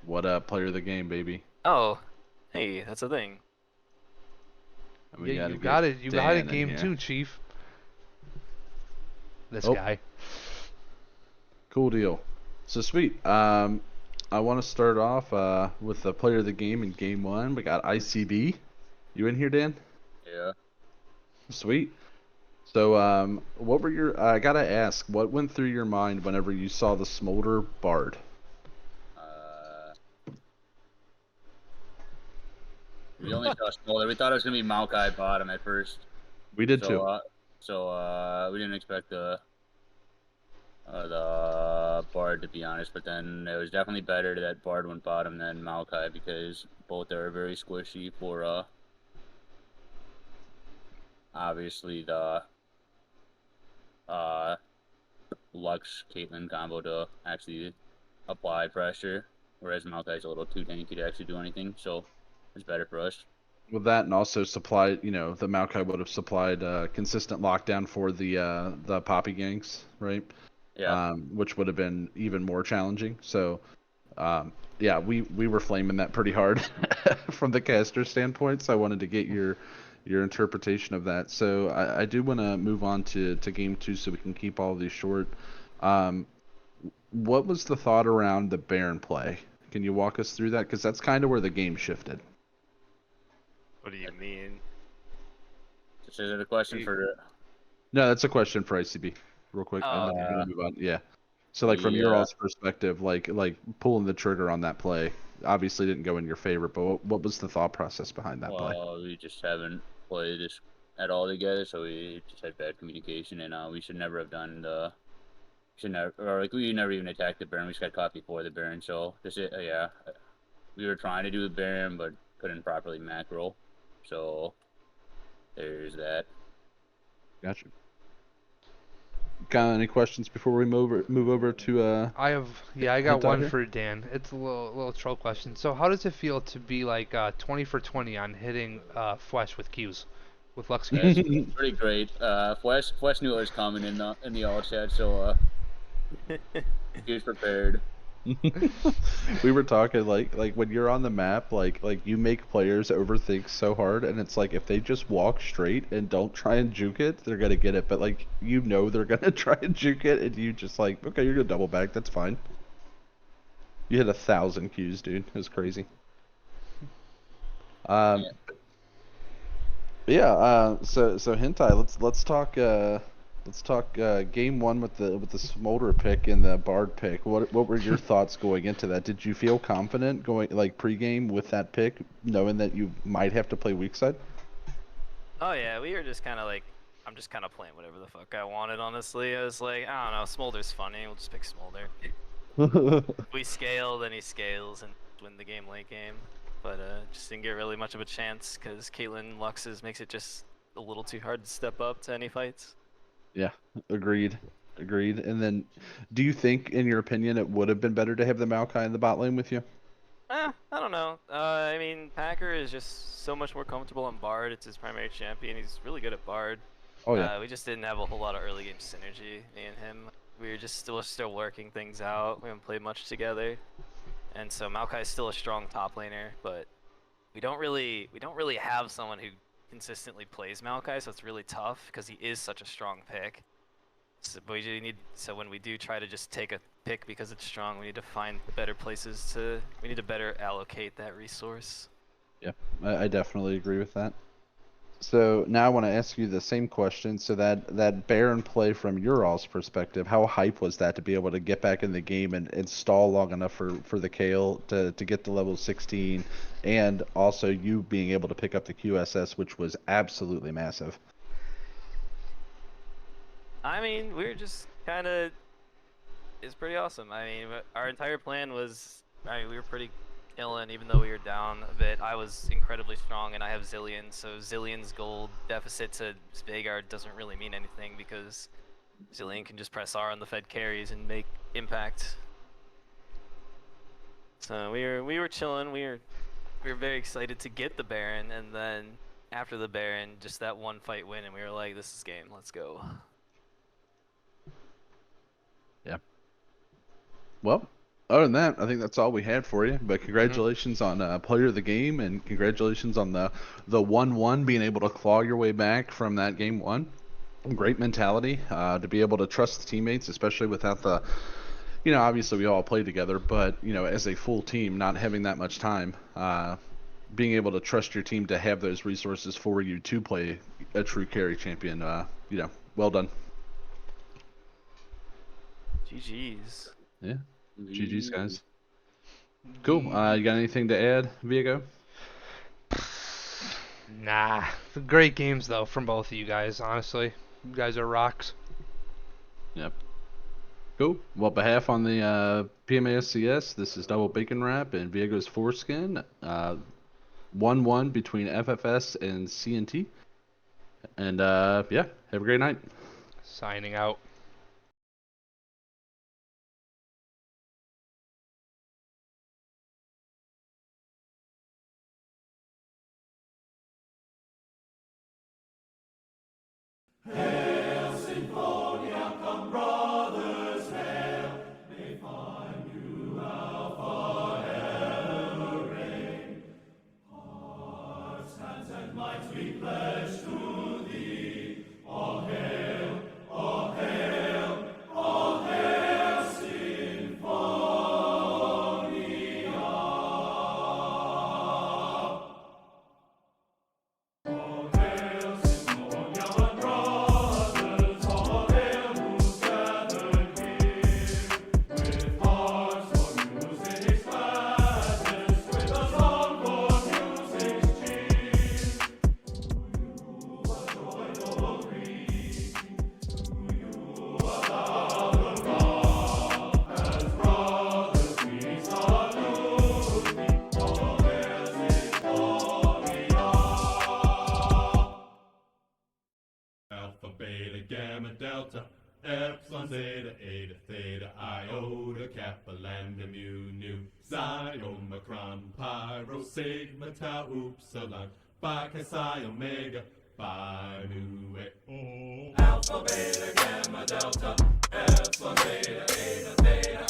What up, player of the game, baby? Oh, hey, that's a thing. And we Yeah, gotta you get got it. You got Dan it. in Game here. 2, Chief. This Oh. guy. Cool deal. So sweet. I want to start off with the player of the game in game 1. We got ICB. You in here, Dan? Yeah. Sweet. So, what were your? I gotta ask, what went through your mind whenever you saw the Smolder Bard? We only saw Smolder. We thought it was gonna be Maokai bottom at first. We did too. We didn't expect the Bard, to be honest. But then it was definitely better that Bard went bottom than Maokai, because both are very squishy for obviously the Lux Caitlyn combo to actually apply pressure. whereas Maokai's a little too tanky to actually do anything. So it's better for us. With that, and also supply, the Maokai would have supplied consistent lockdown for the Poppy ganks, right? Yeah. Which would have been even more challenging. So, yeah, we were flaming that pretty hard from the caster standpoint. So I wanted to get your interpretation of that. So I do want to move on to game 2 so we can keep all of these short. What was the thought around the Baron play? Can you walk us through that? Because that's kind of where the game shifted. What do you mean? Is it a question for? No, that's a question for ICB, real quick, and Oh, then we're okay. gonna move on. Yeah. So Well, like from your yeah. all's perspective, like pulling the trigger on that play obviously didn't go in your favor, but what was the thought process behind that play? Well, we just haven't played this at all together, so we just had bad communication, and we should never have done the. Should never, or like we never even attacked the Baron. We just got caught before the Baron. So this is, yeah, we were trying to do the Baron, but couldn't properly macro. So there's that. Gotcha. Got any questions before we move over to I got Hentai one here? for Dan. It's a little troll question. So how does it feel to be like 20 for 20 on hitting Flesh with Qs, with Lux Yeah, Qs? it's pretty great. Flesh knew it was coming in the all chat, so he was prepared. We were talking like when you're on the map, like you make players overthink so hard, and it's like if they just walk straight and don't try and juke it, they're gonna get it. But like they're gonna try and juke it, and you just like, okay, you're gonna double back, that's fine. You hit 1,000 Qs, dude. It was crazy. Um, yeah. So hentai. Let's talk game 1 with the smolder pick and the bard pick. What were your thoughts going into that? Did you feel confident going like pregame with that pick, knowing that you might have to play weak side? Oh yeah, we were just kind of like, I'm just kind of playing whatever the fuck I wanted, honestly. I was like, I don't know, Smolder's funny, we'll just pick Smolder. We scale, then he scales, and win the game late game. But just didn't get really much of a chance, because Caitlyn Lux's makes it just a little too hard to step up to any fights. Yeah, agreed. Agreed. And then, do you think, in your opinion, it would have been better to have the Maokai in the bot lane with you? I don't know. I mean, Packer is just so much more comfortable on Bard. It's his primary champion. He's really good at Bard. Oh yeah. We just didn't have a whole lot of early game synergy, me and him. We were just still working things out. We haven't played much together, and so Maokai is still a strong top laner, but we don't really have someone who consistently plays Maokai, so it's really tough because he is such a strong pick. So, but we do need, so when we do try to just take a pick because it's strong, we need to find better places to. We need to better allocate that resource. Yeah, I definitely agree with that. So now I want to ask you the same question. So that Baron play from your all's perspective, how hype was that to be able to get back in the game and stall long enough for the Kale to get to level 16, and also you being able to pick up the QSS, which was absolutely massive. I mean, we were just kind of. It's pretty awesome. I mean, our entire plan was. I mean, we were pretty killing, even though we were down a bit. I was incredibly strong, and I have Zillion, so Zillion's gold deficit to Veigar doesn't really mean anything because Zillion can just press R on the Fed carries and make impact. So we were chilling. We were very excited to get the Baron, and then after the Baron, just that one fight win, and we were like, "This is game. Let's go." Yeah. Well, other than that, I think that's all we had for you. But congratulations on player of the game, and congratulations on the 1-1 being able to claw your way back from that game 1. Great mentality to be able to trust the teammates, especially without the, obviously we all play together, but as a full team, not having that much time, being able to trust your team to have those resources for you to play a true carry champion. Well done. GG's. Yeah. GG's, guys. Cool. You got anything to add, Viego? Nah. Great games though from both of you guys. Honestly, you guys are rocks. Yep. Cool. Well, behalf on the PMASCS, this is Double Bacon Wrap and Viego's Foreskin. 1-1 between FFS and CNT. And yeah, have a great night. Signing out. Symphonia, come brothers, hail. May find you Alpha ever reign. Hearts, hands, and minds we pledge to thee. All hail, all hail, all hail, Symphonia. All hail, Symphonia, my brothers, all hail who's gathered here. With hearts for music's gladness, with a song for music's cheer. To you a joyful greeting, to you a loud hurrah. As brothers we salute thee, all hail Symphonia. Alpha, beta, gamma, delta, epsilon, zeta, eta, theta, iota, kappa, lambda, mu, nu, xi, omicron, pi, rho, sigma, tau, upsilon, phi, chi, psi, omega, phi, mu, e, Alpha, beta, gamma, delta, epsilon, zeta, eta, theta,